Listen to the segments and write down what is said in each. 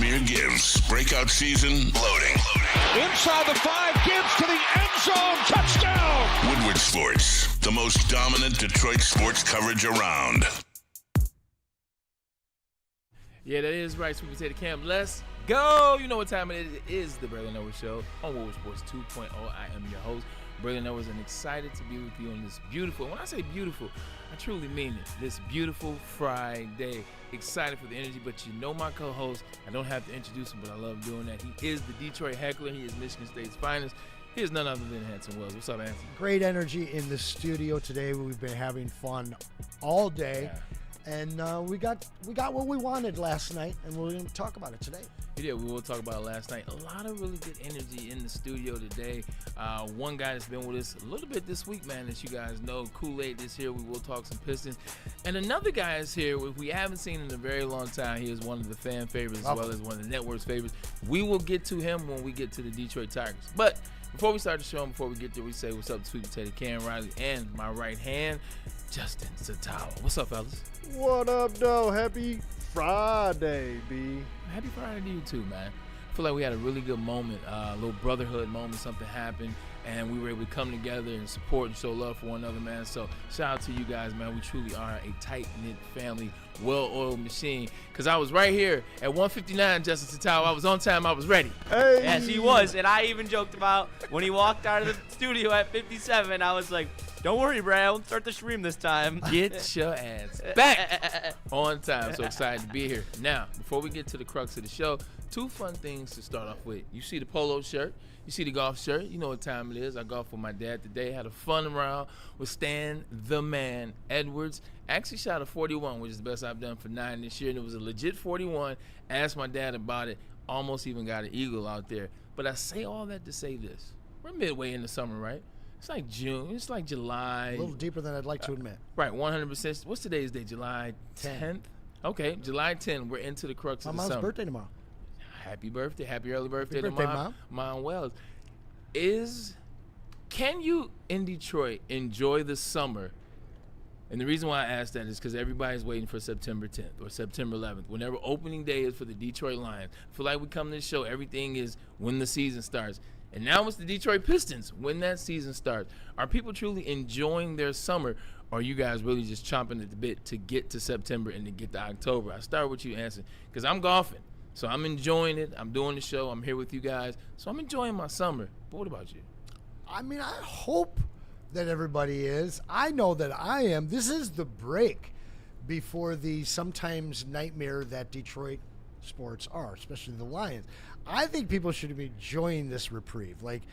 Nightmare Gibbs. Breakout season loading. Inside the 5, Gibbs to the end zone. Touchdown! Woodward Sports, the most dominant Detroit sports coverage around. Yeah, that is right. Sweet Potato Camp. Let's go. You know what time it is. It is the Braylon Edwards Show on Woodward Sports 2.0. I am your host, Braylon Edwards, and excited to be with you on this beautiful, when I say beautiful, I truly mean it, this beautiful Friday. Excited for the energy, but you know my co-host. I don't have to introduce him, but I love doing that. He is the Detroit heckler. He is Michigan State's finest. He is none other than Anson Wells. What's up, Anson? Great energy in the studio today. We've been having fun all day. Yeah. And we got what we wanted last night, and we're going to talk about it today. Yeah, we will talk about it last night. A lot of really good energy in the studio today. One guy that's been with us a little bit this week, man, as you guys know, Kool-Aid is here. We will talk some Pistons. And another guy is here we haven't seen in a very long time. He is one of the fan favorites as well as one of the network's favorites. We will get to him when we get to the Detroit Tigers. But before we start the show and before we get there, we say what's up to Sweet Potato Cam Riley and my right hand, Justin Satawa. What's up, fellas? What up, though? Happy Friday, B. Happy Friday to you too, man. I feel like we had a really good moment, a little brotherhood moment. Something happened, and we were able to come together and support and show love for one another, man. So shout out to you guys, man. We truly are a tight-knit family, well-oiled machine. Because I was right here at 1:59, Justin Satawa. I was on time. I was ready. Hey. Yes, he was. And I even joked about when he walked out of the studio at 57, I was like, don't worry, Brad. I won't start the stream this time. Get your ass back on time. So excited to be here. Now, before we get to the crux of the show, two fun things to start off with. You see the polo shirt. You see the golf shirt. You know what time it is. I golfed with my dad today. Had a fun round with Stan the Man Edwards. Actually shot a 41, which is the best I've done for 9 this year. And it was a legit 41. Asked my dad about it. Almost even got an eagle out there. But I say all that to say this. We're midway in the summer, right? It's like June. It's like July. A little deeper than I'd like to admit. Right, 100%. What's today's date? July 10th? Okay, July 10th. We're into the crux of the summer. My mom's birthday tomorrow. Happy birthday. Happy early birthday to Mom. Mom Wells. Can you in Detroit enjoy the summer? And the reason why I ask that is because everybody's waiting for September 10th or September 11th. Whenever opening day is for the Detroit Lions. I feel like we come to this show, everything is when the season starts. And now it's the Detroit Pistons when that season starts. Are people truly enjoying their summer, or are you guys really just chomping at the bit to get to September and to get to October? I start with you, Anson, because I'm golfing. So I'm enjoying it. I'm doing the show. I'm here with you guys. So I'm enjoying my summer. But what about you? I mean, I hope that everybody is. I know that I am. This is the break before the sometimes nightmare that Detroit sports are, especially the Lions. I think people should be enjoying this reprieve. Like,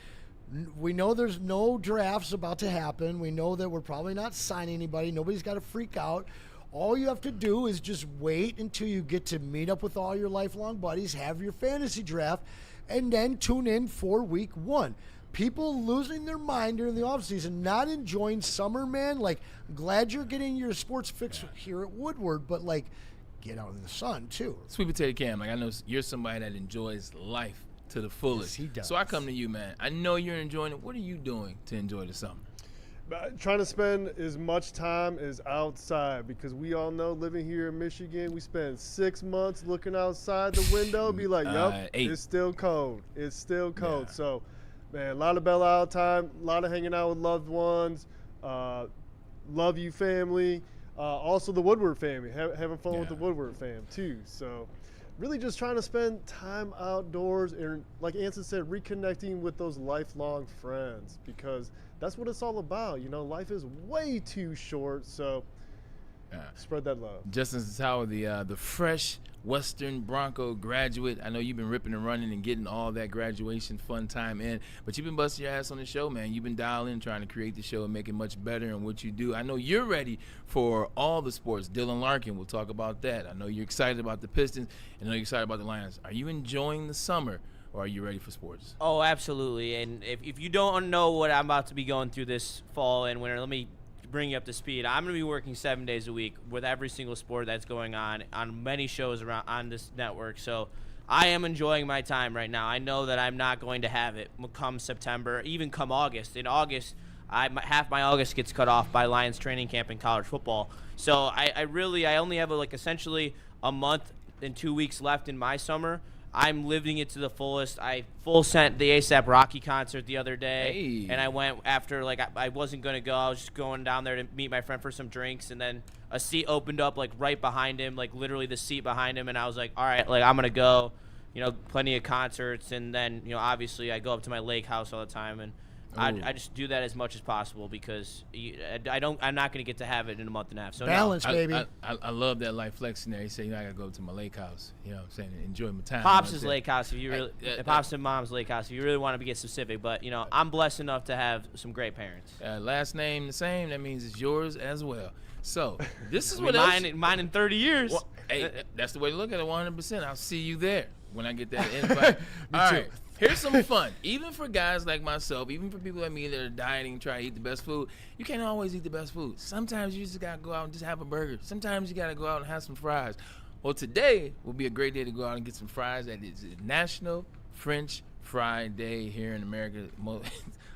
we know there's no drafts about to happen. We know that we're probably not signing anybody. Nobody's got to freak out. All you have to do is just wait until you get to meet up with all your lifelong buddies, have your fantasy draft, and then tune in for week 1. People losing their mind during the offseason, not enjoying summer, man. Like, glad you're getting your sports fix here at Woodward, but, like, get out in the sun, too. Sweet Potato Cam, like, I know you're somebody that enjoys life to the fullest. Yes, he does. So I come to you, man. I know you're enjoying it. What are you doing to enjoy the summer? Trying to spend as much time as outside, because we all know living here in Michigan, we spend 6 months looking outside the window, be like, yup, it's still cold. It's still cold. Yeah. So, man, a lot of Belle Isle time, a lot of hanging out with loved ones, love you family, also the Woodward family, having fun with the Woodward fam too. So really just trying to spend time outdoors and, like Anson said, reconnecting with those lifelong friends, because that's what it's all about. You know, life is way too short, so spread that love. Justin Satawa, the fresh Western Bronco graduate. I know you've been ripping and running and getting all that graduation fun time in, but you've been busting your ass on the show, man. You've been dialing, trying to create the show and make it much better in what you do. I know you're ready for all the sports. Dylan Larkin, we'll talk about that. I know you're excited about the Pistons, and I know you're excited about the Lions. Are you enjoying the summer, or are you ready for sports? Oh, absolutely. And if you don't know what I'm about to be going through this fall and winter, let me bring you up to speed. I'm going to be working 7 days a week with every single sport that's going on many shows around on this network. So I am enjoying my time right now. I know that I'm not going to have it come September, even come August. In August, half my August gets cut off by Lions training camp in college football. So I only have essentially a month and 2 weeks left in my summer. I'm living it to the fullest. I full sent the A$AP Rocky concert the other day, and I went after, like, I wasn't going to go. I was just going down there to meet my friend for some drinks, and then a seat opened up, like, right behind him, like, literally the seat behind him, and I was like, all right, like, I'm going to go. You know, plenty of concerts, and then, you know, obviously I go up to my lake house all the time, and I just do that as much as possible because I'm not going to get to have it in a month and a half. So balance, no. baby. I love that life flex scenario. You say, you know, I got to go to my lake house. You know what I'm saying? Enjoy my time. Pops' lake house, if you really, Pops and Mom's lake house, if you really want to get specific. But, you know, I'm blessed enough to have some great parents. Last name the same. That means it's yours as well. So this is I what mean, mine in 30 years. Well, hey, that's the way to look at it. 100%. I'll see you there when I get that invite. All right. Here's some fun. Even for guys like myself, even for people like me that are dieting, try to eat the best food, you can't always eat the best food. Sometimes you just got to go out and just have a burger. Sometimes you got to go out and have some fries. Well, today will be a great day to go out and get some fries. That is National French Fry Day here in America.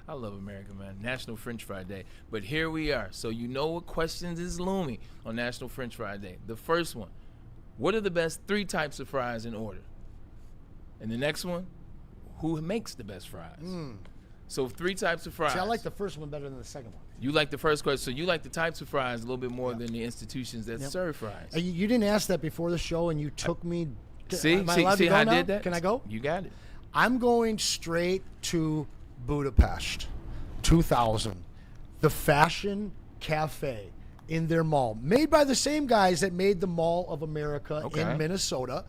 I love America, man. National French Fry Day. But here we are. So you know what questions is looming on National French Fry Day. The first one, what are the best 3 types of fries in order? And the next one, who makes the best fries? So 3 types of fries. See, I like the first one better than the second one. You like the first question. So you like the types of fries a little bit more than the institutions that serve fries. You didn't ask that before the show, and you took me. See Am I allowed to go how I now? did that? Can I go? You got it. I'm going straight to Budapest, 2000. The Fashion Cafe in their mall, made by the same guys that made the Mall of America in Minnesota.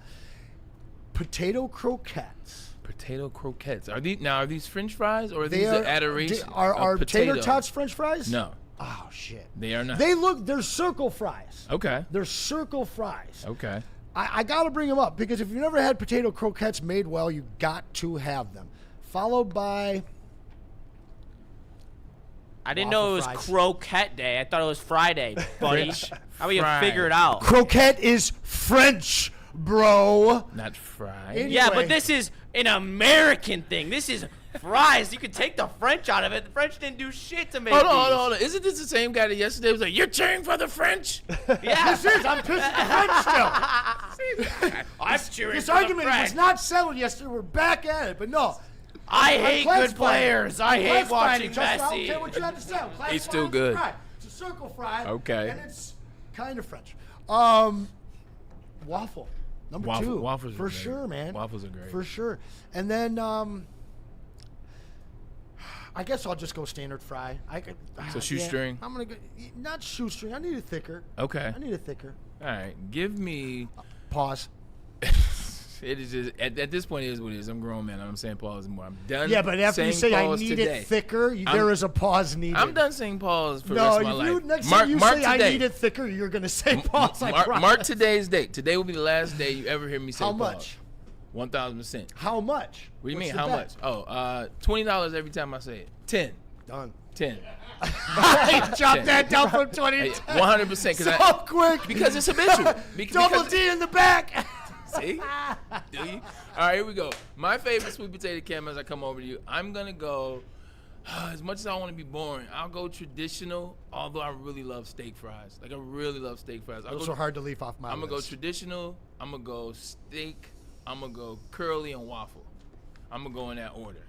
Potato croquettes. Potato croquettes. Are these French fries or are these the adoration? Are tater tots French fries? No. Oh shit. They are not. They're circle fries. Okay. They're circle fries. Okay. I got to bring them up because if you've never had potato croquettes made well, you got to have them. Followed by. I didn't know it was croquette day. I thought it was Friday, buddy. How about you figure it out? Croquette is French, bro. Not fried. Anyway. Yeah, but this is an American thing. This is fries. You could take the French out of it. The French didn't do shit to make Hold on. Isn't this the same guy that yesterday was like, you're cheering for the French? Yeah. This is. I'm pissed at the French still. I'm cheering This for argument the French. was not settled yesterday. We're back at it, but no. I hate good players. I hate watching Messi. I don't Messi. care what you have to say. He's still good. It's a circle fry. Okay. And it's kind of French. Waffle. Number 2. Waffles are for great. sure, man. Waffles are great. For sure. And then I guess I'll just go standard fry. So shoestring? I'm going to go not shoestring. I need it thicker. Okay. I need it thicker. All right. Give me. Pause. It is just at this point it is what it is. I'm a grown man. I'm saying pause anymore. I'm done. Yeah, but after you say I need it thicker, there is a pause needed. I'm done saying pause for the rest of my life. Next time you say I need it thicker, you're going to say pause. Mark today's date. Today will be the last day you ever hear me say How pause. much? 1,000%. How much? What do you What's mean? the How bet? much? Oh, $20 every time I say it. 10. Done. 10. Drop that down from 20 to 10. 100%. So quick. Because it's habitual. Double D in the back. See? Do you? All right, here we go. My favorite sweet potato Cam as I come over to you. I'm going to go, as much as I want to be boring, I'll go traditional, although I really love steak fries. Like, I really love steak fries. Those are hard to leave off my I'm list. going to go traditional. I'm going to go steak. I'm going to go curly and waffle. I'm going to go in that order.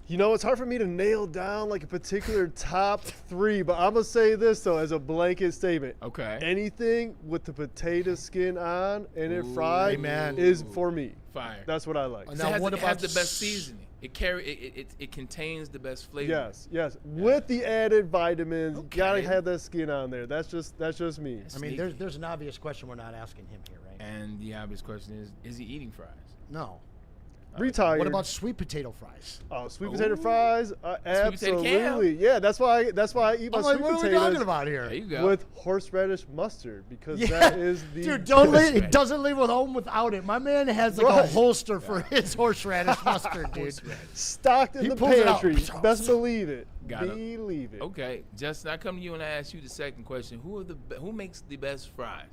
You know, it's hard for me to nail down like a particular top 3, but I'm going to say this, though, as a blanket statement. Okay. Anything with the potato skin on and it fried amen. is for me. Fire. That's what I like. Now, it what has about the best seasoning. It contains the best flavor. Yes. With the added vitamins, Okay. you gotta have that skin on there. That's just me. I mean, there's an obvious question we're not asking him here, right? And the obvious question is he eating fries? No. Retired. What about sweet potato fries? Oh, sweet potato fries? potato Absolutely. Yeah, that's why I eat my I'm sweet like, what are we talking potatoes about here? There you go. with horseradish mustard because Yeah. that is the Dude, don't best. leave, doesn't leave with home without it. My man has like a Right. holster for his horseradish mustard, dude. Stocked in He the pulls it out. pantry. Best believe it. Got it. Believe it. Okay, Justin, I come to you and I ask you the second question. Who makes the best fries?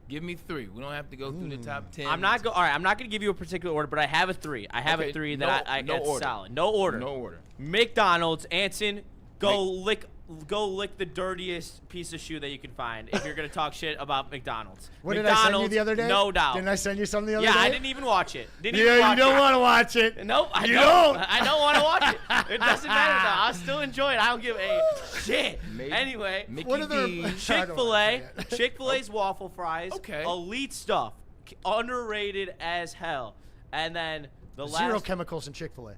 Give me 3. We don't have to go through the top 10. All right, I'm not going to give you a particular order, but I have a 3. I have Okay, a 3 no- that I no that's order. solid. No order. No order. McDonald's, Anson, go lick go lick the dirtiest piece of shoe that you can find if you're gonna talk shit about McDonald's. What did McDonald's, I send you the other day? No doubt. Didn't I send you something the other day? Yeah, I didn't even watch it. You don't want to watch it. Nope, I You don't. don't. I don't want to watch it. It doesn't matter now. I'll still enjoy it. I don't give a shit. Maybe. Anyway, What are the Chick-fil-A's waffle fries. Okay. Elite stuff. Underrated as hell. And then the Zero last. chemicals in Chick-fil-A.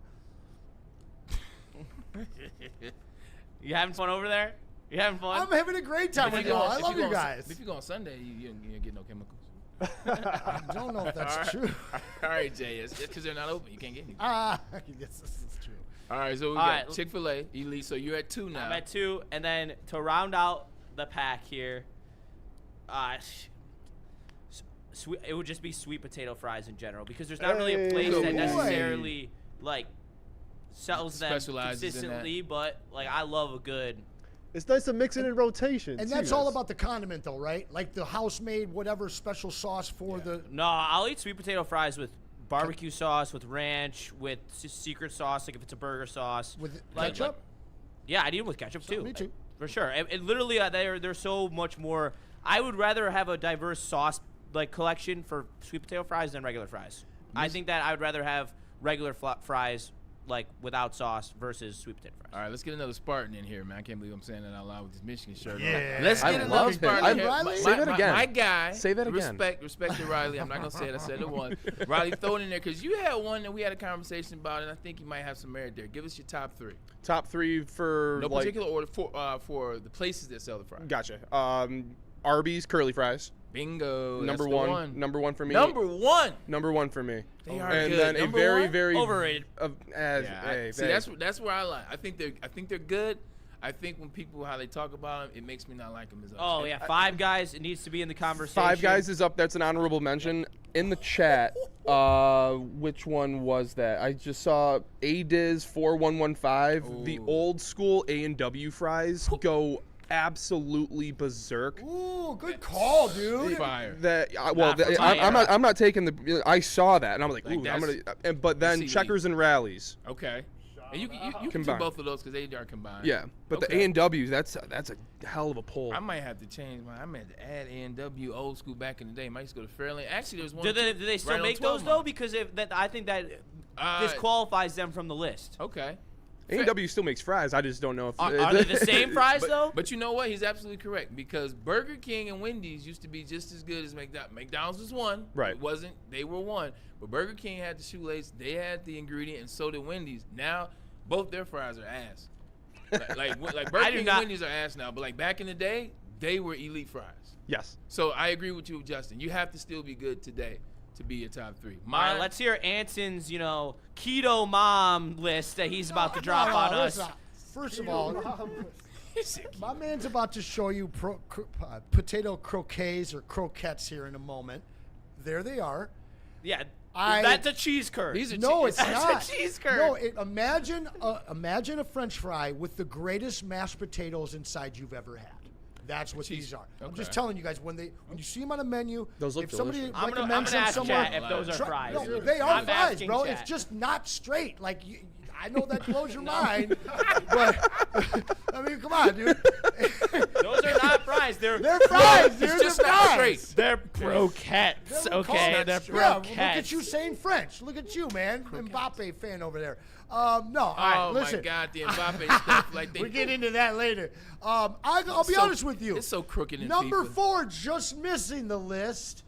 You having fun over there? You having fun? I'm having a great time with y'all. I love you guys. If you go on Sunday, you don't get no chemicals. I don't know if that's true. All right, Jay. It's because they're not open. You can't get any. I guess this is true. All right, so we got Chick-fil-A, Elite. So you're at 2 now. I'm at 2, and then to round out the pack here, it would just be sweet potato fries in general because there's not really a place Good that boy. necessarily like sells them Specializes in that. consistently, but like I love a good. It's nice to mix it in rotation. And that's all about the condiment, though, right? Like the house-made whatever special sauce for the. No, I'll eat sweet potato fries with barbecue sauce, with ranch, with secret sauce, like if it's a burger sauce. With like, ketchup? Yeah, I'd eat them with ketchup too. Me too. For sure. And literally, they're so much more. I would rather have a diverse sauce like collection for sweet potato fries than regular fries. I think that I would rather have regular fries like without sauce versus sweet potato fries. All right, let's get another Spartan in here, man. I can't believe I'm saying that out loud with this Michigan shirt. Yeah. On. Let's get I another love Spartan it. in here. Riley? Say that again. My guy. Say that again. Respect to Riley. I'm not gonna say it. I said it once. Riley, throw it in there because you had one that we had a conversation about, and I think you might have some merit there. Give us your top 3. Top 3 for No like, particular order for the places that sell the fries. Gotcha. Arby's curly fries. Bingo. Number that's the one. Number 1 for me. Number 1. Number 1 for me. They are and good. then Number a very, one? very Overrated. See, that's where I like. I think they're good. I think when people how they talk about them, it makes me not like them as much. Oh yeah, Five Guys. It needs to be in the conversation. Five Guys is up. That's an honorable mention. In the chat, which one was that? I just saw ADIZ 4115. The old school A&W fries go absolutely berserk. Ooh, good call, dude. Fire. I'm not taking the. I saw that and I'm like, Like ooh, I'm that's- gonna. But then see, checkers and rallies. Okay. And you can do Combined. both of those because they are combined. Yeah, but the Okay. A&Ws, that's a hell of a pull. I might have to change my. I might have to add A&W old school back in the day. I might used to go to Fairlane. Actually, there's one. Do they still right on make 12 those though? mile. Because I think that disqualifies them from the list. Okay. A&W still makes fries. I just don't know if Are they the same fries though? But you know what? He's absolutely correct because Burger King and Wendy's used to be just as good as McDonald's. McDonald's was one. Right. It wasn't. They were one. But Burger King had the shoelace. They had the ingredient, and so did Wendy's. Now, both their fries are ass. like Burger King and Wendy's are ass now. But like back in the day, they were elite fries. Yes. So I agree with you, Justin. You have to still be good today to be your top 3. All right, let's hear Anson's, keto mom list that he's about to drop on us. listen, First of all, my man's about to show you potato croquets or croquettes here in a moment. There they are. Yeah, that's a cheese curd. No, it's that's not. a cheese curd. No, imagine a French fry with the greatest mashed potatoes inside you've ever had. That's what these are. I'm just telling you guys when you see them on a menu, Those look if somebody delicious. I'm gonna recommends them ask somewhere, chat if those are fries. No, they are I'm fries, asking bro. chat. It's just not straight. Like I know that blows your mind, but I mean, come on, dude. Those are not fries. They're fries, dude. It's just They're not fries. straight. They're croquettes. Okay, they're Yeah, well, croquettes. look at you saying French. Look at you, man. Mbappe fan over there. No, all right, listen. my God, the Mbappe stuff. Like We'll get into that later. I'll be honest with you. It's so crooked in Number FIFA. 4, just missing the list,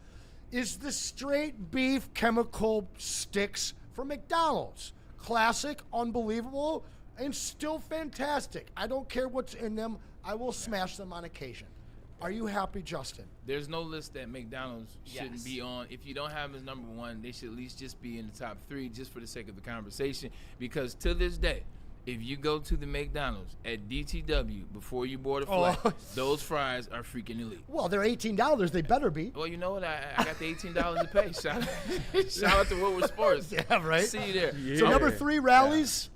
is the straight beef chemical sticks from McDonald's. Classic, unbelievable, and still fantastic. I don't care what's in them. I will smash them on occasion. Are you happy, Justin? There's no list that McDonald's shouldn't Yes. be on. If you don't have them as number 1, they should at least just be in the top 3 just for the sake of the conversation. Because to this day, if you go to the McDonald's at DTW before you board a flight, those fries are freaking elite. Well, they're $18. They better be. Well, you know what? I got the $18 to pay. Shout out to Woodward Sports. Yeah, right? See you there. Yeah. So number 3, rallies.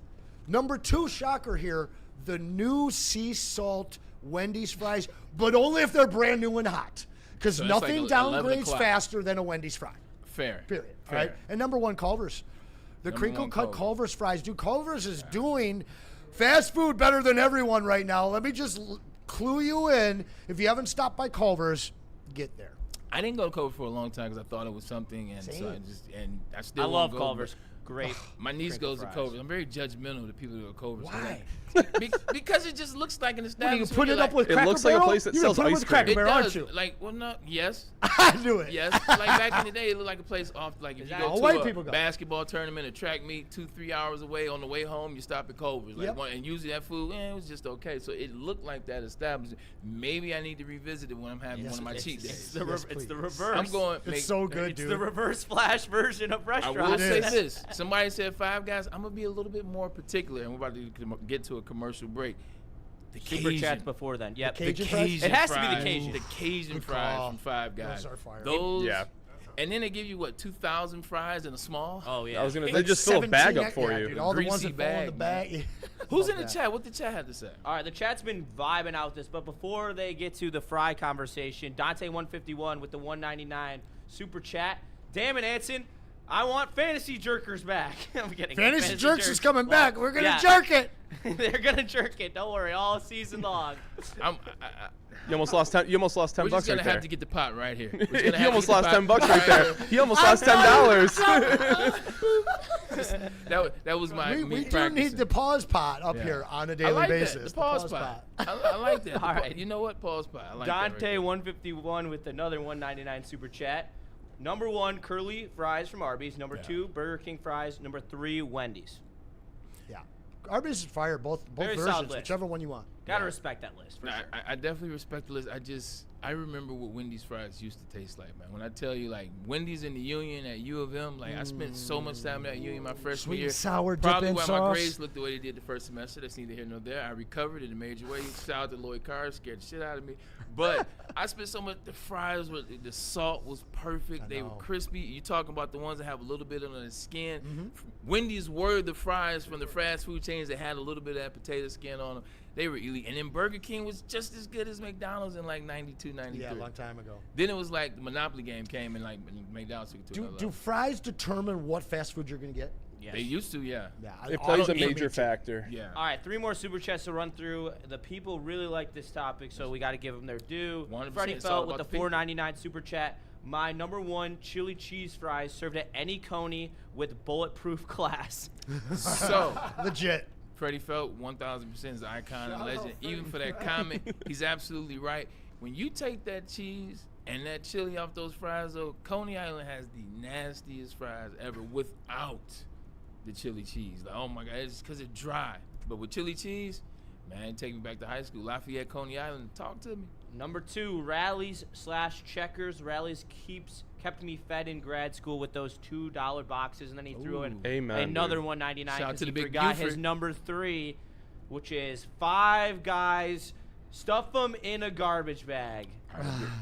Number 2, shocker here, the new sea salt Wendy's fries, but only if they're brand new and hot. Because So it's nothing like 11 downgrades o'clock. faster than a Wendy's fry. Fair. Period. Fair. All right. And number 1, Culver's. The Number crinkle 1, cut Culver's. Culver's fries. Dude, Culver's is doing Fast food better than everyone right now. Let me just clue you in. If you haven't stopped by Culver's, get there. I didn't go to Culver's for a long time because I thought it was something, and so I still I love go, Culver's. Great. My niece goes to Culver's. I'm very judgmental to people who go to Culver's. Why? Because it just looks like an establishment. You put it up with It Cracker looks like a Barrel? place that You sells put it ice with cream. Cracker It Barrel, aren't does. you? Like, well, no, yes. I knew it. Yes, like back in the day, it looked like a place off. Like if you go all to white a people go. basketball tournament, a track meet, 2-3 hours away. On the way home, you stop at Culver's. Like, Yep. and usually that food, it was just okay. So it looked like that establishment. Maybe I need to revisit it when I'm having one of my cheat days. It's the reverse. I'm going. It's so good, It's dude. the reverse Flash version of I restaurants. will say is. this: somebody said Five Guys. I'm gonna be a little bit more particular, and we're about to get to a commercial break. The Super Cajun. chats before then. Yep. The Cajun fries? Cajun It has to be the fries. Cajun. The Cajun Good fries call. from Five Guys. Those are fire. Those. Yeah. And then they give you what 2,000 fries in a small. Oh yeah. I was gonna. Like They just fill a bag 17 up for yeah, you. Dude, all the ones Greasy that fall in the bag, bag. Who's in Love the that. chat? What the chat have to say? All right, the chat's been vibing out this, but before they get to the fry conversation, Dante151 with the 199 super chat. Damn it, Anson. I want Fantasy Jerkers back. I'm kidding. Fantasy Jerks is coming Well, back. We're going to yeah. jerk it. They're going to jerk it. Don't worry. All season long. You almost lost 10. You almost lost 10 We're bucks just gonna right there. have to get the pot right here. He almost lost 10 bucks right there. He almost lost $10. That was my We me do practicing. need the pause pot up Yeah. here on a I daily like basis. that. The pause pot. I like that. All right. You know what? Pause pot. I like that right there. Dante151 with another 199 super chat. Number 1, curly fries from Arby's. Number 2, Burger King fries. Number 3, Wendy's. Yeah. Arby's is fire, both Very solid versions, list. whichever one you want. Gotta respect that list for No, sure. I definitely respect the list. I remember what Wendy's fries used to taste like, man. When I tell you, like, Wendy's in the Union at U of M, like, I spent so much time at Union my freshman Sweet year. and sour Probably dip why and my sauce. grades looked the way they did the first semester. That's neither here nor there. I recovered in a major way. Shout out to Lloyd Carr, scared the shit out of me. But I spent so much. The fries were, the salt was perfect. They were know. crispy. You talking about the ones that have a little bit on the skin. Wendy's were the fries from the fast food chains that had a little bit of that potato skin on them. They were elite. And then Burger King was just as good as McDonald's in like 92, 93. Yeah, a long time ago. Then it was like the Monopoly game came and like McDonald's took it to another Do level. fries determine what fast food you're going to get? Yes. They used to, yeah. Yeah. It I plays a don't eat major meat. factor. Yeah. All right, 3 more super chats to run through. The people really like this topic, so we got to give them their due. 100%, Freddie it's all Felt with the about the people. $4.99 super chat. My number 1 chili cheese fries served at any Coney with bulletproof glass. So, Legit. Freddie Felt, 1,000% is an icon and legend. Even for that comment, he's absolutely right. When you take that cheese and that chili off those fries, though, Coney Island has the nastiest fries ever without the chili cheese. Like, oh my God, it's because it's dry. But with chili cheese, man, take me back to high school. Lafayette, Coney Island, talk to me. Number 2, Rallies / Checkers. Rallies kept me fed in grad school with those $2 boxes, and then he threw in Amen, another dude. $1.99 Shout out because to he the big forgot his Buford. number 3, which is Five Guys. Stuff them in a garbage bag.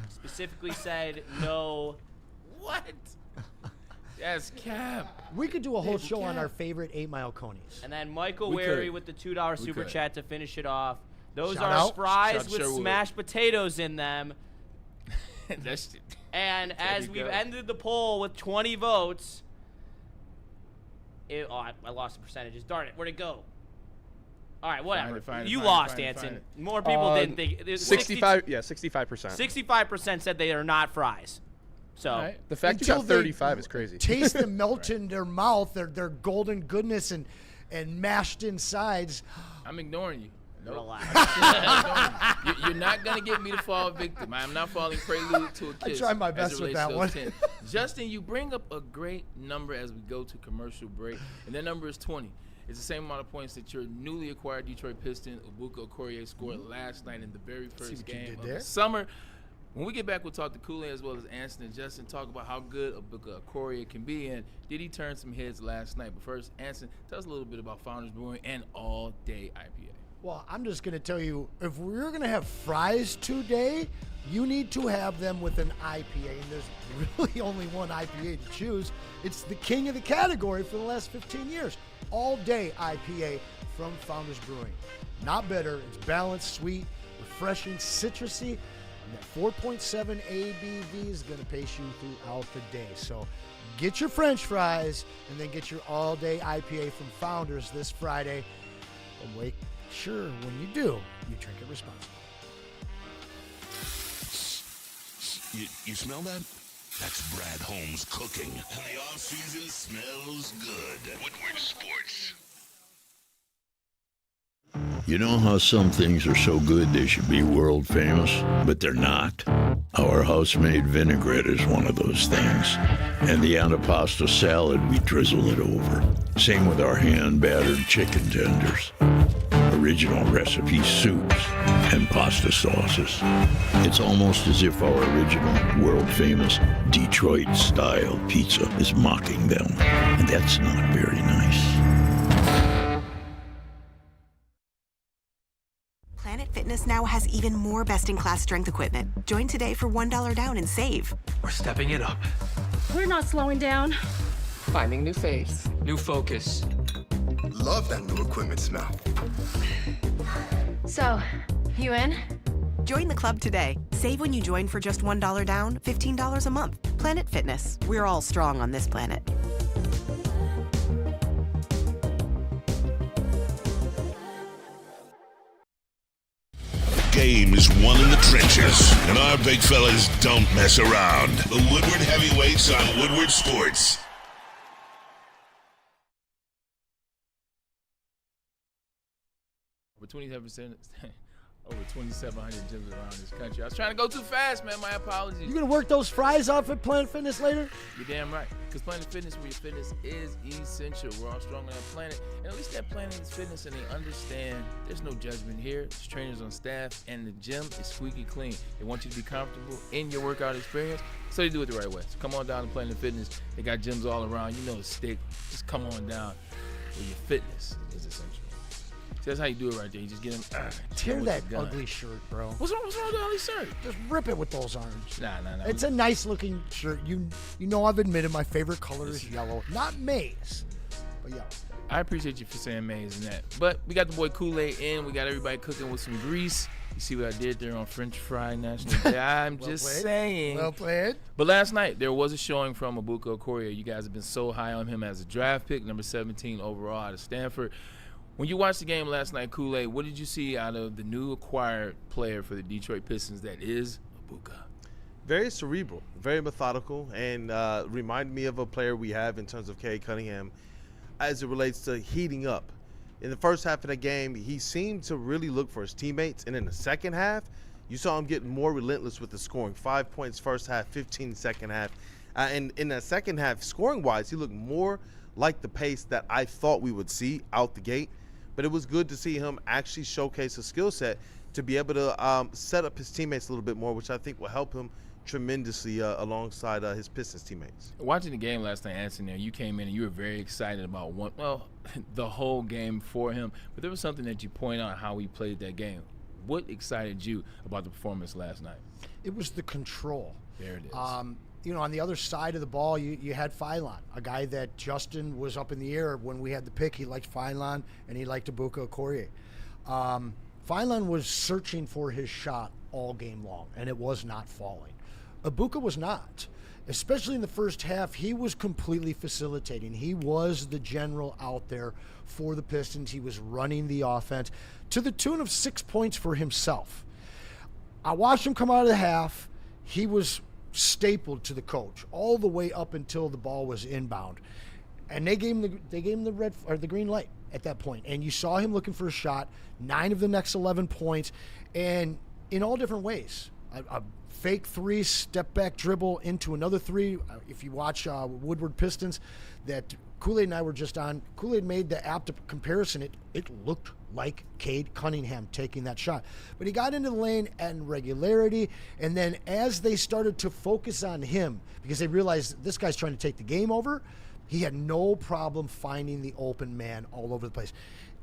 Specifically said no. What? That's cap. We could do a whole Hey, show on yeah. our favorite 8 Mile Conies. And then Michael We Wary could. with the $2 We super could. chat to finish it off. Those Shout are out. fries Shout out with Sherwood. smashed potatoes in them. That's And as you we've go. ended the poll with 20 votes, I lost the percentages. Darn it, where'd it go? All right, whatever. Find it, you find it, lost, find it, Anson. find it. More people didn't think. 65. Yeah, 65%. 65% said they are not fries. So All right. The fact you Until got they 35 is crazy. Taste them melt in their mouth, their golden goodness and mashed insides. I'm ignoring you. Nope. relax. You're not gonna get me to fall victim. I'm not falling prelude to a I kiss. tried my as it best with relates that to one. those 10. Justin, you bring up a great number as we go to commercial break, and that number is 20. It's the same amount of points that your newly acquired Detroit Piston, Ebuka Okiore, scored last night in the very first what you game did of there. the summer. When we get back, we'll talk to Kool-Aid as well as Anson and Justin, talk about how good Ebuka Okiore can be, and did he turn some heads last night. But first, Anson, tell us a little bit about Founders Brewing and All Day IPA. Well, I'm just going to tell you, if we're going to have fries today, you need to have them with an IPA. And there's really only one IPA to choose. It's the king of the category for the last 15 years. All Day IPA from Founders Brewing. Not bitter. It's balanced, sweet, refreshing, citrusy. And that 4.7 ABV is going to pace you throughout the day. So get your French fries and then get your All Day IPA from Founders this Friday. But make sure when you do, you drink it responsibly. You smell that? That's Brad Holmes cooking. And the off-season smells good. Woodward Sports. You know how some things are so good they should be world famous, but they're not? Our house-made vinaigrette is one of those things. And the antipasta salad, we drizzle it over. Same with our hand-battered chicken tenders. Original recipe soups and pasta sauces. It's almost as if our original, world-famous Detroit-style pizza is mocking them. And that's not very nice. Planet Fitness now has even more best-in-class strength equipment. Join today for $1 down and save. We're stepping it up. We're not slowing down. Finding new face. New focus. Love that new equipment smell. So, you in? Join the club today. Save when you join for just $1 down, $15 a month. Planet Fitness. We're all strong on this planet. Game is won in the trenches, and our big fellas don't mess around. The Woodward Heavyweights on Woodward Sports. Over 27%, over 2,700 gyms around this country. I was trying to go too fast, man. My apologies. You gonna work those fries off at Planet Fitness later? You're damn right. Because Planet Fitness, where your fitness is essential. We're all strong on that planet. And at least that planet is fitness, and they understand there's no judgment here. There's trainers on staff, and the gym is squeaky clean. They want you to be comfortable in your workout experience, so they do it the right way. So come on down to Planet Fitness. They got gyms all around. You know the stick. Just come on down where your fitness is essential. See, that's how you do it right there. You just get them. Tear that ugly shirt, bro. What's wrong with the ugly shirt? Just rip it with those arms. Nah. It's a nice looking shirt. You know I've admitted my favorite color is yellow. Not maize, but yellow. I appreciate you for saying maize and that. But we got the boy Kool-Aid in. We got everybody cooking with some grease. You see what I did there on French Fry National Day? I'm Well just played. saying. Well played. But last night, there was a showing from Ebuka Okiore. You guys have been so high on him as a draft pick, number 17 overall out of Stanford. When you watched the game last night, Kool-Aid, what did you see out of the new acquired player for the Detroit Pistons that is Ebuka? Very cerebral, very methodical, and reminded me of a player we have in terms of Cade Cunningham as it relates to heating up. In the first half of the game, he seemed to really look for his teammates, and in the second half, you saw him get more relentless with the scoring. 5 points first half, 15 second half. And in that second half, scoring-wise, he looked more like the pace that I thought we would see out the gate. But it was good to see him actually showcase a skill set to be able to set up his teammates a little bit more, which I think will help him tremendously alongside his Pistons teammates. Watching the game last night, Anson, you came in and you were very excited about the whole game for him. But there was something that you point out how he played that game. What excited you about the performance last night? It was the control. There it is. On the other side of the ball, you had Phylon, a guy that Justin was up in the air when we had the pick. He liked Phylon, and he liked Ebuka Okiore. Phylon was searching for his shot all game long, and it was not falling. Ebuka was not. Especially in the first half, he was completely facilitating. He was the general out there for the Pistons. He was running the offense to the tune of 6 points for himself. I watched him come out of the half. He was stapled to the coach all the way up until the ball was inbound, and they gave him the red or the green light at that point. And you saw him looking for a shot. 9 of the next 11 points, and in all different ways. A fake three, step back dribble into another three. If you watch Woodward Pistons, that Kool-Aid and I were just on, Kool-Aid made the apt comparison. It looked like Cade Cunningham taking that shot. But he got into the lane and regularity, and then as they started to focus on him, because they realized this guy's trying to take the game over, he had no problem finding the open man all over the place.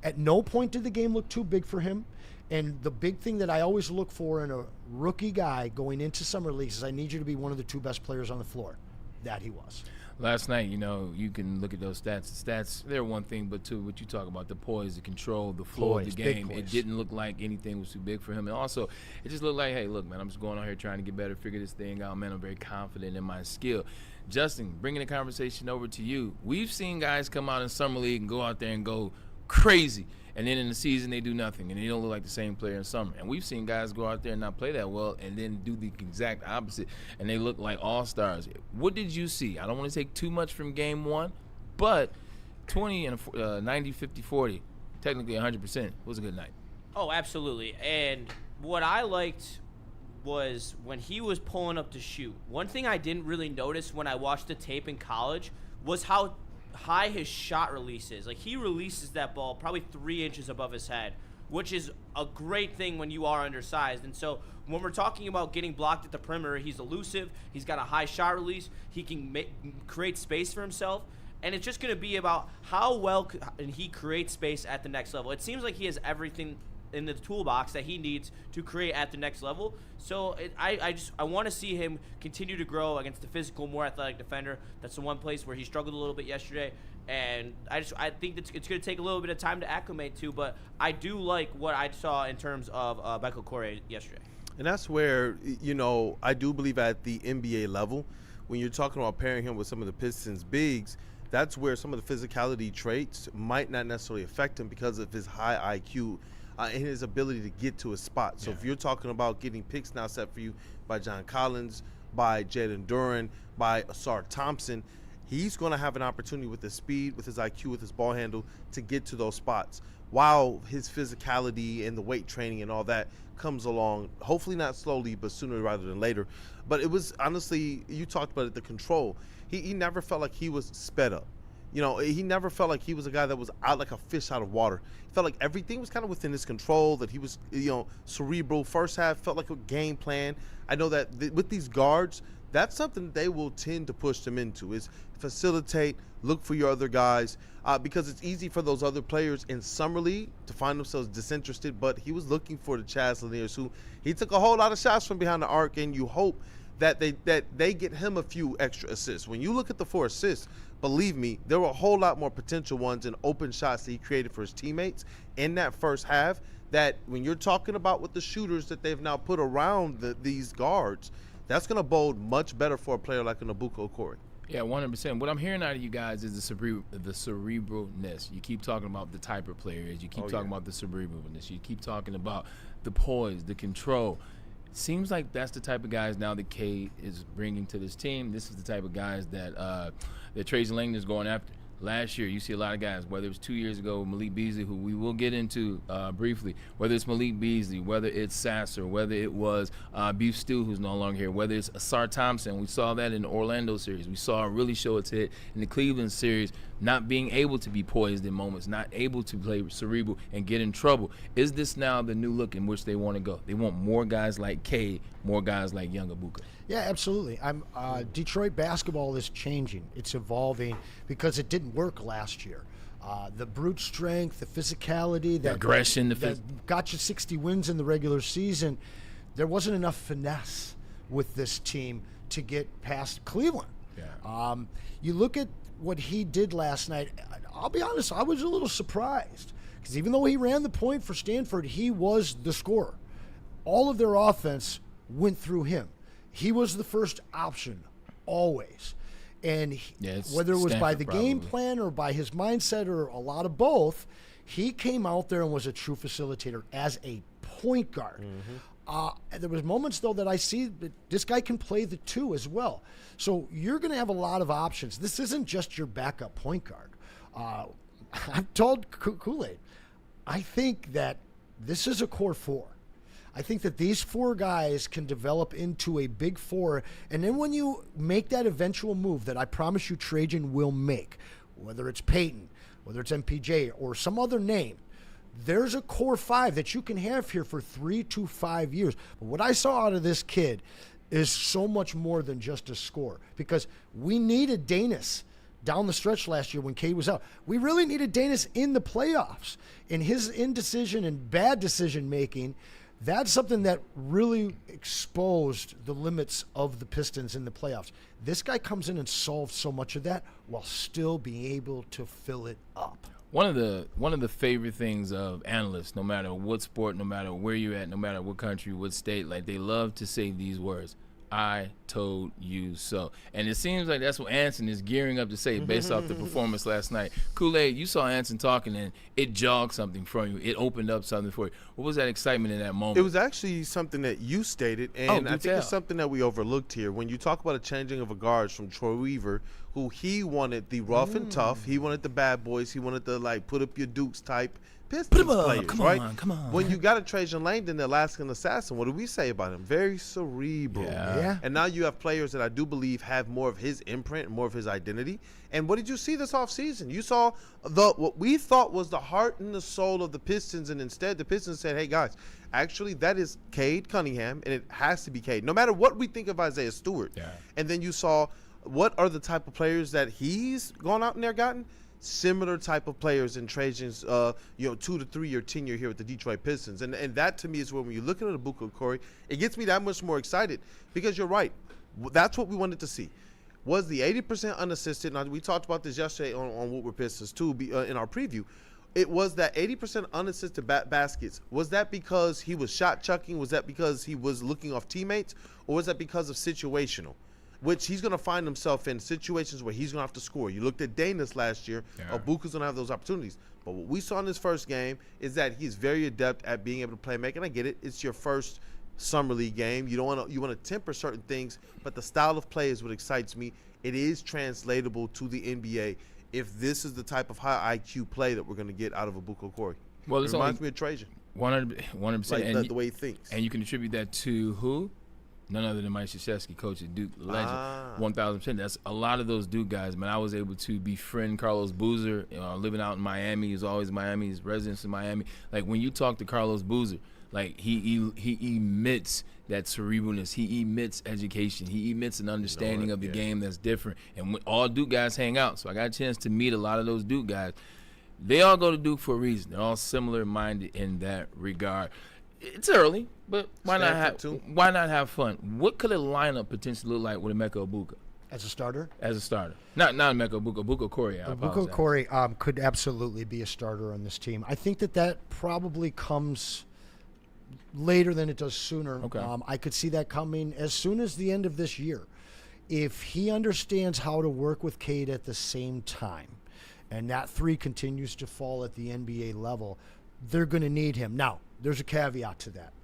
At no point did the game look too big for him. And the big thing that I always look for in a rookie guy going into summer leagues is I need you to be one of the 2 best players on the floor. That he was. Last night, you can look at those stats. The stats, they're one thing, but two, what you talk about, the poise, the control, the flow of the game. It didn't look like anything was too big for him. And also, it just looked like, hey, look, man, I'm just going out here trying to get better, figure this thing out, man. I'm very confident in my skill. Justin, bringing the conversation over to you. We've seen guys come out in summer league and go out there and go crazy. And then in the season, they do nothing, and they don't look like the same player in summer. And we've seen guys go out there and not play that well and then do the exact opposite, and they look like all-stars. What did you see? I don't want to take too much from game one, but 20 and 90, 50, 40, technically 100% was a good night. Oh, absolutely. And what I liked was when he was pulling up to shoot. One thing I didn't really notice when I watched the tape in college was how high his shot release is. Like, he releases that ball probably 3 inches above his head, which is a great thing when you are undersized. And so when we're talking about getting blocked at the perimeter, he's elusive. He's got a high shot release. He can create space for himself. And it's just going to be about how well can he create space at the next level. It seems like he has everything in the toolbox that he needs to create at the next level. So I want to see him continue to grow against the physical, more athletic defender. That's the one place where he struggled a little bit yesterday. And I think that it's going to take a little bit of time to acclimate to, but I do like what I saw in terms of Ebuka Okiore yesterday. And that's where, I do believe at the NBA level, when you're talking about pairing him with some of the Pistons bigs, that's where some of the physicality traits might not necessarily affect him because of his high IQ and his ability to get to a spot. So if you're talking about getting picks now set for you by John Collins, by Jalen Duren, by Asar Thompson, he's going to have an opportunity with his speed, with his IQ, with his ball handle to get to those spots, while his physicality and the weight training and all that comes along, hopefully not slowly, but sooner rather than later. But it was, honestly, you talked about it, the control. He never felt like he was sped up. He never felt like he was a guy that was out like a fish out of water. He felt like everything was kind of within his control, that he was, cerebral. First half felt like a game plan. I know that with these guards, that's something they will tend to push them into, is facilitate, look for your other guys, because it's easy for those other players in summer league to find themselves disinterested. But he was looking for the Chaz Laniers, who he took a whole lot of shots from behind the arc, and you hope that they get him a few extra assists. When you look at the 4 assists, believe me, there were a whole lot more potential ones and open shots that he created for his teammates in that first half, that when you're talking about with the shooters that they've now put around these guards, that's going to bode much better for a player like an Ebuka Okiore. Yeah, 100%. What I'm hearing out of you guys is the cerebralness. You keep talking about the type of player is. You keep talking about the cerebralness. You keep talking about the poise, the control. Seems like that's the type of guys now that K is bringing to this team. This is the type of guys that Trajan Langdon is going after. Last year, you see a lot of guys, whether it was 2 years ago, Malik Beasley, who we will get into briefly, whether it's Malik Beasley, whether it's Sasser, whether it was Beef Stew, who's no longer here, whether it's Asar Thompson. We saw that in the Orlando series. We saw it really show its hit in the Cleveland series, not being able to be poised in moments, not able to play cerebral and get in trouble. Is this now the new look in which they want to go? They want more guys like K, more guys like young Ebuka. Yeah, absolutely. Detroit basketball is changing. It's evolving because it didn't work last year. The brute strength, the physicality, the aggression, that got you 60 wins in the regular season. There wasn't enough finesse with this team to get past Cleveland. Yeah. You look at what he did last night. I'll be honest, I was a little surprised because even though he ran the point for Stanford, he was the scorer. All of their offense went through him. He was the first option, always. And whether it was by the game plan or by his mindset or a lot of both, he came out there and was a true facilitator as a point guard. Mm-hmm. There was moments, though, that I see that this guy can play the 2 as well. So you're going to have a lot of options. This isn't just your backup point guard. I've told Kool-Aid, I think that this is a core 4. I think that these 4 guys can develop into a big 4, and then when you make that eventual move that I promise you Trajan will make, whether it's Peyton, whether it's MPJ, or some other name, there's a core 5 that you can have here for 3 to 5 years. But what I saw out of this kid is so much more than just a score, because we needed Danis down the stretch last year when K was out. We really needed Danis in the playoffs, and his indecision and bad decision-making. That's something that really exposed the limits of the Pistons in the playoffs. This guy comes in and solves so much of that while still being able to fill it up. One of the favorite things of analysts, no matter what sport, no matter where you're at, no matter what country, what state, like they love to say these words. I told you so. And it seems like that's what Anson is gearing up to say based off the performance last night. Kool-Aid, you saw Anson talking, and it jogged something from you. It opened up something for you. What was that excitement in that moment? It was actually something that you stated, and I think tell. it's something that we overlooked here. When you talk about a changing of a guards from Troy Weaver, who he wanted the rough and tough, he wanted the bad boys, he wanted the, like, put up your dukes type Pistons players, right? Come on. When you got a Trajan Langdon, the Alaskan assassin, what do we say about him? Very cerebral. Yeah. And now you have players that I do believe have more of his imprint, more of his identity. And what did you see this offseason? You saw what we thought was the heart and the soul of the Pistons, and instead the Pistons said, hey, guys, actually that is Cade Cunningham, and it has to be Cade, no matter what we think of Isaiah Stewart. Yeah. And then you saw what are the type of players that he's gone out and there gotten? Similar type of players in Trajan's 2 to 3 year tenure here with the Detroit Pistons. And that to me is when you look at Ebuka Okiore, it gets me that much more excited, because you're right. That's what we wanted to see. Was the 80% unassisted, and we talked about this yesterday on Woodward Pistons too in our preview. It was that 80% unassisted baskets. Was that because he was shot chucking? Was that because he was looking off teammates? Or was that because of situational? Which he's going to find himself in situations where he's going to have to score. You looked at Danis last year. Yeah. Ebuka's going to have those opportunities. But what we saw in this first game is that he's very adept at being able to play make. And I get it. It's your first summer league game. You want to temper certain things. But the style of play is what excites me. It is translatable to the NBA if this is the type of high IQ play that we're going to get out of Ebuka Okiore. Well, it reminds me of Trajan. 100%. Like the way he thinks. And you can attribute that to who? None other than Mike Krzyzewski, coach at Duke, legend, 1,000%. That's a lot of those Duke guys. Man, I was able to befriend Carlos Boozer, living out in Miami. He was always in Miami. His residence in Miami. Like, when you talk to Carlos Boozer, like, he emits that cerebralness. He emits education. He emits an understanding of the game that's different. And when all Duke guys hang out, so I got a chance to meet a lot of those Duke guys. They all go to Duke for a reason. They're all similar-minded in that regard. It's early, but why not have fun? What could a lineup potentially look like with Ebuka Okiore? As a starter? As a starter. Not Ebuka Okiore. Ebuka Okiore. Ebuka Okiore could absolutely be a starter on this team. I think that probably comes later than it does sooner. Okay. I could see that coming as soon as the end of this year. If he understands how to work with Cade at the same time, and that three continues to fall at the NBA level, they're going to need him. Now, there's a caveat to that.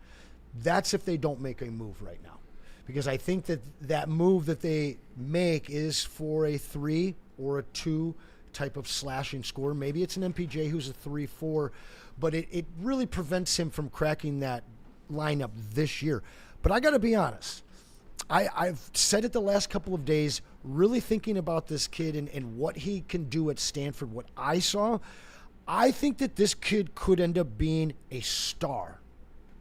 That's if they don't make a move right now. Because I think that move that they make is for a 3 or a 2 type of slashing scorer. Maybe it's an MPJ who's a 3-4, but it really prevents him from cracking that lineup this year. But I got to be honest. I've said it the last couple of days, really thinking about this kid and what he can do at Stanford, what I saw. I think that this kid could end up being a star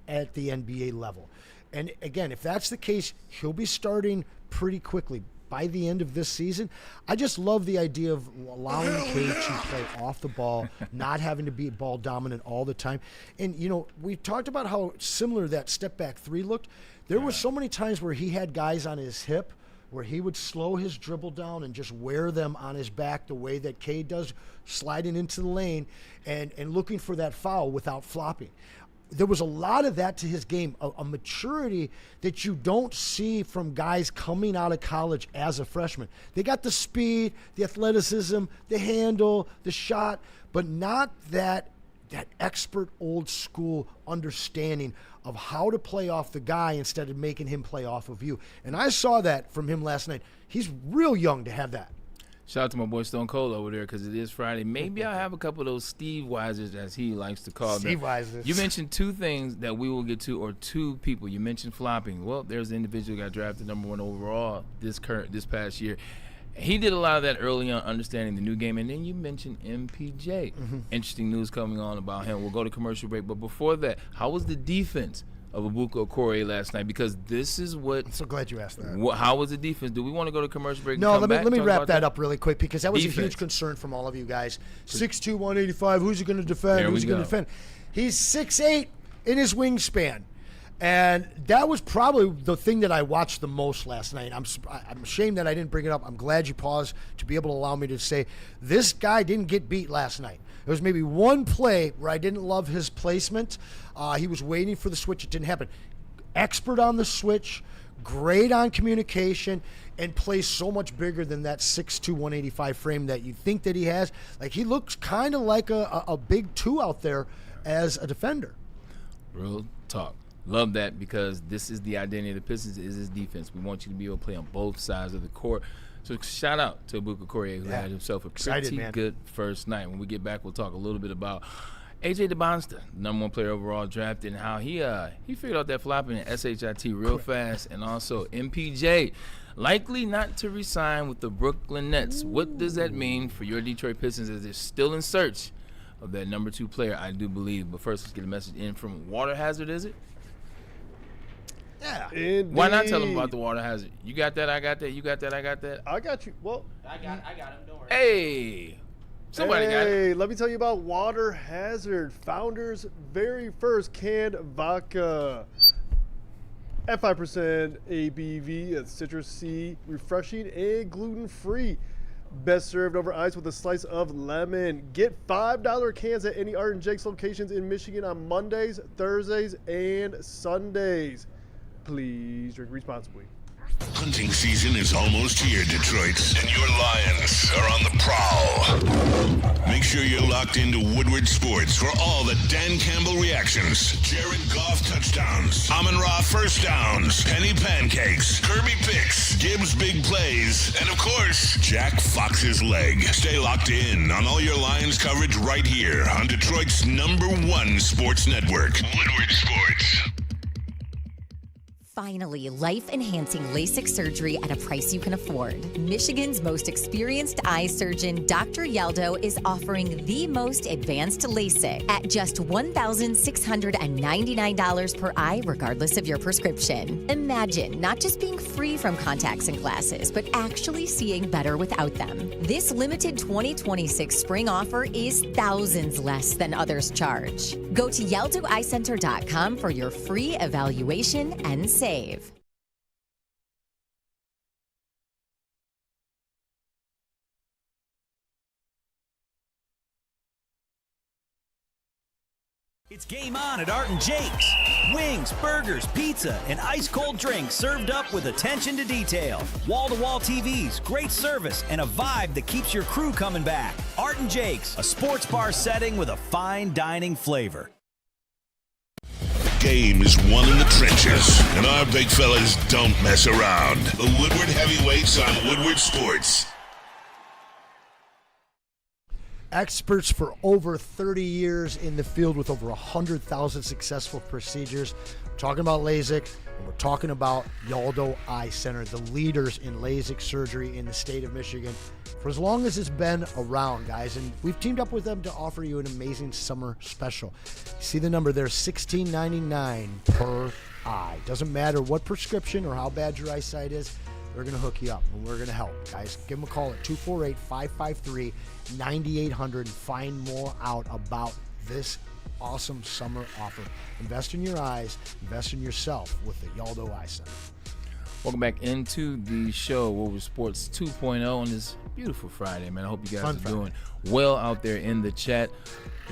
at the NBA level. And again, if that's the case, he'll be starting pretty quickly by the end of this season. I just love the idea of allowing Cade to play off the ball, not having to be ball dominant all the time. And, we talked about how similar that step-back 3 looked. There were so many times where he had guys on his hip where he would slow his dribble down and just wear them on his back the way that Cade does, sliding into the lane and looking for that foul without flopping. There was a lot of that to his game, a maturity that you don't see from guys coming out of college as a freshman. They got the speed, the athleticism, the handle, the shot, but not that expert old school understanding of how to play off the guy instead of making him play off of you. And I saw that from him last night. He's real young to have that. Shout out to my boy Stone Cold over there because it is Friday. Maybe I'll have a couple of those Steve Weisers, as he likes to call them. Steve Weisers. You mentioned 2 things that we will get to, or 2 people. You mentioned flopping. Well, there's an individual who got drafted #1 overall this past year. He did a lot of that early on, understanding the new game. And then you mentioned MPJ. Interesting news coming on about him. We'll go to commercial break. But before that, how was the defense of Ebuka Okiore last night? Because this is what... I'm so glad you asked that. How was the defense? Do we want to go to commercial break? No, let me wrap that up really quick, because that was a huge concern from all of you guys. 6'2", 185, who's he going to defend? Who's he going to defend? He's 6'8" in his wingspan. And that was probably the thing that I watched the most last night. I'm ashamed that I didn't bring it up. I'm glad you paused to be able to allow me to say this guy didn't get beat last night. There was maybe one play where I didn't love his placement. He was waiting for the switch. It didn't happen. Expert on the switch, great on communication, and plays so much bigger than that 6'2", 185 frame that you think that he has. Like, he looks kind of like a big 2 out there as a defender. Real talk. Love that, because this is the identity of the Pistons, is his defense. We want you to be able to play on both sides of the court. So shout out to Ebuka Okiore, who had himself a pretty good first night. When we get back, we'll talk a little bit about A.J. DeBonsta, number 1 player overall drafted, and how he figured out that flopping in SHIT real fast, and also MPJ likely not to resign with the Brooklyn Nets. What does that mean for your Detroit Pistons as they're still in search of that number 2 player, I do believe. But first, let's get a message in from Water Hazard, is it? Yeah. Indeed. Why not tell them about the water hazard? You got that, I got that, you got that, I got that. I got you. Well, I got him. Don't worry. Hey, somebody got it. Hey, let me tell you about Water Hazard, Founder's very first canned vodka. At 5% ABV, it's citrus C, refreshing and gluten-free. Best served over ice with a slice of lemon. Get $5 cans at any Art and Jake's locations in Michigan on Mondays, Thursdays, and Sundays. Please drink responsibly. Hunting season is almost here, Detroit, and your Lions are on the prowl. Make sure you're locked into Woodward Sports for all the Dan Campbell reactions, Jared Goff touchdowns, Amon-Ra first downs, Penny pancakes, Kirby picks, Gibbs big plays, and of course, Jack Fox's leg. Stay locked in on all your Lions coverage right here on Detroit's #1 sports network, Woodward Sports. Finally, life-enhancing LASIK surgery at a price you can afford. Michigan's most experienced eye surgeon, Dr. Yaldo, is offering the most advanced LASIK at just $1,699 per eye, regardless of your prescription. Imagine not just being free from contacts and glasses, but actually seeing better without them. This limited 2026 spring offer is thousands less than others charge. Go to YaldoEyeCenter.com for your free evaluation and save. It's game on at Art and Jake's. Wings, burgers, pizza, and ice-cold drinks served up with attention to detail. Wall-to-wall TVs, great service, and a vibe that keeps your crew coming back. Art and Jake's, a sports bar setting with a fine dining flavor. Game is won in the trenches, and our big fellas don't mess around. The Woodward Heavyweights on Woodward Sports. Experts for over 30 years in the field with over 100,000 successful procedures. We're talking about LASIK, and we're talking about Yaldo Eye Center, the leaders in LASIK surgery in the state of Michigan for as long as it's been around, guys. And we've teamed up with them to offer you an amazing summer special. You see the number there, $16.99 per eye. Doesn't matter what prescription or how bad your eyesight is, they're going to hook you up, and we're going to help, guys. Give them a call at 248-553-9800 and find more out about this awesome summer offer. Invest in your eyes, invest in yourself with the Yaldo Eye Center. Welcome back into the show, Woodward Sports 2.0 on this beautiful Friday, man. I hope you guys are doing well out there in the chat.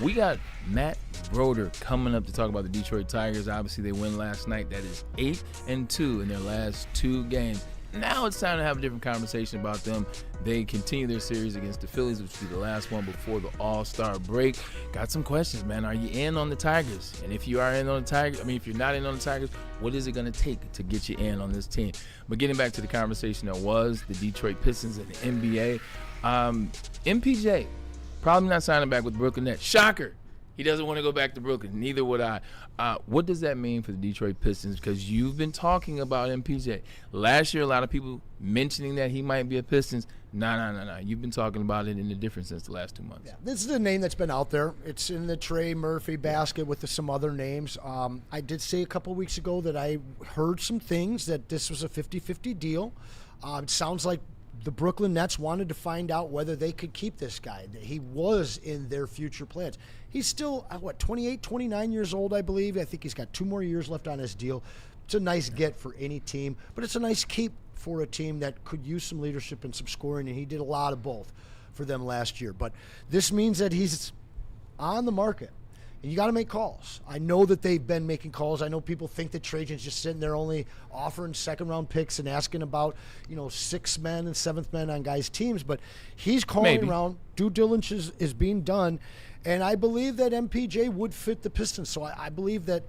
We got Matt Broder coming up to talk about the Detroit Tigers. Obviously, they win last night. That is 8-2 in their last 2 games. Now it's time to have a different conversation about them. They continue their series against the Phillies, which will be the last one before the All-Star break. Got some questions, man. Are you in on the Tigers? And if you are in on the Tigers, if you're not in on the Tigers, what is it going to take to get you in on this team? But getting back to the conversation that was the Detroit Pistons and the NBA, MPJ probably not signing back with Brooklyn Nets. Shocker. He doesn't want to go back to Brooklyn. Neither would I. What does that mean for the Detroit Pistons? Because you've been talking about MPJ. Last year, a lot of people mentioning that he might be a Pistons. No. You've been talking about it in a different sense the last 2 months. Yeah, this is a name that's been out there. It's in the Trey Murphy basket with some other names. I did say a couple weeks ago that I heard some things that this was a 50-50 deal. It sounds like the Brooklyn Nets wanted to find out whether they could keep this guy. He was in their future plans. He's still, 28, 29 years old, I believe. I think he's got 2 more years left on his deal. It's a nice get for any team, but it's a nice keep for a team that could use some leadership and some scoring, and he did a lot of both for them last year. But this means that he's on the market. And you got to make calls. I know that they've been making calls. I know people think that Trajan's just sitting there only offering second-round picks and asking about, sixth men and seventh men on guys' teams. But he's calling around. Due diligence is being done. And I believe that MPJ would fit the Pistons. So I believe that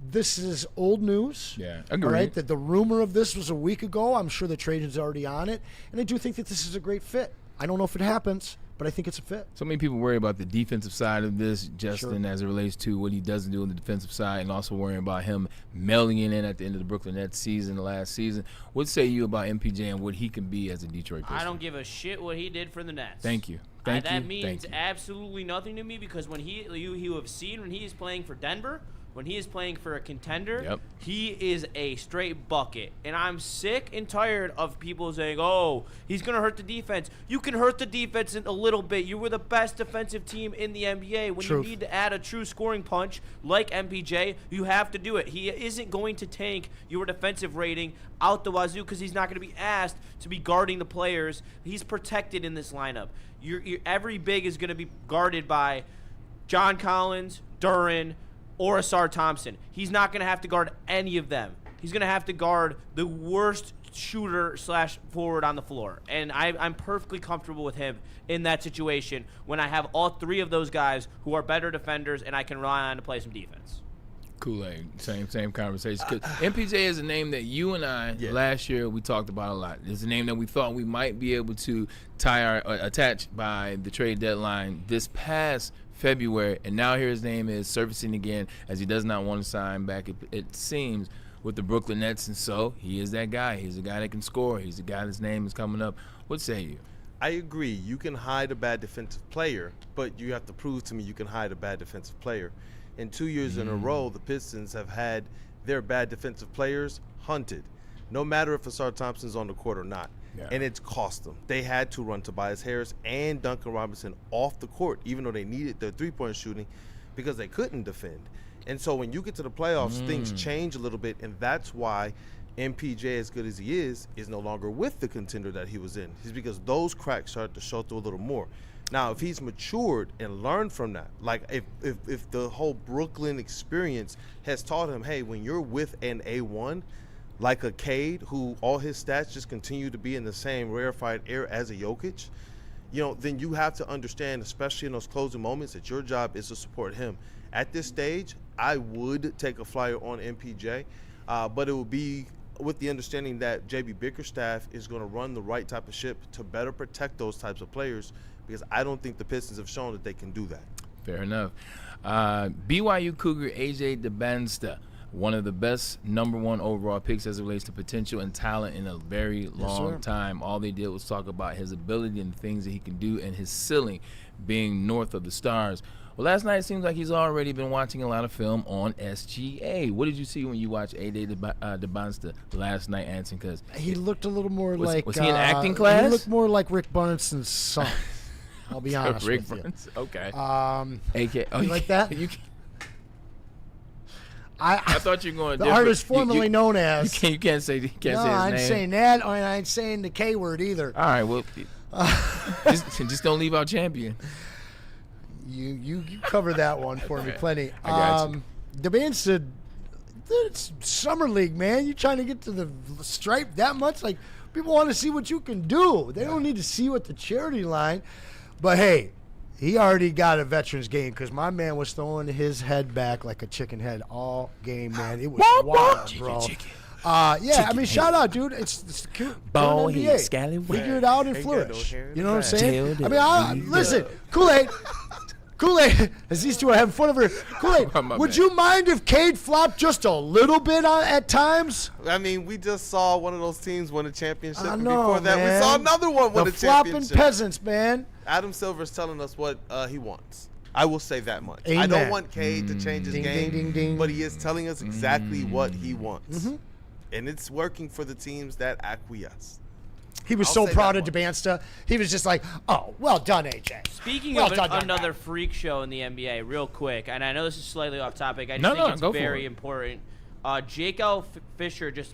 this is old news. Yeah, agreed. All right, that the rumor of this was a week ago. I'm sure the Trajan's already on it. And I do think that this is a great fit. I don't know if it happens, but I think it's a fit. So many people worry about the defensive side of this, Justin, as it relates to what he doesn't do on the defensive side, and also worrying about him mailing it in at the end of the Brooklyn Nets season, the last season. What say you about MPJ and what he can be as a Detroit Piston? I don't give a shit what he did for the Nets. Thank you. That means absolutely nothing to me, because when you have seen when he is playing for Denver, when he is playing for a contender, he is a straight bucket. And I'm sick and tired of people saying, oh, he's going to hurt the defense. You can hurt the defense a little bit. You were the best defensive team in the NBA. When you need to add a true scoring punch like MPJ, you have to do it. He isn't going to tank your defensive rating out the wazoo because he's not going to be asked to be guarding the players. He's protected in this lineup. Every big is going to be guarded by John Collins, Duren, or Asar Thompson. He's not going to have to guard any of them. He's going to have to guard the worst shooter/forward on the floor. And I'm perfectly comfortable with him in that situation when I have all three of those guys who are better defenders and I can rely on to play some defense. Kool-Aid, same conversation. MPJ is a name that you and I last year we talked about a lot. It's a name that we thought we might be able to attach by the trade deadline this past February, and now here his name is surfacing again as he does not want to sign back, it seems, with the Brooklyn Nets, and so he is that guy. He's a guy that can score. He's a guy that's name is coming up. What say you? I agree. You can hide a bad defensive player, but you have to prove to me you can hide a bad defensive player. And 2 years in a row, the Pistons have had their bad defensive players hunted, no matter if Asar Thompson's on the court or not. And it's cost them. They had to run Tobias Harris and Duncan Robinson off the court, even though they needed their three-point shooting, because they couldn't defend. And so when you get to the playoffs, things change a little bit, and that's why MPJ, as good as he is no longer with the contender that he was in. It's because those cracks start to show through a little more. Now, if he's matured and learned from that, like if the whole Brooklyn experience has taught him, hey, when you're with an A1, like a Cade, who all his stats just continue to be in the same rarefied air as a Jokic, then you have to understand, especially in those closing moments, that your job is to support him. At this stage, I would take a flyer on MPJ, but it would be with the understanding that JB Bickerstaff is going to run the right type of ship to better protect those types of players, because I don't think the Pistons have shown that they can do that. Fair enough. BYU Cougar AJ DeBansta, one of the best #1 overall picks as it relates to potential and talent in a very long time. All they did was talk about his ability and the things that he can do and his ceiling being north of the stars. Well, last night it seems like he's already been watching a lot of film on SGA. What did you see when you watched AJ DeBansta last night, Anson? Because he looked a little more was he in acting class? He looked more like Rick Barnes's son. I'll be honest with you. Okay. You like that? I thought you were going the artist formerly known as. You can't say his name. I'm saying that, and I ain't saying the K word either. All right, well, just don't leave out champion. You cover that one for me plenty. I got you. The man said, it's summer league, man. You trying to get to the stripe that much? Like, people want to see what you can do. They don't need to see you at the charity line. But hey, he already got a veterans game, because my man was throwing his head back like a chicken head all game, man. It was wild, bro. I mean, shout out, dude. It's cute. Ball NBA. scallywag. Figure it out and flourish. You know what I'm saying? I mean, listen, Kool-Aid, as these two are having fun over here. Kool-Aid, would you mind if Cade flopped just a little bit at times? I mean, we just saw one of those teams win a championship. I And know, before that, man. we saw another one win a The flopping championship. peasants, man. Adam Silver's telling us what he wants. I will say that much. Amen. I don't want Cade to change his Ding, game, ding, ding, ding. but he is telling us exactly what he wants. Mm-hmm. And it's working for the teams that acquiesce. He was so proud of DeBansta. He was just like, oh, well done, AJ. Speaking well of done, another freak show in the NBA, real quick, and I know this is slightly off topic. I just think it's very important. Jake L. Fisher just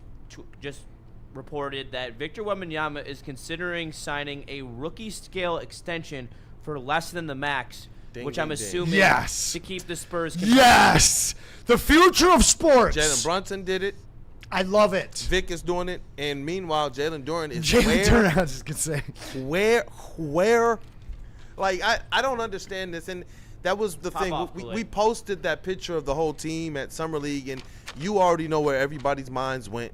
reported that Victor Wembanyama is considering signing a rookie scale extension for less than the max which I'm assuming to keep the Spurs competitive. Yes! The future of sports. Jalen Brunson did it. I love it. Vic is doing it. And meanwhile, Jalen Duren is I was just going to say. Where? Like, I don't understand this. And that was the thing. We posted that picture of the whole team at Summer League, and you already know where everybody's minds went.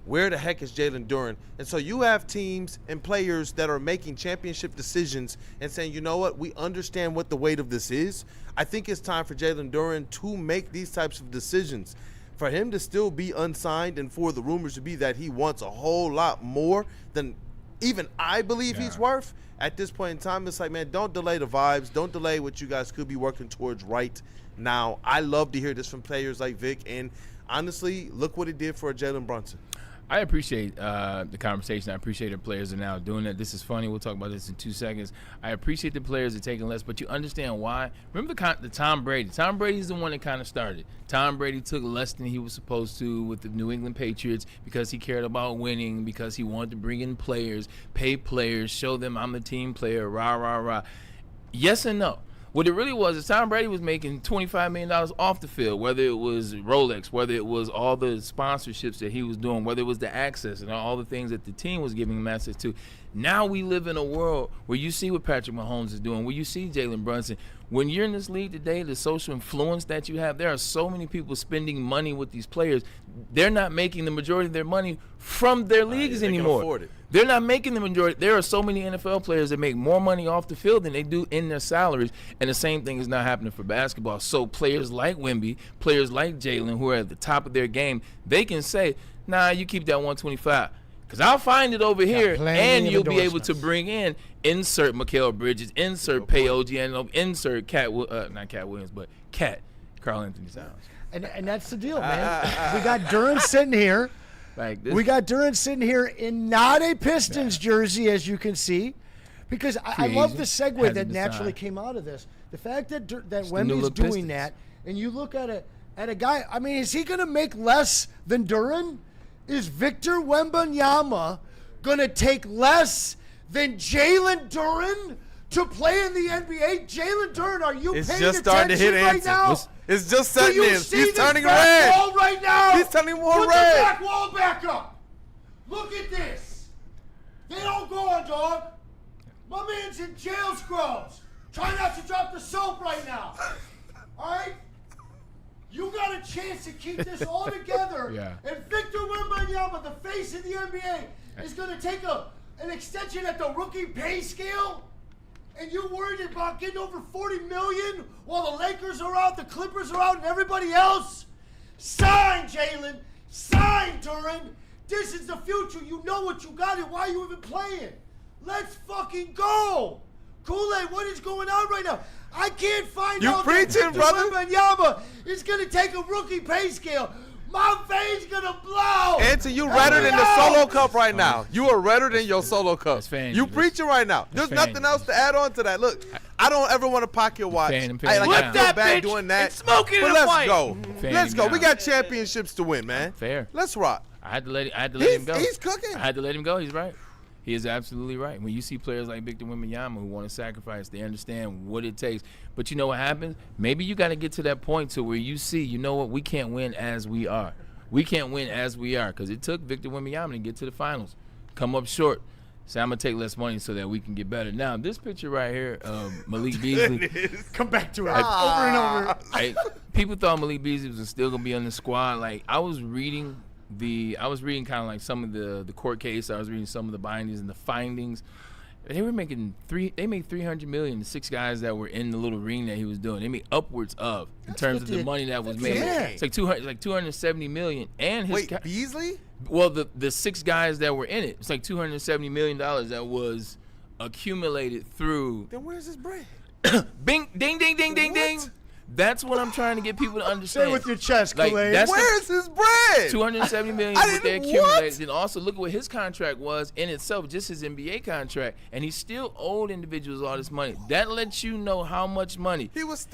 Where the heck is Jalen Duren? And so you have teams and players that are making championship decisions and saying, you know what, we understand what the weight of this is. I think it's time for Jalen Duren to make these types of decisions. For him to still be unsigned and for the rumors to be that he wants a whole lot more than even I believe he's worth, at this point in time, it's like, man, don't delay the vibes. Don't delay what you guys could be working towards right now. I love to hear this from players like Vic. And honestly, look what he did for Jalen Brunson. I appreciate the conversation. I appreciate the players are now doing that. This is funny. We'll talk about this in 2 seconds. I appreciate the players are taking less, but you understand why. Remember the Tom Brady. Tom Brady's the one that kind of started. Tom Brady took less than he was supposed to with the New England Patriots because he cared about winning, because he wanted to bring in players, pay players, show them I'm the team player, rah, rah, rah. Yes and no. What it really was is Tom Brady was making $25 million off the field, whether it was Rolex, whether it was all the sponsorships that he was doing, whether it was the access and all the things that the team was giving him access to. Now we live in a world where you see what Patrick Mahomes is doing, where you see Jalen Brunson. When you're in this league today, the social influence that you have, there are so many people spending money with these players. They're not making the majority of their money from their leagues anymore. Can afford it. They're not making the majority. There are so many NFL players that make more money off the field than they do in their salaries, and the same thing is not happening for basketball. So players like Wemby, players like Jalen, who are at the top of their game, they can say, nah, you keep that 125. Because I'll find it over here, and you'll be able to bring in, insert Mikal Bridges, insert Payoji, and insert not Cat Williams, but Karl Anthony Towns. And that's the deal, man. We got Duren sitting here. Like this. We got Duren sitting here in not a Pistons jersey, as you can see, because I love the segue that naturally came out of this. The fact that Wemby's doing that, and you look at a guy. I mean, is he going to make less than Duren? Is Victor Wembanyama going to take less than Jalen Duren to play in the NBA? Jalen Duren, are you paying just starting to hit right Anson. now? It's just setting in. He's turning red. Wall right now. He's turning more Put red. the back wall back up. Look at this. They don't go on, dog. My man's in jail scrubs. Try not to drop the soap right now. All right? You got a chance to keep this all together. And Victor Wembanyama, the face of the NBA, is going to take an extension at the rookie pay scale? And you're worried about getting over $40 million while the Lakers are out, the Clippers are out, and everybody else? Sign, Jalen. Sign, Duren. This is the future. You know what you got and why you even playing. Let's fucking go. Kool-Aid, what is going on right now? I can't find out preaching, that brother. Wembanyama is going to take a rookie pay scale. My veins going to blow. Anson, you redder than the solo cup right now. You are redder than your solo cup. You preaching right now. There's nothing else to add on to that. Look, I don't ever want to pocket watch. I feel bad doing that. Smoking but let's go. Let's go. Down. We got championships to win, man. Fair. Let's rock. I had to let him go. He's cooking. I had to let him go. He's right. He is absolutely right. When you see players like Victor Wembanyama who want to sacrifice, they understand what it takes. But you know what happens? Maybe you got to get to that point to where you see, you know what, we can't win as we are. We can't win as we are because it took Victor Wembanyama to get to the finals, come up short. So I'm going to take less money so that we can get better. Now, this picture right here of Malik Beasley. Come back to it over and over. People thought Malik Beasley was still going to be on the squad. Like, I was reading kind of like some of the court case. I was reading some of the bindings and the findings. They were making they made $300 million. The 6 guys that were in the little ring that he was doing, they made upwards of in terms of the money that was made. It's like $270 million. And his Beasley? Well, the 6 guys that were in it, it's like $270 million that was accumulated through. Then where's his bread? Bing, ding, ding, ding, ding, ding. That's what I'm trying to get people to understand. Say it with your chest, Kool-Aid. Where's his bread? $270 million what they accumulated. And also look at what his contract was in itself, just his NBA contract, and he still owed individuals all this money. That lets you know how much money he was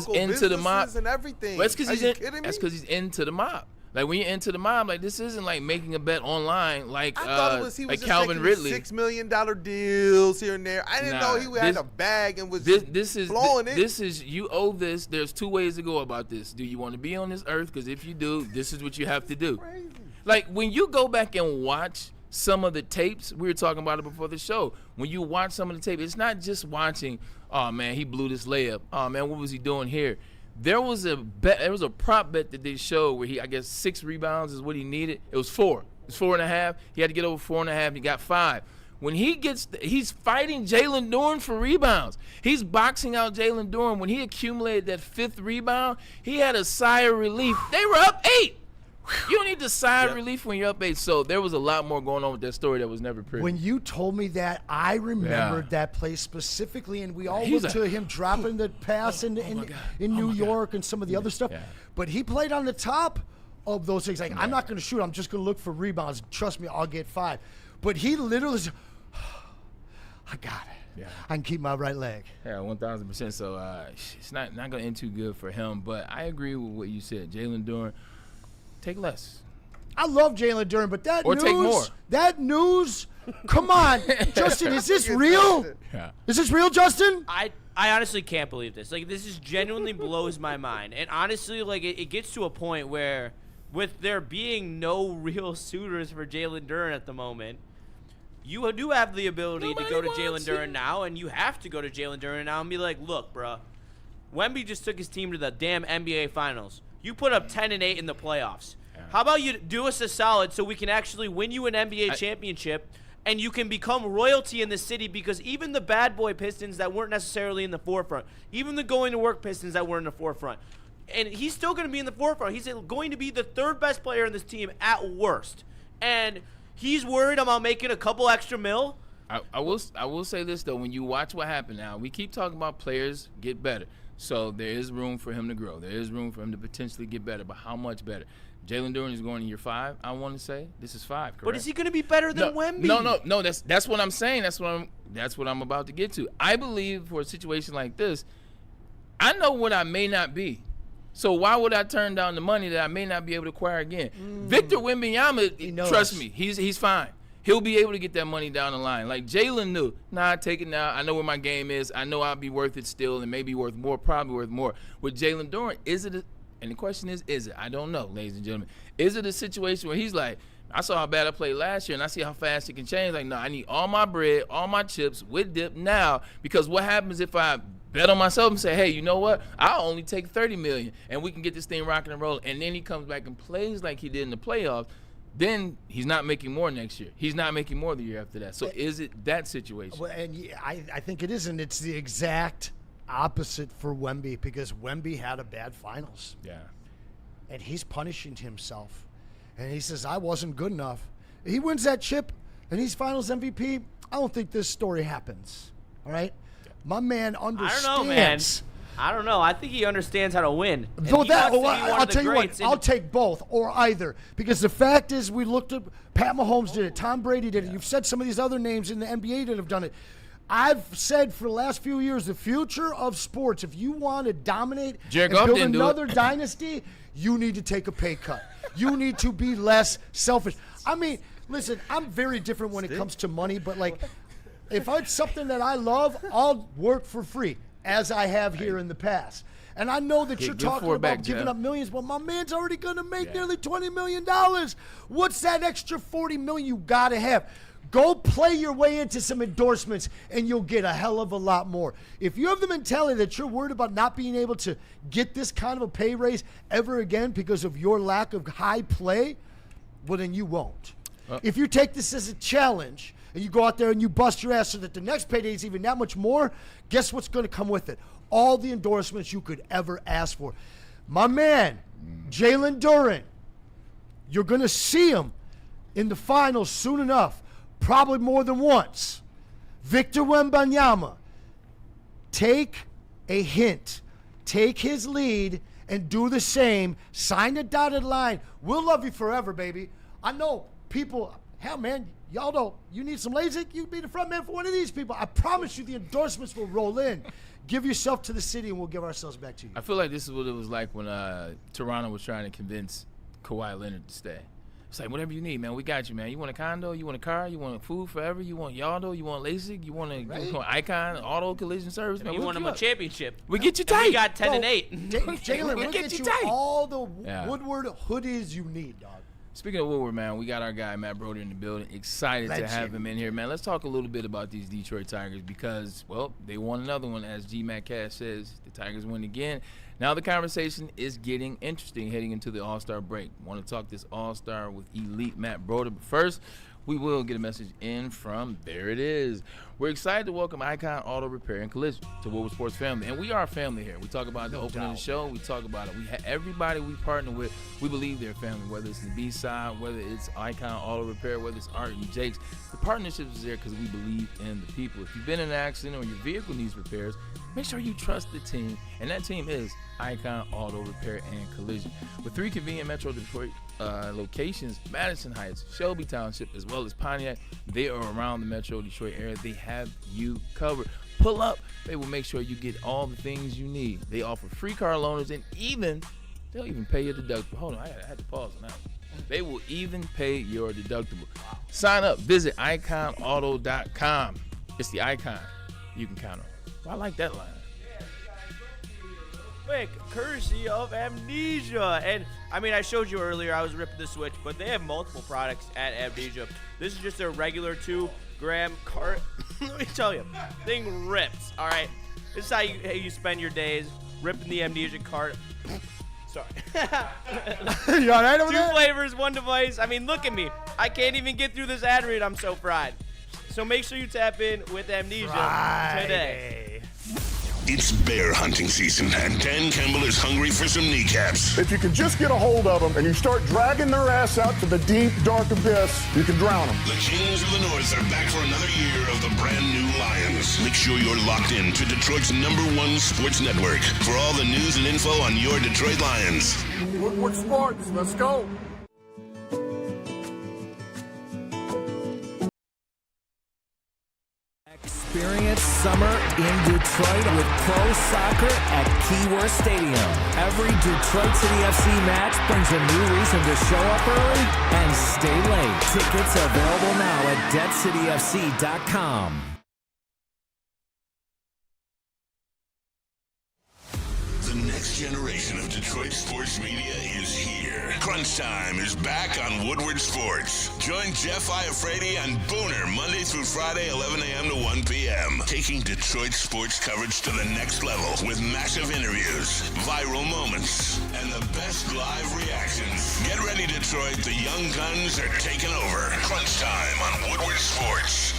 into the mob and everything. That's because he's into the mob. Like when you enter the mob, like this isn't like making a bet online like I thought it was he was like just Calvin taking Ridley. $6 million deals here and there. I didn't know he had a bag and was blowing it. This is you owe this. There's two ways to go about this. Do you want to be on this earth? Because if you do, this is what you have to do. Crazy. Like when you go back and watch some of the tapes, we were talking about it before the show. When you watch some of the tape, it's not just watching, oh man, he blew this layup. Oh man, what was he doing here? There was a bet. There was a prop bet that they showed where I guess 6 rebounds is what he needed. It was 4. It was 4.5. He had to get over 4.5. He got 5. When he's fighting Jalen Duren for rebounds. He's boxing out Jalen Duren. When he accumulated that 5th rebound, he had a sigh of relief. They were up 8. You don't need to sigh of relief when you're up 8. So there was a lot more going on with that story that was never pretty. When you told me that, I remembered that play specifically, and we all looked to him dropping the pass in New York and some of the other stuff. Yeah. But he played on the top of those things. Like, I'm not going to shoot. I'm just going to look for rebounds. Trust me, I'll get 5. But he literally I got it. Yeah. I can keep my right leg. Yeah, 1,000%. So it's not going to end too good for him. But I agree with what you said. Jalen Duren, take less. I love Jalen Duren, but that or news, take more. That news, come on, Justin, is this real? Yeah. Is this real, Justin? I honestly can't believe this. Like, this is genuinely blows my mind. And honestly, like, it gets to a point where, with there being no real suitors for Jalen Duren at the moment, you do have the ability to go to Jalen Duren now, and you have to go to Jalen Duren now and be like, look, bro, Wemby just took his team to the damn NBA Finals. You put up 10-8 in the playoffs. Yeah. How about you do us a solid so we can actually win you an NBA championship and you can become royalty in the city? Because even the bad boy Pistons that weren't necessarily in the forefront, even the going to work Pistons that were in the forefront, and he's still going to be in the forefront. He's going to be the 3rd best player in this team at worst. And he's worried about making a couple extra mil. I will say this, though. When you watch what happened now, we keep talking about players get better. So there is room for him to grow. There is room for him to potentially get better, but how much better? Jalen Duren is going in year 5, I want to say. This is 5, correct? But is he going to be better than Wemby? No. That's what I'm saying. That's what I'm about to get to. I believe for a situation like this, I know what I may not be. So why would I turn down the money that I may not be able to acquire again? Victor Wembanyama, trust me, he's fine. He'll be able to get that money down the line. Like Jalen knew, take it now. I know where my game is. I know I'll be worth it still and maybe worth more, probably worth more. With Jalen Duren, and the question is it? I don't know, ladies and gentlemen. Is it a situation where he's like, I saw how bad I played last year and I see how fast it can change. Like, no, I need all my bread, all my chips with dip now, because what happens if I bet on myself and say, hey, you know what? I'll only take $30 million and we can get this thing rocking and rolling. And then he comes back and plays like he did in the playoffs. Then he's not making more next year. He's not making more the year after that. So is it that situation? Well, and I think it is, and it's the exact opposite for Wemby, because Wemby had a bad finals. Yeah. And he's punishing himself. And he says, I wasn't good enough. He wins that chip and he's finals MVP. I don't think this story happens. All right? Yeah. My man understands. I don't know, man. I don't know. I think he understands how to win. I'll tell you what. I'll take both or either. Because the fact is, we looked at Pat Mahomes did it. Tom Brady did it. You've said some of these other names in the NBA that have done it. I've said for the last few years, the future of sports, if you want to dominate and build another dynasty, you need to take a pay cut. You need to be less selfish. I mean, listen, I'm very different when it comes to money, but like, if it's something that I love, I'll work for free, as I have here in the past. And I know that you're talking about giving up millions, but my man's already going to make nearly $20 million. What's that extra $40 million you got to have? Go play your way into some endorsements, and you'll get a hell of a lot more. If you have the mentality that you're worried about not being able to get this kind of a pay raise ever again because of your lack of high play, well, then you won't. If you take this as a challenge and you go out there and you bust your ass so that the next payday is even that much more, guess what's going to come with it? All the endorsements you could ever ask for. My man, Jalen Duren, you're going to see him in the finals soon enough, probably more than once. Victor Wembanyama, take a hint. Take his lead and do the same. Sign the dotted line. We'll love you forever, baby. I know people, hell, man, y'all don't. You need some LASIK? You can be the front man for one of these people. I promise you the endorsements will roll in. Give yourself to the city and we'll give ourselves back to you. I feel like this is what it was like when Toronto was trying to convince Kawhi Leonard to stay. It's like, whatever you need, man, we got you, man. You want a condo? You want a car? You want food forever? You want Yaldo? You want LASIK? You want Icon Auto Collision Service? Man, you want him a championship. We get you tight. We got 10 and 8. Jalen, we'll get you tight. all the Woodward hoodies you need, dog. Speaking of Woodward, man, we got our guy Matt Broder in the building. Excited to have him in here, man. Let's talk a little bit about these Detroit Tigers because, well, they won another one. As G-Mac Cash says, the Tigers win again. Now the conversation is getting interesting heading into the All-Star break. Want to talk this All-Star with elite Matt Broder, but first, we will get a message in from, there it is. We're excited to welcome Icon Auto Repair and Collision to Woodward Sports Family. And we are a family here. We talk about the opening of the show. We talk about it. Everybody we partner with, we believe they're family, whether it's the B-side, whether it's Icon Auto Repair, whether it's Art and Jake's. The partnership is there because we believe in the people. If you've been in an accident or your vehicle needs repairs, make sure you trust the team. And that team is Icon Auto Repair and Collision. With 3 convenient Metro Detroit locations, Madison Heights, Shelby Township, as well as Pontiac, they are around the Metro Detroit area. They have you covered. Pull up. They will make sure you get all the things you need. They offer free car loaners and they'll even pay your deductible. Hold on, I had to pause on that one. They will even pay your deductible. Sign up. Visit iconauto.com. It's the Icon you can count on. Well, I like that line. Quick, courtesy of Amnesia. And I mean, I showed you earlier, I was ripping the switch, but they have multiple products at Amnesia. This is just their regular 2-gram cart. Let me tell you, thing rips, all right? This is how you spend your days, ripping the Amnesia cart. Sorry. You all right over 2 there? flavors, 1 device. I mean, look at me. I can't even get through this ad read. I'm so fried. So make sure you tap in with Amnesia today. It's bear hunting season, and Dan Campbell is hungry for some kneecaps. If you can just get a hold of them and you start dragging their ass out to the deep, dark abyss, you can drown them. The Kings of the North are back for another year of the brand new Lions. Make sure you're locked in to Detroit's #1 sports network for all the news and info on your Detroit Lions. Woodward Sports, let's go. Experience summer in Detroit with pro soccer at Keyworth Stadium. Every Detroit City FC match brings a new reason to show up early and stay late. Tickets available now at deadcityfc.com. The next generation of Detroit sports media is here. Crunch Time is back on Woodward Sports. Join Jeff Iafrate and Booner Monday through Friday, 11 a.m. to 1 p.m. Taking Detroit sports coverage to the next level with massive interviews, viral moments, and the best live reactions. Get ready, Detroit. The young guns are taking over. Crunch Time on Woodward Sports.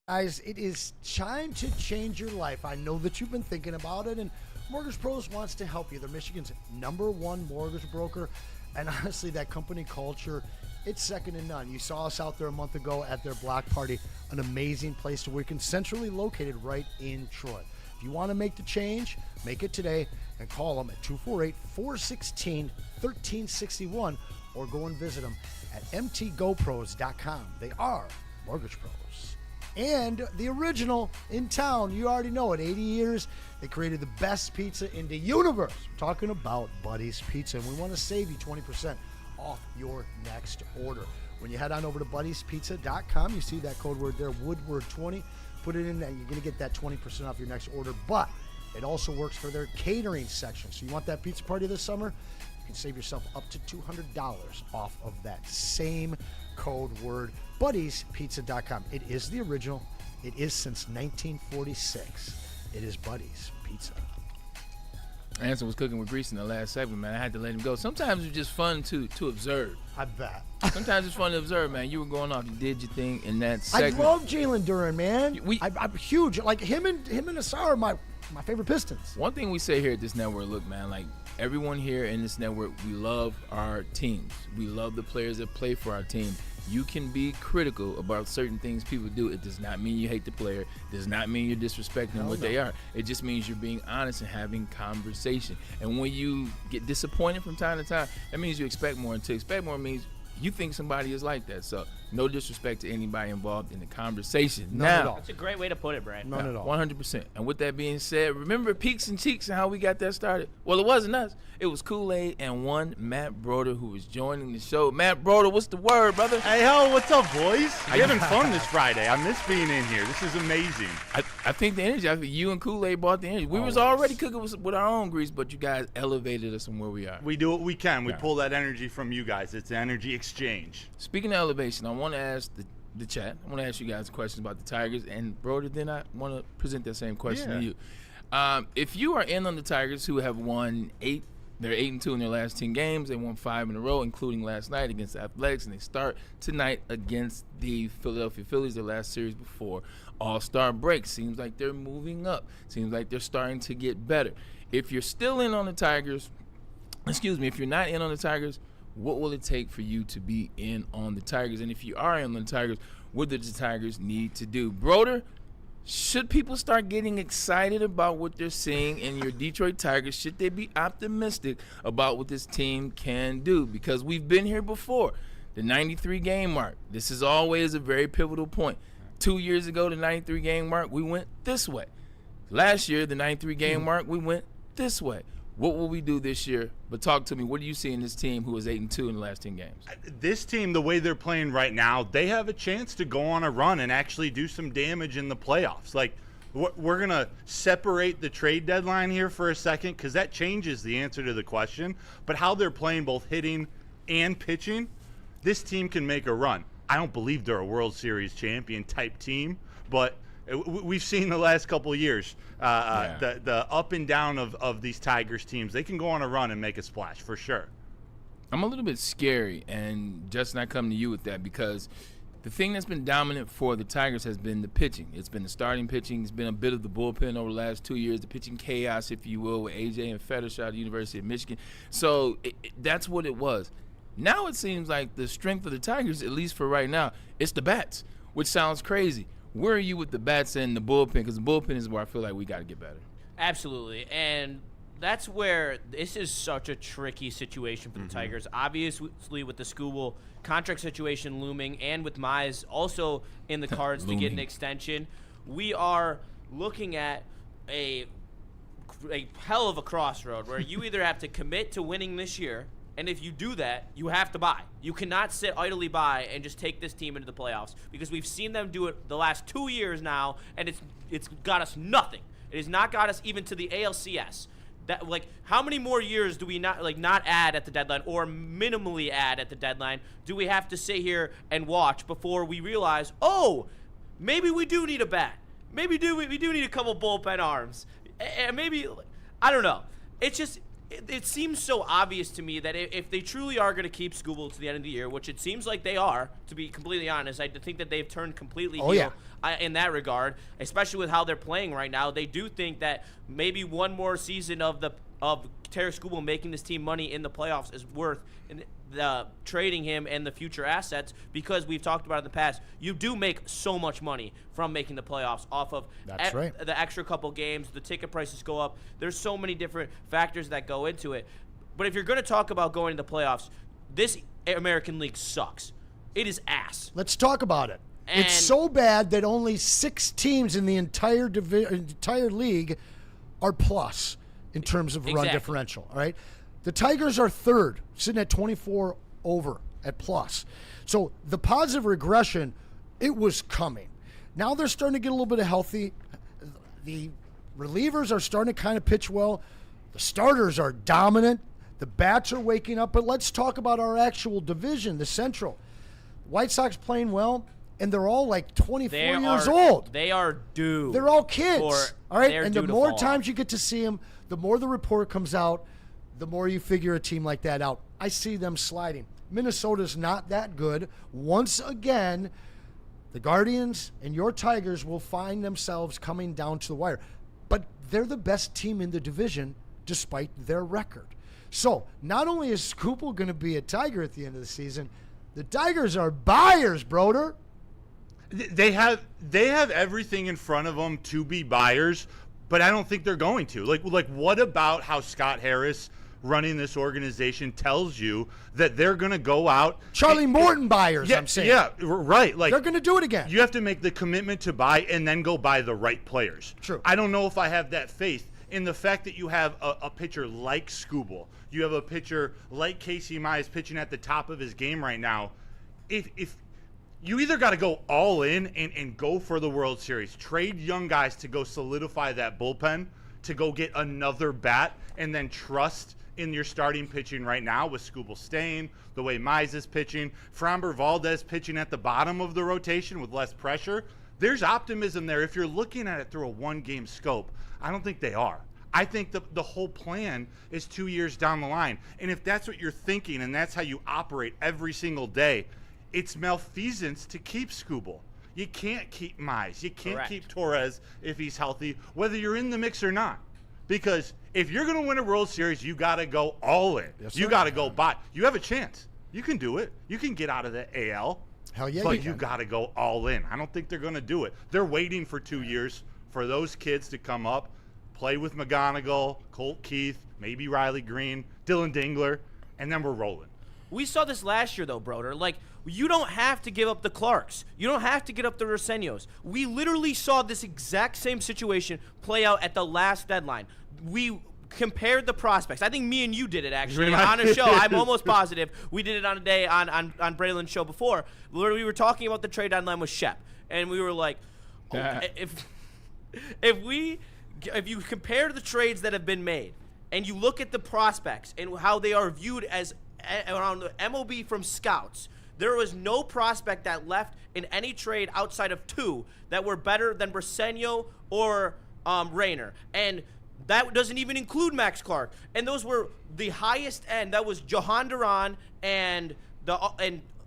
Guys, it is time to change your life. I know that you've been thinking about it, and Mortgage Pros wants to help you. They're Michigan's #1 mortgage broker, and honestly, that company culture, it's second to none. You saw us out there a month ago at their block party, an amazing place to work and centrally located right in Troy. If you want to make the change, make it today and call them at 248-416-1361 or go and visit them at mtgopros.com. They are Mortgage Pros. And the original in town, you already know it, 80 years, they created the best pizza in the universe. I'm talking about Buddy's Pizza, and we want to save you 20% off your next order. When you head on over to buddyspizza.com, you see that code word there, Woodward20. Put it in there, you're going to get that 20% off your next order, but it also works for their catering section. So you want that pizza party this summer? You can save yourself up to $200 off of that same code word, buddyspizza.com. It is the original. It is since 1946. It is Buddy's Pizza. Anson was cooking with grease in the last segment, man. I had to let him go. Sometimes it's just fun to observe. I bet. Sometimes it's fun to observe, man. You were going off. You did your thing in that segment. I love Jalen Duren, man. I'm huge. Like him and Asar are my favorite Pistons. One thing we say here at this network, look, man, like everyone here in this network, we love our teams. We love the players that play for our team. You can be critical about certain things people do. It does not mean you hate the player. It does not mean you're disrespecting what they are. It just means you're being honest and having conversation. And when you get disappointed from time to time, that means you expect more. And to expect more means you think somebody is like that. So No disrespect to anybody involved in the conversation. None at all. That's a great way to put it, Brad. None at all. 100%. And with that being said, remember Peaks and Cheeks and how we got that started? Well, it wasn't us. It was Kool-Aid and one Matt Broder who was joining the show. Matt Broder, what's the word, brother? Hey, ho, what's up, boys? You're having fun this Friday. I miss being in here. This is amazing. I think the energy, I think you and Kool-Aid brought the energy. We was already cooking with our own grease, but you guys elevated us from where we are. We do what we can. We pull that energy from you guys. It's an energy exchange. Speaking of elevation, I want to ask the chat. I want to ask you guys questions about the Tigers. And, Broder, then I want to present that same question to you. If you are in on the Tigers who have won 8, they're 8-2 in their last 10 games. They won 5 in a row, including last night against the Athletics, and they start tonight against the Philadelphia Phillies, their last series before All-Star break. Seems like they're moving up. Seems like they're starting to get better. If you're still in on the Tigers, if you're not in on the Tigers, what will it take for you to be in on the Tigers? And if you are in on the Tigers, what do the Tigers need to do? Broder, should people start getting excited about what they're seeing in your Detroit Tigers? Should they be optimistic about what this team can do? Because we've been here before. The 93-game mark. This is always a very pivotal point. 2 years ago, the 93-game mark, we went this way. Last year, the 93-game mark, we went this way. What will we do this year? But talk to me. What do you see in this team who is 8-2 in the last 10 games? This team, the way they're playing right now, they have a chance to go on a run and actually do some damage in the playoffs. Like, we're going to separate the trade deadline here for a second because that changes the answer to the question. But how they're playing both hitting and pitching, this team can make a run. I don't believe they're a World Series champion type team, but we've seen the last couple of years the up and down of these Tigers teams. They can go on a run and make a splash for sure. I'm a little bit scary, and Justin, I come to you with that because the thing that's been dominant for the Tigers has been the pitching. It's been the starting pitching. It's been a bit of the bullpen over the last 2 years, the pitching chaos, if you will, with AJ and Fettershot at the University of Michigan. So that's what it was. Now it seems like the strength of the Tigers, at least for right now, it's the bats, which sounds crazy. Where are you with the bats and the bullpen? Because the bullpen is where I feel like we got to get better. Absolutely. And that's where this is such a tricky situation for the Tigers. Obviously, with the Skubal contract situation looming and with Mize also in the cards to get an extension, we are looking at a hell of a crossroad where you either have to commit to winning this year, and if you do that, you have to buy. You cannot sit idly by and just take this team into the playoffs because we've seen them do it the last 2 years now, and it's got us nothing. It has not got us even to the ALCS. That, like, how many more years do we not add at the deadline or minimally add at the deadline do we have to sit here and watch before we realize, oh, maybe we do need a bat. Maybe we do need a couple bullpen arms. And maybe, I don't know. It's just... It seems so obvious to me that if they truly are going to keep Skubal to the end of the year, which it seems like they are, to be completely honest, I think that they've turned completely heel in that regard, especially with how they're playing right now. They do think that maybe one more season of Tarik Skubal making this team money in the playoffs is worth trading him and the future assets, because we've talked about in the past, you do make so much money from making the playoffs off of the extra couple games. The ticket prices go up. There's so many different factors that go into it. But if you're going to talk about going to the playoffs, this American League sucks. It is ass. Let's talk about it. And it's so bad that only 6 teams in the entire league are plus in terms of run differential. All right. The Tigers are third, sitting at 24 over at plus. So the positive regression, it was coming. Now they're starting to get a little bit of healthy. The relievers are starting to kind of pitch well. The starters are dominant. The bats are waking up. But let's talk about our actual division, the Central. White Sox playing well, and they're all like 24 years old. They are due. They're all kids. All right, and the more times you get to see them, the more the report comes out, the more you figure a team like that out. I see them sliding. Minnesota's not that good. Once again, the Guardians and your Tigers will find themselves coming down to the wire. But they're the best team in the division despite their record. So not only is Skubal going to be a Tiger at the end of the season, the Tigers are buyers, Broder. They have everything in front of them to be buyers, but I don't think they're going to. Like what about how Scott Harris running this organization tells you that they're going to go out. Charlie Morton buyers, I'm saying. Yeah, right. Like, they're going to do it again. You have to make the commitment to buy and then go buy the right players. True. I don't know if I have that faith in the fact that you have a pitcher like Skubal. You have a pitcher like Casey Mize pitching at the top of his game right now. If you either got to go all in and go for the World Series, trade young guys to go solidify that bullpen, to go get another bat, and then trust in your starting pitching right now with Skubal staying, the way Mize is pitching, Framber Valdez pitching at the bottom of the rotation with less pressure. There's optimism there. If you're looking at it through a one-game scope, I don't think they are. I think the whole plan is 2 years down the line. And if that's what you're thinking and that's how you operate every single day, it's malfeasance to keep Skubal. You can't keep Mize. You can't keep Torres if he's healthy, whether you're in the mix or not. Because if you're going to win a World Series, you got to go all in. Yes, you sir. got to go buy. You have a chance. You can do it. You can get out of the AL. Hell yeah, But you you got to go all in. I don't think they're going to do it. They're waiting for 2 years for those kids to come up, play with McGonigal, Colt Keith, maybe Riley Green, Dylan Dingler, and then we're rolling. We saw this last year, though, Broder. Like, you don't have to give up the Clarks. You don't have to get up the Roseños. We literally saw this exact same situation play out at the last deadline. We compared the prospects. I think me and you did it, actually, on a show. I'm almost positive. We did it on a day on Braylon's show before. Where we were talking about the trade deadline with Shep. And we were like, if you compare the trades that have been made and you look at the prospects and how they are viewed as around the MLB from scouts, there was no prospect that left in any trade outside of two that were better than Roseño or Rayner. And that doesn't even include Max Clark. And those were the highest end. That was Johan Duran and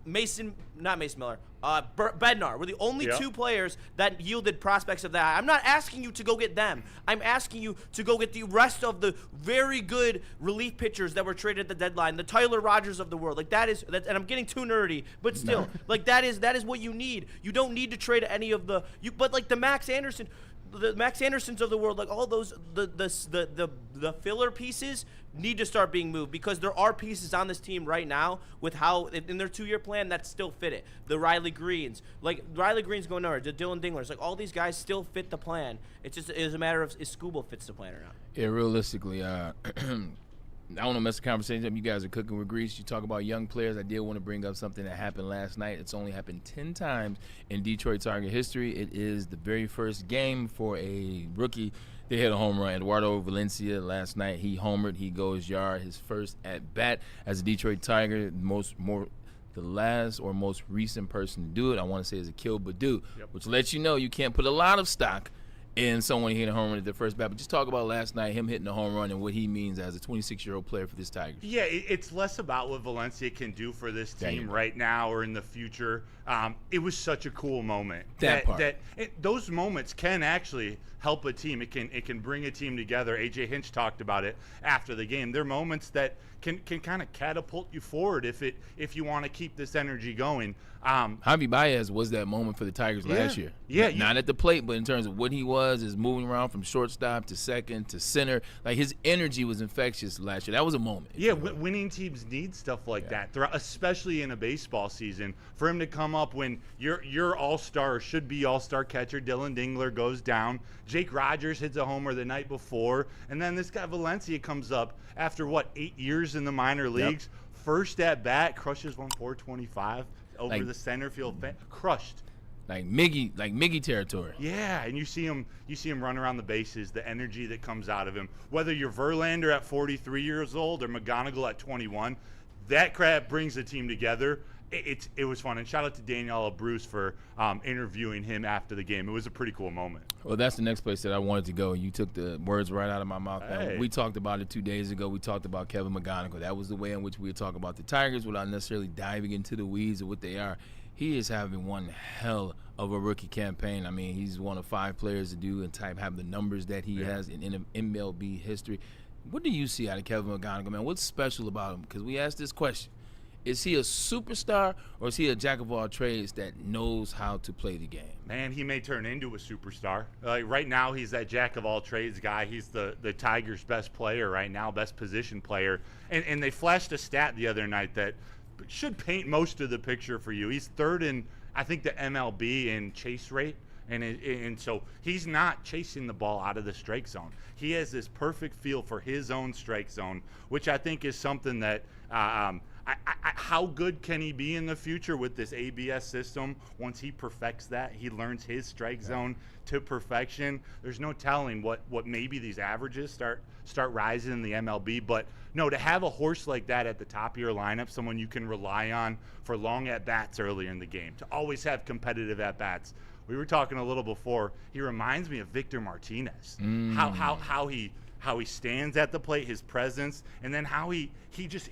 Mason, not Mason Miller, Bednar were the only two players that yielded prospects of that. I'm not asking you to go get them. I'm asking you to go get the rest of the very good relief pitchers that were traded at the deadline, the Tyler Rogers of the world. Like and I'm getting too nerdy, but still, like that is what you need. You don't need to trade any of but like the Max Andersons of the world, like all those the filler pieces need to start being moved, because there are pieces on this team right now with how in their 2-year plan that still fit it. The Riley Green's going nowhere. The Dylan Dinglers, like all these guys still fit the plan. It's a matter of is Skubal fits the plan or not. Yeah, realistically, I don't want to mess the conversation up. You guys are cooking with grease. You talk about young players. I did want to bring up something that happened last night. It's only happened 10 times in Detroit Tigers history. It is the very first game for a rookie. They hit a home run. Eduardo Valencia last night, he homered. He goes yard. His first at bat as a Detroit Tiger. The last or most recent person to do it, I want to say, is Akil Baddoo, which lets you know you can't put a lot of stock in someone hitting a home run at their first bat. But just talk about last night, him hitting a home run and what he means as a 26-year-old player for this Tigers. Yeah, it's less about what Valencia can do for this team right now or in the future. It was such a cool moment. Those moments can actually help a team. It can bring a team together. AJ Hinch talked about it after the game. They're moments that can kind of catapult you forward if you want to keep this energy going. Javi Baez was that moment for the Tigers last year. Yeah, not at the plate, but in terms of what he was, is moving around from shortstop to second to center. Like, his energy was infectious last year. That was a moment. Yeah, winning teams need stuff like that, especially in a baseball season. For him to come up when your all-star, should be all-star catcher Dylan Dingler goes down, Jake Rogers hits a homer the night before, and then this guy Valencia comes up after 8 years in the minor leagues. First at bat, crushes 425 over the center field, crushed. Like Miggy territory. Yeah, and you see him run around the bases, the energy that comes out of him. Whether you're Verlander at 43 years old or McGonigal at 21, that crap brings the team together. It was fun, and shout out to Daniela Bruce for interviewing him after the game. It was a pretty cool moment. Well, that's the next place that I wanted to go. You took the words right out of my mouth. Hey. We talked about it 2 days ago. We talked about Kevin McGonigal. That was the way in which we would talk about the Tigers without necessarily diving into the weeds of what they are. He is having one hell of a rookie campaign. I mean, he's one of 5 players to do and have the numbers that he has in MLB history. What do you see out of Kevin McGonigal, man? What's special about him? Because we asked this question. Is he a superstar or is he a jack of all trades that knows how to play the game? Man, he may turn into a superstar. Right now, he's that jack of all trades guy. He's the Tigers' best player right now, best position player. And they flashed a stat the other night that should paint most of the picture for you. He's third in, I think, the MLB in chase rate. And so he's not chasing the ball out of the strike zone. He has this perfect feel for his own strike zone, which I think is something that how good can he be in the future with this ABS system? Once he perfects that, he learns his strike zone to perfection. There's no telling what maybe these averages start rising in the MLB. But no, to have a horse like that at the top of your lineup, someone you can rely on for long at-bats early in the game, to always have competitive at-bats. We were talking a little before. He reminds me of Victor Martinez. How he stands at the plate, his presence, and then how he knows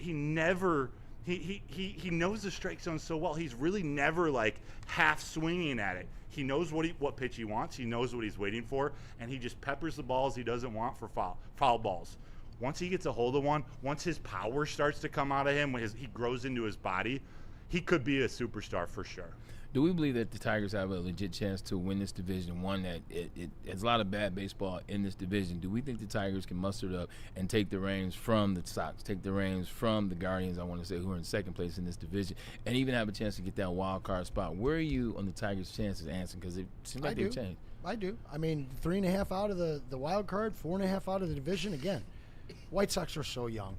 the strike zone so well. He's really never like half swinging at it. He knows what pitch he wants. He knows what he's waiting for, and he just peppers the balls he doesn't want for foul balls. Once he gets a hold of one, once his power starts to come out of him, when he grows into his body, he could be a superstar for sure. Do we believe that the Tigers have a legit chance to win this division? One, that there's a lot of bad baseball in this division. Do we think the Tigers can muster it up and take the reins from the Sox, take the reins from the Guardians, I want to say, who are in second place in this division, and even have a chance to get that wild card spot? Where are you on the Tigers' chances, Anson? Because it seems like they've changed. I do. I mean, 3.5 out of the wild card, 4.5 out of the division. Again, White Sox are so young.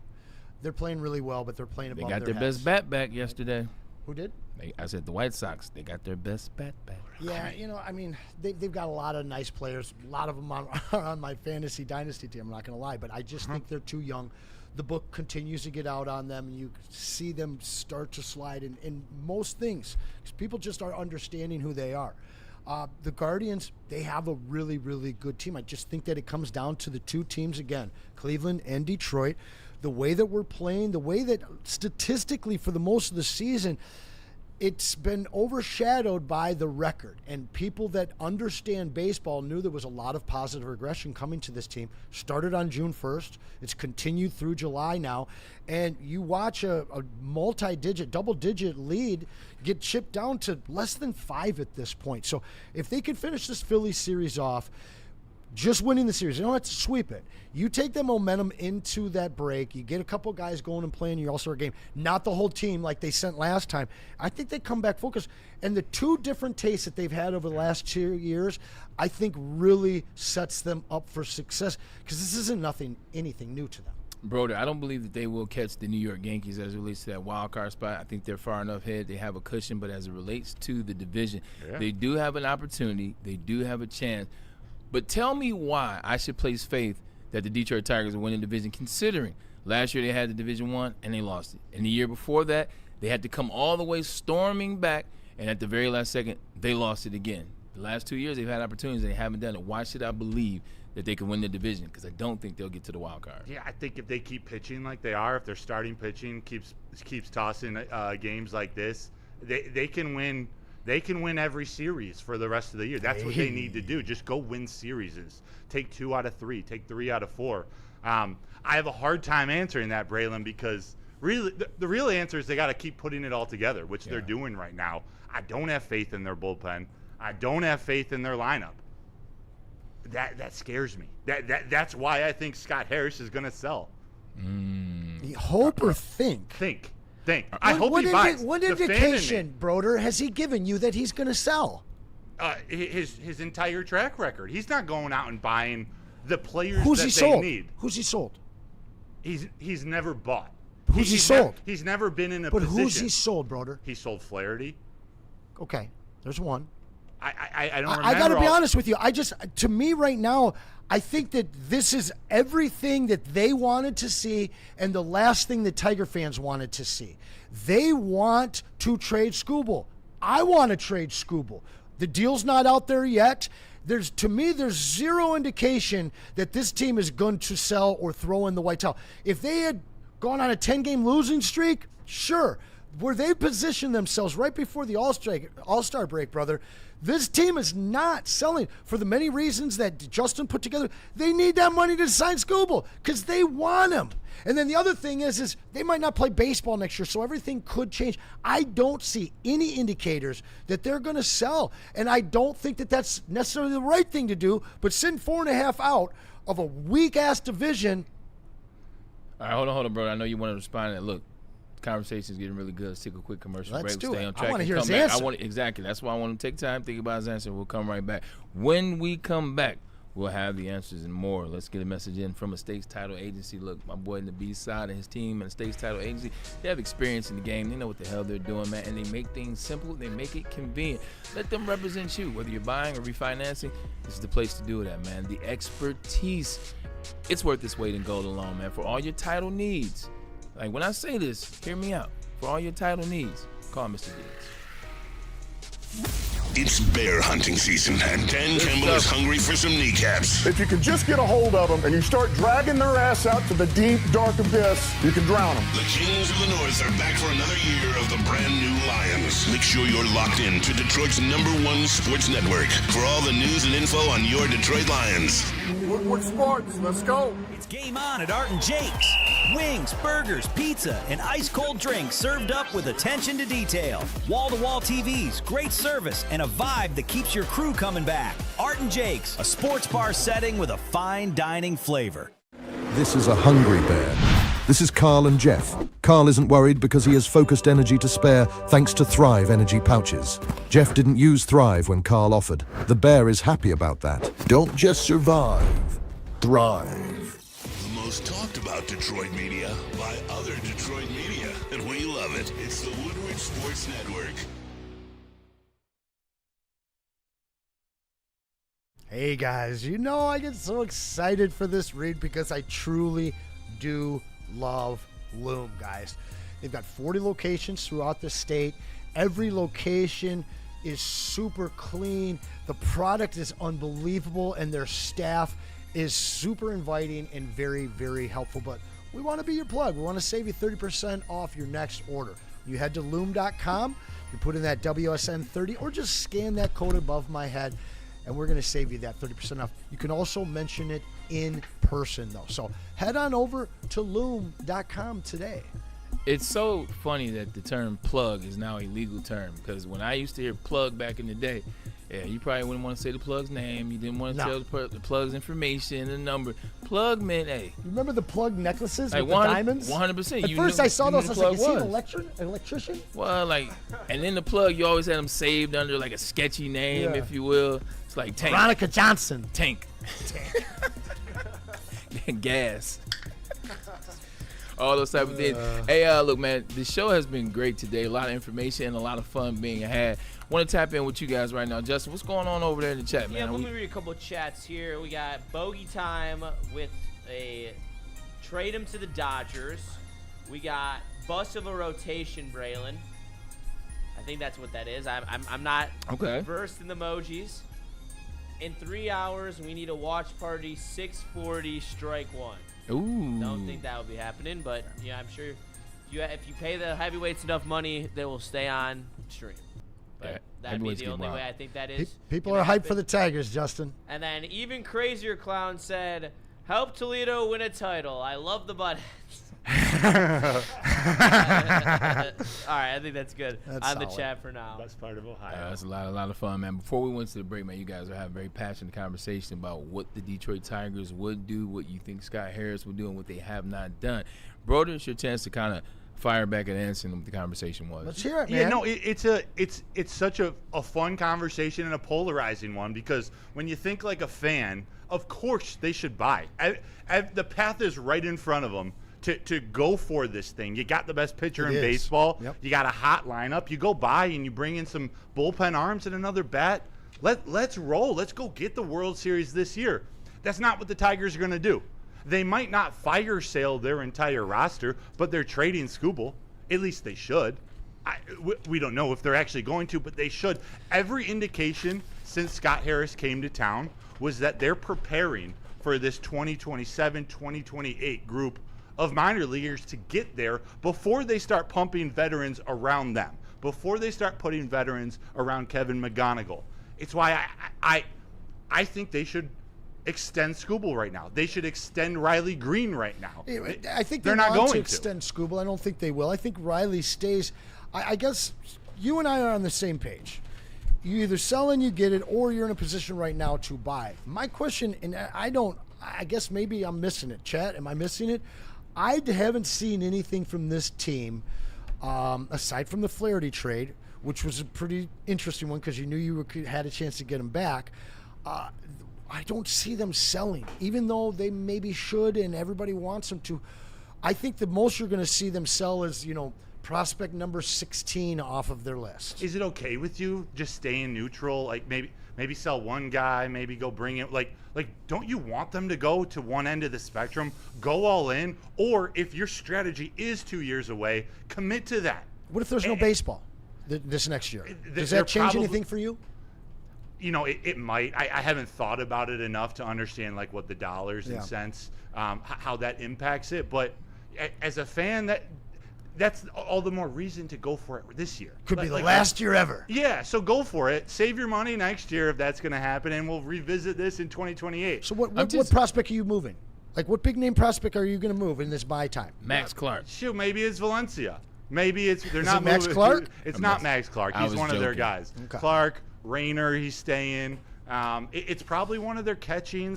They're playing really well, but they're playing above their heads. They got their best bat back yesterday. Who did? I said the White Sox. They got their best bat back. Yeah, I mean, they've got a lot of nice players. A lot of them are on my fantasy dynasty team, I'm not going to lie. But I just think they're too young. The book continues to get out on them, and you see them start to slide in most things because people just are understanding who they are. The Guardians, they have a really, really good team. I just think that it comes down to the two teams again, Cleveland and Detroit. The way that we're playing, the way that statistically for the most of the season, it's been overshadowed by the record. And people that understand baseball knew there was a lot of positive regression coming to this team. Started on June 1st. It's continued through July now. And you watch a multi-digit, double-digit lead get chipped down to less than 5 at this point. So if they could finish this Phillies series off, just winning the series, you don't have to sweep it. You take that momentum into that break. You get a couple guys going and playing your All-Star game. Not the whole team like they sent last time. I think they come back focused. And the two different tastes that they've had over the last 2 years, I think really sets them up for success because this isn't anything new to them. Broder, I don't believe that they will catch the New York Yankees as it relates to that wild card spot. I think they're far enough ahead. They have a cushion, but as it relates to the division, they do have an opportunity. They do have a chance. But tell me why I should place faith that the Detroit Tigers will win the division, considering last year they had the Division I and they lost it. And the year before that, they had to come all the way storming back, and at the very last second, they lost it again. The last 2 years, they've had opportunities, and they haven't done it. Why should I believe that they can win the division? Because I don't think they'll get to the wild card. Yeah, I think if they keep pitching like they are, if their starting pitching keeps tossing games like this, they can win. They can win every series for the rest of the year. That's what they need to do. Just go win series. Take 2 out of 3. Take 3 out of 4. I have a hard time answering that, Braylon, because really the real answer is they got to keep putting it all together, which they're doing right now. I don't have faith in their bullpen. I don't have faith in their lineup. That scares me. That's why I think Scott Harris is going to sell. Hope or think? Think. I hope he buys. What indication, Broder, has he given you that he's going to sell? His entire track record. He's not going out and buying the players they need. Who's he sold? He's never bought. Who's he sold? He's never been in a position. But who's he sold, Broder? He sold Flaherty. Okay, there's one. I don't remember. I got to be honest with you. To me right now, I think that this is everything that they wanted to see and the last thing that Tiger fans wanted to see. They want to trade Skubal. I want to trade Skubal. The deal's not out there yet. To me, there's zero indication that this team is going to sell or throw in the white towel. If they had gone on a 10-game losing streak, sure. where they position themselves right before the All-Star break, brother. This team is not selling for the many reasons that Justin put together. They need that money to sign Skubal because they want him. And then the other thing is they might not play baseball next year, so everything could change. I don't see any indicators that they're going to sell, and I don't think that that's necessarily the right thing to do, but send 4.5 out of a weak-ass division. All right, hold on, brother. I know you want to respond to that. Look, the conversation's getting really good. Let's take a quick commercial break. Let's do Stay it. on track. I want to hear his back. answer. Exactly. That's why I want to take time, think about his answer. We'll come right back. When we come back, we'll have the answers and more. Let's get a message in from a State's Title Agency. Look, my boy in the B-side and his team and the State's Title Agency, they have experience in the game. They know what the hell they're doing, man, and they make things simple. They make it convenient. Let them represent you. Whether you're buying or refinancing, this is the place to do that, man. The expertise, it's worth its weight in gold alone, man, for all your title needs. Like, when I say this, hear me out. For all your title needs, call Mr. Diggs. It's bear hunting season, and Dan Campbell is hungry for some kneecaps. If you can just get a hold of them and you start dragging their ass out to the deep, dark abyss, you can drown them. The Kings of the North are back for another year of the brand new Lions. Make sure you're locked in to Detroit's #1 sports network for all the news and info on your Detroit Lions. Woodward Sports, let's go. It's game on at Art and Jake's. Wings, burgers, pizza, and ice-cold drinks served up with attention to detail. Wall-to-wall TVs, great service, and a vibe that keeps your crew coming back. Art and Jake's, a sports bar setting with a fine dining flavor. This is a hungry bear. This is Carl and Jeff. Carl isn't worried because he has focused energy to spare thanks to Thrive energy pouches. Jeff didn't use Thrive when Carl offered. The bear is happy about that. Don't just survive, thrive. The most talked about Detroit media by other Detroit media, and we love it. It's the Woodward Sports Network. Hey guys, you know I get so excited for this read because I truly do love Loom, guys. They've got 40 locations throughout the state. Every location is super clean. The product is unbelievable, and their staff is super inviting and very, very helpful. But we want to be your plug. We want to save you 30% off your next order. You head to loom.com, you put in that WSN30, or just scan that code above my head, and we're going to save you that 30% off. You can also mention it in person, though. So head on over to loom.com today. It's so funny that the term plug is now a legal term, because when I used to hear plug back in the day, yeah, you probably wouldn't want to say the plug's name. You didn't want to tell the plug's information, the number. Plug meant, hey. You remember the plug necklaces with the 100%, diamonds? 100%. At first I saw those, I was like, is he an electrician? Well, like, and then the plug, you always had them saved under like a sketchy name, if you will. It's like Tank. Veronica Johnson. Tank. Gas. All those type of things. Hey, look, man, the show has been great today. A lot of information and a lot of fun being had. Want to tap in with you guys right now. Justin, what's going on over there in the chat, man? Yeah, let me read a couple of chats here. We got Bogey Time with a trade him to the Dodgers. We got bust of a rotation, Braylon. I think that's what that is. I'm not versed in the emojis. In 3 hours, we need a watch party, 640, strike one. Ooh. Don't think that will be happening, but yeah, I'm sure if you pay the heavyweights enough money, they will stay on stream. But that'd be the only way I think that is. People are hyped for the Tigers, Justin. And then even crazier clown said, "Help Toledo win a title. I love the buttheads." All right, I think that's good. That's on the solid. chat for now. Best part of Ohio. That's a lot of fun, man. Before we went to the break, man, you guys are having a very passionate conversation about what the Detroit Tigers would do, what you think Scott Harris would do, and what they have not done. Broder, it's your chance to kind of fire back at Anson what the conversation was. Let's hear it, man. Yeah, no, it's such a fun conversation and a polarizing one, because when you think like a fan, of course they should buy. The path is right in front of them to go for this thing. You got the best pitcher in baseball. Yep. You got a hot lineup. You go buy and you bring in some bullpen arms and another bat. Let's roll. Let's go get the World Series this year. That's not what the Tigers are going to do. They might not fire sale their entire roster, but they're trading Skubal. At least they should. We don't know if they're actually going to, but they should. Every indication since Scott Harris came to town was that they're preparing for this 2027-2028 group of minor leaguers to get there before they start pumping veterans around them, before they start putting veterans around Kevin McGonigal. It's why I think they should extend Skubal right now. They should extend Riley Green right now. I think they're not going to extend Skubal. I don't think they will. I think Riley stays. I guess you and I are on the same page. You either sell and you get it, or you're in a position right now to buy. My question, and I guess maybe I'm missing it. Chat, am I missing it? I haven't seen anything from this team, aside from the Flaherty trade, which was a pretty interesting one because you knew you had a chance to get him back. I don't see them selling, even though they maybe should and everybody wants them to. I think the most you're going to see them sell is, prospect number 16 off of their list. Is it okay with you just staying neutral? Like maybe sell one guy, maybe go bring it. Like don't you want them to go to one end of the spectrum, go all in? Or if your strategy is 2 years away, commit to that. What if there's no baseball this next year? Does that change anything for you? It might. I haven't thought about it enough to understand like what the dollars and cents, how that impacts it. But as a fan, that's all the more reason to go for it this year. Could be the last year ever. Yeah, so go for it. Save your money next year if that's going to happen, and we'll revisit this in 2028. So what prospect are you moving? Like, what big name prospect are you going to move in this buy time? Max Clark. Shoot, maybe it's Valencia. Maybe they're Is not it Max moving. Clark? It's not Max Clark. He's one of their guys. Okay. Clark, Rayner, he's staying. It's probably one of their catcher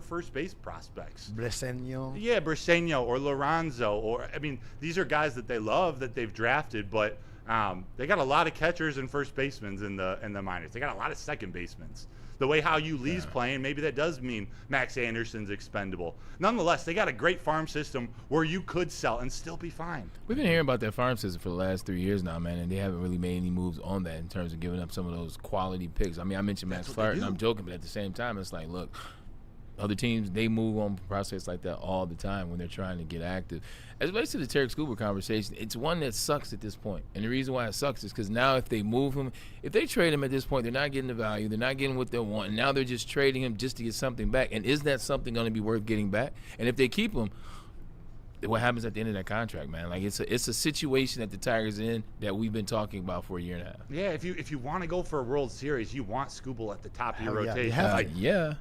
first base prospects. Briseño. Yeah, Briseño or Lorenzo, these are guys that they love that they've drafted, but they got a lot of catchers and first basemen in the minors. They got a lot of second basemen. The way how you Lee's playing, maybe that does mean Max Anderson's expendable. Nonetheless, they got a great farm system where you could sell and still be fine. We've been hearing about that farm system for the last 3 years now, man, and they haven't really made any moves on that in terms of giving up some of those quality picks. I mentioned Max Clark, and I'm joking, but at the same time, it's like, look, other teams, they move on prospects like that all the time when they're trying to get active. As it relates to the Tarik Skubal conversation, it's one that sucks at this point. And the reason why it sucks is because now if they move him, if they trade him at this point, they're not getting the value. They're not getting what they want. And now they're just trading him just to get something back. And is that something going to be worth getting back? And if they keep him, what happens at the end of that contract, man? Like, it's a situation that the Tigers are in that we've been talking about for a year and a half. Yeah, if you want to go for a World Series, you want Skubal at the top of your rotation. Yeah.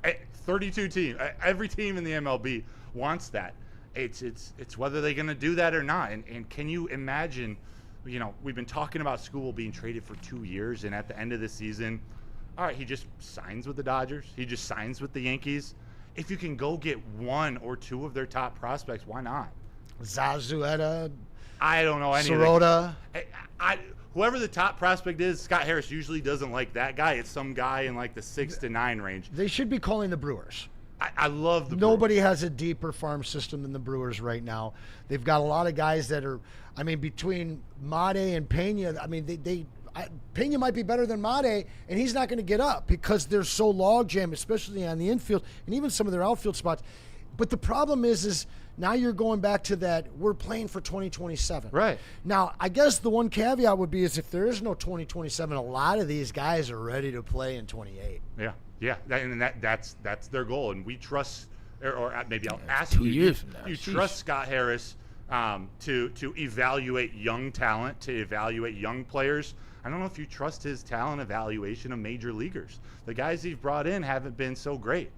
32 teams, every team in the MLB wants that. It's whether they're going to do that or not. And can you imagine, we've been talking about Skubal being traded for 2 years, and at the end of the season, all right, he just signs with the Dodgers. He just signs with the Yankees. If you can go get one or two of their top prospects, why not? Zazueta. I don't know anything. Sirota. Whoever the top prospect is, Scott Harris usually doesn't like that guy. It's some guy in like the 6 to 9 range. They should be calling the Brewers. I love the Nobody Brewers. has a deeper farm system than the Brewers right now. They've got a lot of guys that are, between Mate and Pena, Pena might be better than Mate, and he's not going to get up because they're so log jammed, especially on the infield and even some of their outfield spots. But the problem is now you're going back to that we're playing for 2027. Right. Now, I guess the one caveat would be is if there is no 2027, a lot of these guys are ready to play in 28. Yeah, and that's their goal, and we trust, or maybe I'll ask 2 years from now. You trust Scott Harris to evaluate young talent, to evaluate young players. I don't know if you trust his talent evaluation of major leaguers. The guys he's brought in haven't been so great.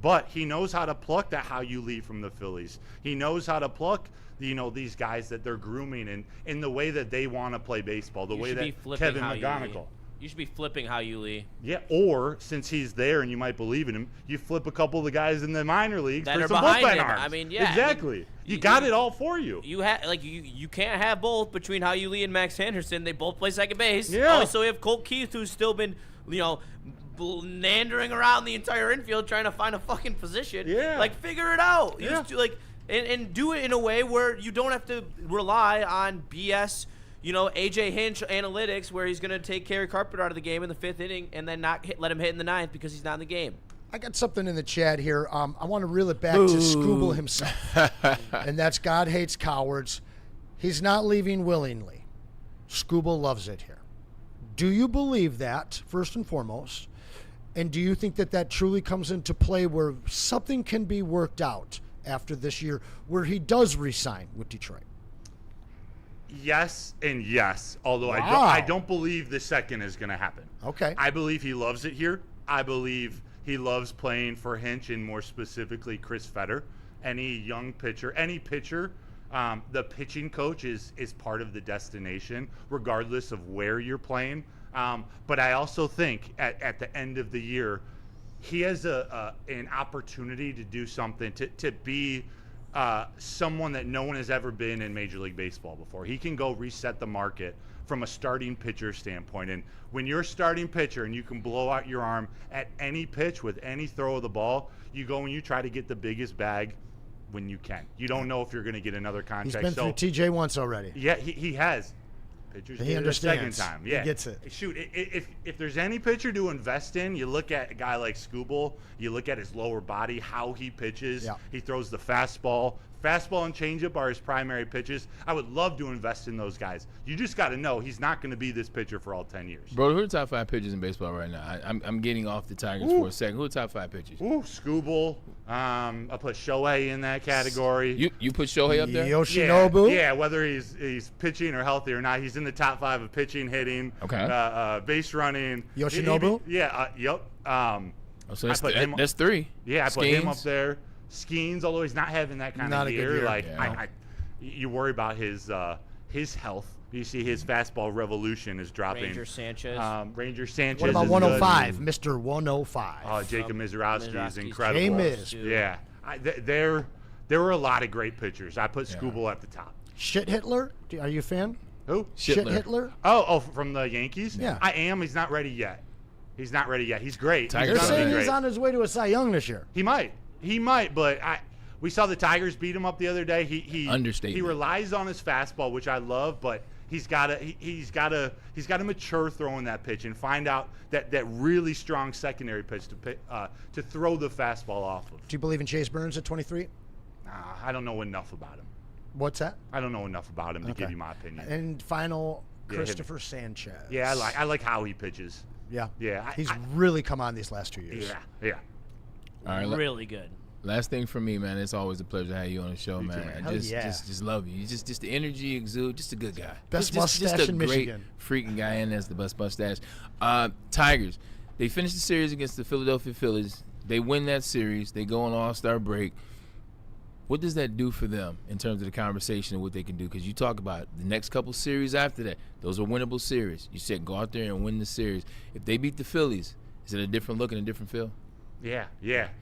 But he knows how to pluck that how you leave from the Phillies. He knows how to pluck, these guys that they're grooming in the way that they want to play baseball, the way that Kevin McGonigal. You should be flipping how you lead. Yeah, or since he's there and you might believe in him, you flip a couple of the guys in the minor leagues that for are some behind bullpen him. arms. Yeah. Exactly. You got it all for you. You can't have both between how you lead and Max Henderson. They both play second base. Yeah. So we have Colt Keith, who's still been, nandering around the entire infield trying to find a fucking position. Yeah. Figure it out. Yeah. And do it in a way where you don't have to rely on BS, AJ Hinch analytics where he's going to take Kerry Carpenter out of the game in the 5th inning and then let him hit in the 9th because he's not in the game. I got something in the chat here. I want to reel it back to Skubal himself. And that's God hates cowards. He's not leaving willingly. Skubal loves it here. Do you believe that, first and foremost? And do you think that truly comes into play where something can be worked out after this year where he does re-sign with Detroit? Yes and yes, although Wow. I don't believe the second is going to happen. Okay. I believe he loves it here. I believe he loves playing for Hinch and more specifically Chris Fetter. Any young pitcher, the pitching coach is part of the destination, regardless of where you're playing. But I also think at the end of the year, he has an opportunity to do something, to be someone that no one has ever been in Major League Baseball before. He can go reset the market from a starting pitcher standpoint. And when you're a starting pitcher and you can blow out your arm at any pitch with any throw of the ball, you go and you try to get the biggest bag when you can. You don't know if you're going to get another contract. He's been through TJ once already. Yeah, he has. Pitchers He get understands. it a second time. Yeah. He gets it. Shoot, if there's any pitcher to invest in, you look at a guy like Skubal, you look at his lower body, how he pitches. Yeah. He throws the fastball. Fastball and changeup are his primary pitches. I would love to invest in those guys. You just got to know he's not going to be this pitcher for all 10 years. Bro, who are the top 5 pitchers in baseball right now? I'm getting off the Tigers for a second. Who are the top 5 pitchers? Skubal. I put Shohei in that category. You put Shohei up there? Yoshinobu? Yeah, whether he's pitching or healthy or not, he's in the top 5 of pitching, hitting, base running. Yoshinobu? Yep. So that's 3. Yeah, I put him up there. Skeens, although he's not having that kind of year. Like you worry about his health. You see his fastball revolution is dropping. Ranger Sanchez. What about 105, Mr. 105? Oh, Jacob Mizorowski is incredible. J-Miz. Yeah. There were a lot of great pitchers. I put Skubal at the top. Shit Hitler? Are you a fan? Who? Shit Hitler? Oh, from the Yankees? Yeah. I am. He's not ready yet. He's great. They're saying he's on his way to a Cy Young this year. He might, but we saw the Tigers beat him up the other day. He relies on his fastball, which I love, but he's got to mature throwing that pitch and find out that really strong secondary pitch to throw the fastball off of. Do you believe in Chase Burns at 23? I don't know enough about him. What's that? I don't know enough about him to give you my opinion. And final, Christopher Sanchez. Yeah, I like how he pitches. Yeah. Yeah. He's really come on these last 2 years. Yeah. All right, really good. Last thing for me, man, it's always a pleasure to have you on the show, man. Hell yeah. Just love you. Just the energy exude. Just a good guy. Best just mustache a in great Michigan. Freaking guy, and that's the best mustache. Tigers, they finished the series against the Philadelphia Phillies. They win that series. They go on All-Star break. What does that do for them in terms of the conversation and what they can do? Because you talk about the next couple series after that. Those are winnable series. You said go out there and win the series. If they beat the Phillies, is it a different look and a different feel? Yeah.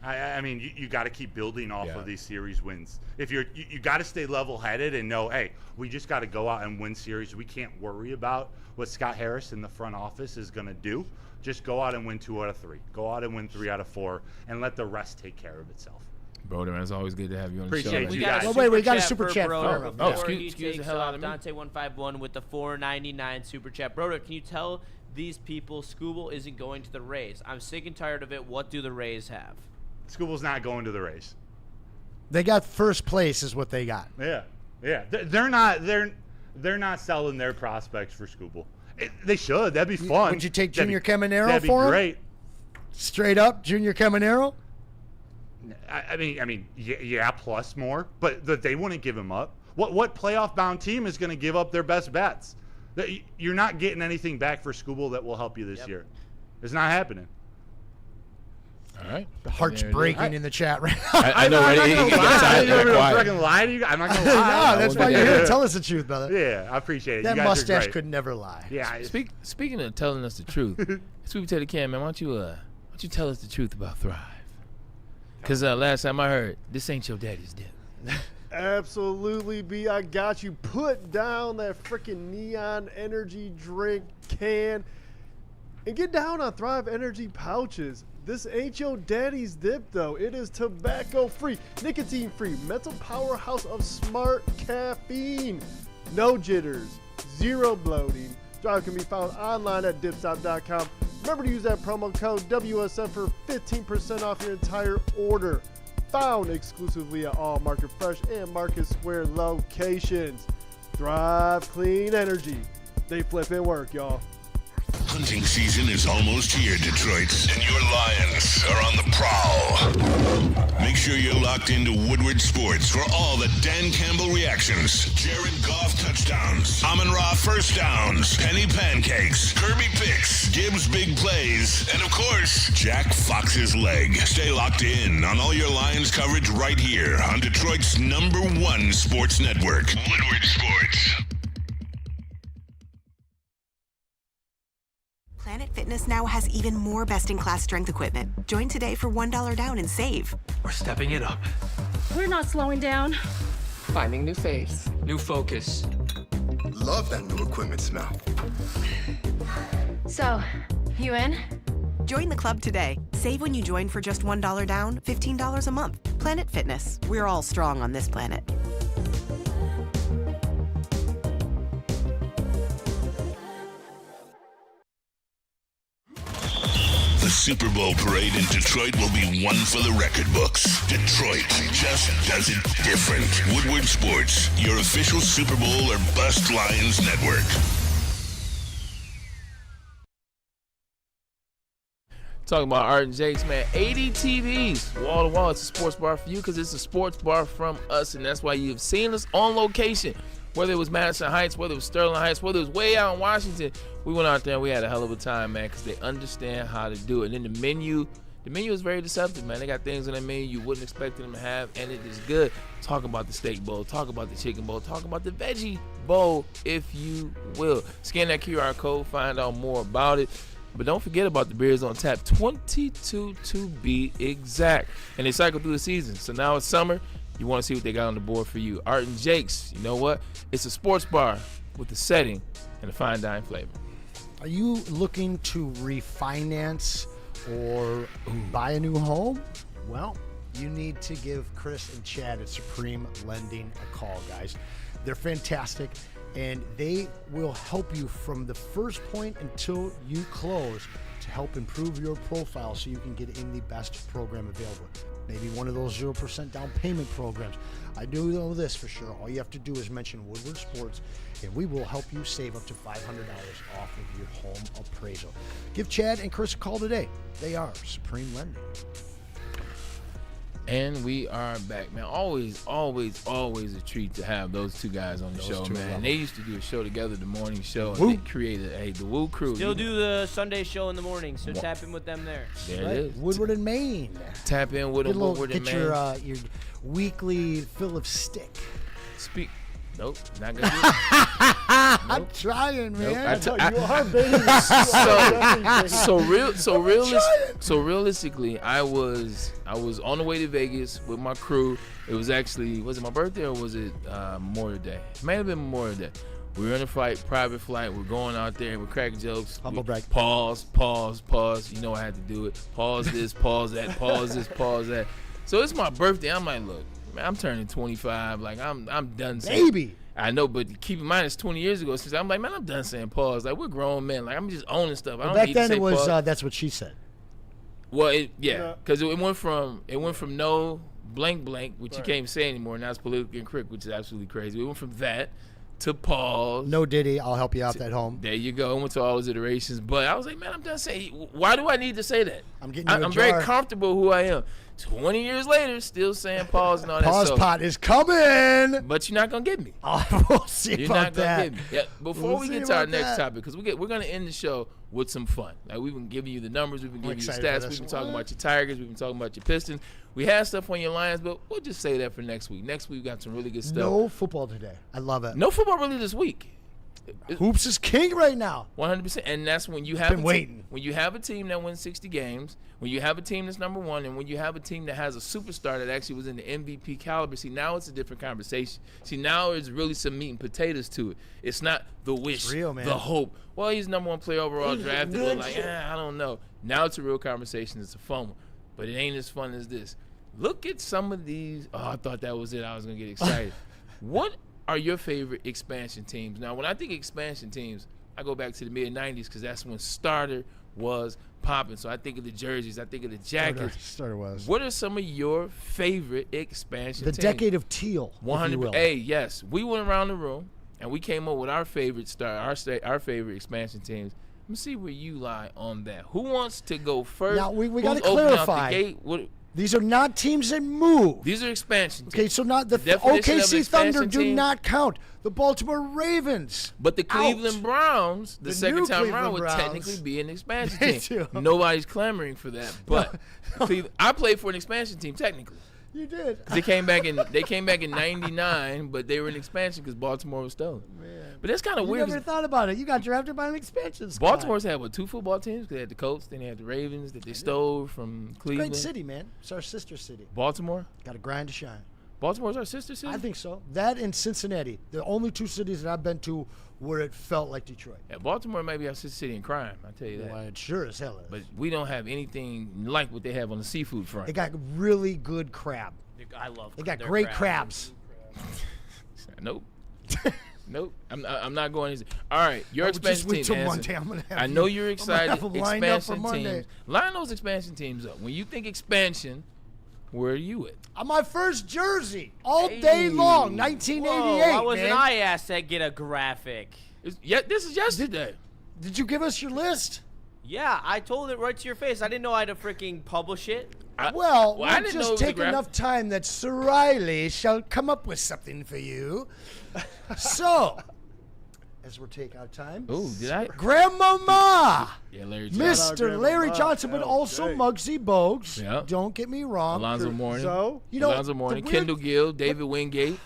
I mean, you got to keep building off of these series wins. If you got to stay level-headed and know, hey, we just got to go out and win series. We can't worry about what Scott Harris in the front office is going to do. Just go out and win 2 out of 3. Go out and win 3 out of 4, and let the rest take care of itself. Bro, man, it's always good to have you on the show. Appreciate you guys. We got a super chat for him. Excuse the hell out of me. Dante151 with the $4.99 super chat. Broder, can you tell these people Skubal isn't going to the Rays? I'm sick and tired of it. What do the Rays have? Skubal's not going to the Rays. They got first place is what they got. Yeah. They're not selling their prospects for Skubal. They should. That'd be fun. Would you take Junior Caminero that'd for be him? Great. Straight up, Junior Caminero? I mean, yeah, plus more, but they wouldn't give him up. What playoff-bound team is going to give up their best bets? You're not getting anything back for Skubal that will help you this year. It's not happening. All right. The heart's breaking in the chat right now. I know, right? I'm not going to lie to you. I'm not going to lie. No, that's why you're here. Tell us the truth, brother. Yeah, I appreciate it. That you guys mustache are great. could never lie. Yeah. Speaking of telling us the truth, Sweet Potato Cam, man, why don't you tell us the truth about Thrive? Because last time I heard, this ain't your daddy's dip. Absolutely, B. I got you. Put down that freaking neon energy drink can and get down on Thrive Energy pouches. This ain't your daddy's dip, though. It is tobacco-free, nicotine-free, mental powerhouse of smart caffeine. No jitters, zero bloating. Thrive can be found online at dipstop.com. Remember to use that promo code WSF for 15% off your entire order. Found exclusively at all Market Fresh and Market Square locations. Thrive Clean Energy. They flip and work, y'all. Hunting season is almost here, Detroit, and your Lions are on the prowl. Make sure you're locked into Woodward Sports for all the Dan Campbell reactions. Jared Goff touchdowns, Amon-Ra first downs, Penny pancakes, Kirby picks, Gibbs big plays, and of course, Jack Fox's leg. Stay locked in on all your Lions coverage right here on Detroit's #1 sports network, Woodward Sports. Planet Fitness now has even more best-in-class strength equipment. Join today for $1 down and save. We're stepping it up. We're not slowing down. Finding new faith. New focus. Love that new equipment smell. So, you in? Join the club today. Save when you join for just $1 down, $15 a month. Planet Fitness. We're all strong on this planet. The Super Bowl parade in Detroit will be one for the record books. Detroit just does it different. Woodward Sports, your official Super Bowl or bust Lions network. Talking about Art and Jakes, man. 80 TVs, wall to wall. It's a sports bar for you because it's a sports bar from us, and that's why you've seen us on location. Whether it was Madison Heights, whether it was Sterling Heights, whether it was way out in Washington, we went out there and we had a hell of a time, man, because they understand how to do it. And then the menu is very deceptive, man. They got things on the menu you wouldn't expect them to have, and it is good. Talk about the steak bowl, talk about the chicken bowl, talk about the veggie bowl, if you will. Scan that QR code, find out more about it. But don't forget about the beers on tap, 22 to be exact. And they cycle through the season. So now it's summer. You want to see what they got on the board for you. Art and Jakes, you know what? It's a sports bar with a setting and a fine dine flavor. Are you looking to refinance or buy a new home? Well, you need to give Chris and Chad at Supreme Lending a call, guys. They're fantastic, and they will help you from the first point until you close to help improve your profile so you can get in the best program available. Maybe one of those 0% down payment programs. I do know this for sure. All you have to do is mention Woodward Sports, and we will help you save up to $500 off of your home appraisal. Give Chad and Chris a call today. They are Supreme Lending. And we are back, man. Always a treat to have those two guys on the show, man. They used to do a show together, the morning show, and they created the Woo Crew. Still do the Sunday show in the morning, so tap in with them there. There it is. Woodward and Maine. Tap in with them, Woodward and Maine. Get your weekly fill of stick. Nope, not gonna do it. I'm trying, man. So realistically, I was on the way to Vegas with my crew. It was actually, was it my birthday or was it Memorial Day? It may have been Memorial Day. We were in a private flight. We're going out there and we're cracking jokes. Humble brag. Pause. You know I had to do it. Pause this, pause that, pause this, pause that. So it's my birthday. I'm like, look, man, I'm turning 25. Like I'm done saying. Baby. I know, but keep in mind it's 20 years ago. Since I'm like, man, I'm done saying pause. Like we're grown men. Like I'm just owning stuff. I don't back need then to say it was pause. that's what she said. Well, because it went from no blank, which you can't even say anymore. Now it's politically incorrect, which is absolutely crazy. We went from that to pause. No Diddy, I'll help you out at home. There you go. I went to all those iterations, but I was like, man, I'm done saying. Why do I need to say that? I'm very comfortable who I am. 20 years later, still saying pause and all that. Pause pot is coming. But you're not gonna get me. Oh, we'll see you're about not gonna that. get me. Yeah. Before we get to our next topic, because we're gonna end the show with some fun. Like we've been giving you the numbers, we've been giving you the stats, we've been talking about your Tigers, we've been talking about your Pistons. We had stuff on your Lions, but we'll just say that for next week. Next week we got some really good stuff. No football today. I love it. No football really this week. Hoops is king right now. 100%, and that's when you have when you have a team that wins 60 games, when you have a team that's number one, and when you have a team that has a superstar that actually was in the MVP caliber. See, now it's a different conversation. See, now there's really some meat and potatoes to it. It's not the wish, real, man. the hope. Well, he's number one player overall drafted, but like, I don't know. Now it's a real conversation. It's a fun one, but it ain't as fun as this. Look at some of these. Oh, I thought that was it. I was gonna get excited. What are your favorite expansion teams? Now, when I think expansion teams, I go back to the mid-'90s because that's when Starter was popping. So I think of the jerseys. I think of the jackets. Starter was. What are some of your favorite expansion teams? The decade of teal, 100. Hey, yes. We went around the room, and we came up with our favorite our favorite expansion teams. Let me see where you lie on that. Who wants to go first? Now, we got to Who's opening out clarify. the gate? What, these are not teams that move. these are expansion teams. Okay, so not the definition of OKC expansion Thunder do team. not count. The Baltimore Ravens. But the Cleveland Browns, the second new time around, Cleveland would Browns. technically be an expansion They team. do. Nobody's clamoring for that. But I played for an expansion team technically. You did. They came back in '99, but they were in expansion because Baltimore was stolen. But that's kind of You weird. never thought about it. You got drafted by an expansion squad. Baltimore's had what, 2 football teams? They had the Colts, then they had the Ravens that they stole from Cleveland. Great city, man. It's our sister city. Baltimore. Got to grind to shine. Baltimore's our sister city. I think so. That and Cincinnati. The only 2 cities that I've been to where it felt like Detroit. Yeah, Baltimore might be our sister city in crime. I tell you that. Well, it sure as hell is. But we don't have anything like what they have on the seafood front. They got really good crab. I love. They got their great crab. crabs. Nope. Nope. I'm not going easy. All right, your Just expansion wait team. till Anson. Monday. I'm gonna have I know you- you're I'm gonna have excited. them lined up for Expansion Monday. teams. Line those expansion teams up. When you think expansion, where are you at? On my first jersey, all day long, 1988. Whoa, why wasn't man. I asked to get a graphic? This is yesterday. Did you give us your list? Yeah, I told it right to your face. I didn't know I had to freaking publish it. Well, I we'll didn't know it just was a take enough time that Sir Riley shall come up with something for you. So, as we're taking our time. Oh, did I? Grandmama! Yeah, Larry Johnson. Mr. Larry Johnson, but also Muggsy Bogues. Yeah. Don't get me wrong. Alonzo Mourning. So, you know, Alonzo Mourning. the weird- Kendall Gill. David Wingate.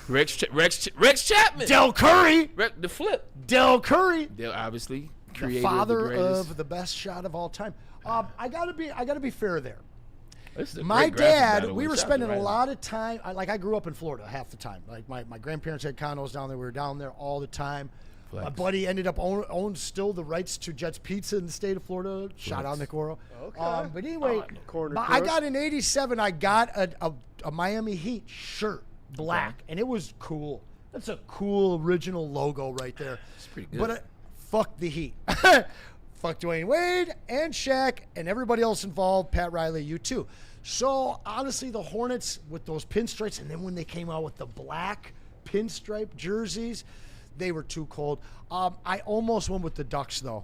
Rex Chapman. Del Curry. The flip. Del Curry. Del obviously The creator father of the greatest. of the best shot of all time. I gotta be fair there. This is a My great graphic, by dad, the we way. were Shout out spending to a Riley. lot of time. I grew up in Florida half the time. Like my grandparents had condos down there. We were down there all the time. Flex. My buddy ended up owns still the rights to Jets Pizza in the state of Florida. Shout out Nick Oro. Okay. But anyway, Corner I court. got in '87. I got a Miami Heat shirt, black, and it was cool. That's a cool original logo right there. It's pretty good. But fuck the Heat. Fuck Dwayne Wade and Shaq and everybody else involved. Pat Riley, you too. So honestly, the Hornets with those pinstripes, and then when they came out with the black pinstripe jerseys, they were too cold. I almost went with the Ducks though.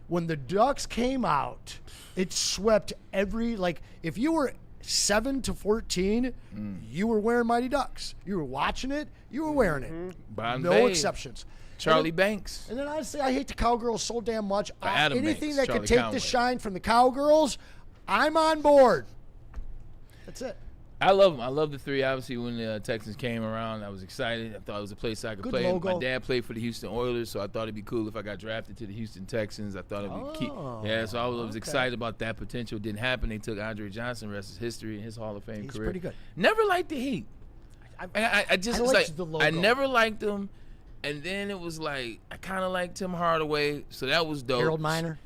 When the Ducks came out, it swept every, like, if you were 7 to 14, you were wearing Mighty Ducks. You were watching it, you were wearing it. Bon No Bay. exceptions. Charlie And Banks. And then honestly, I hate the Cowgirls so damn much. Adam Anything Banks, that Charlie could take Conway. the shine from the Cowgirls, I'm on board. That's it. I love them. I love the 3. Obviously, when the Texans came around, I was excited. I thought it was a place I could Good play. logo. My dad played for the Houston Oilers, so I thought it'd be cool if I got drafted to the Houston Texans. I thought it'd be key. Yeah, so I was okay. excited about that potential. Didn't happen. They took Andre Johnson, rest is history, in his Hall of Fame He's career. pretty good. Never liked the Heat. I just I was liked like, the logo. I never liked them. And then it was like, I kind of liked Tim Hardaway, so that was dope. Harold Miner.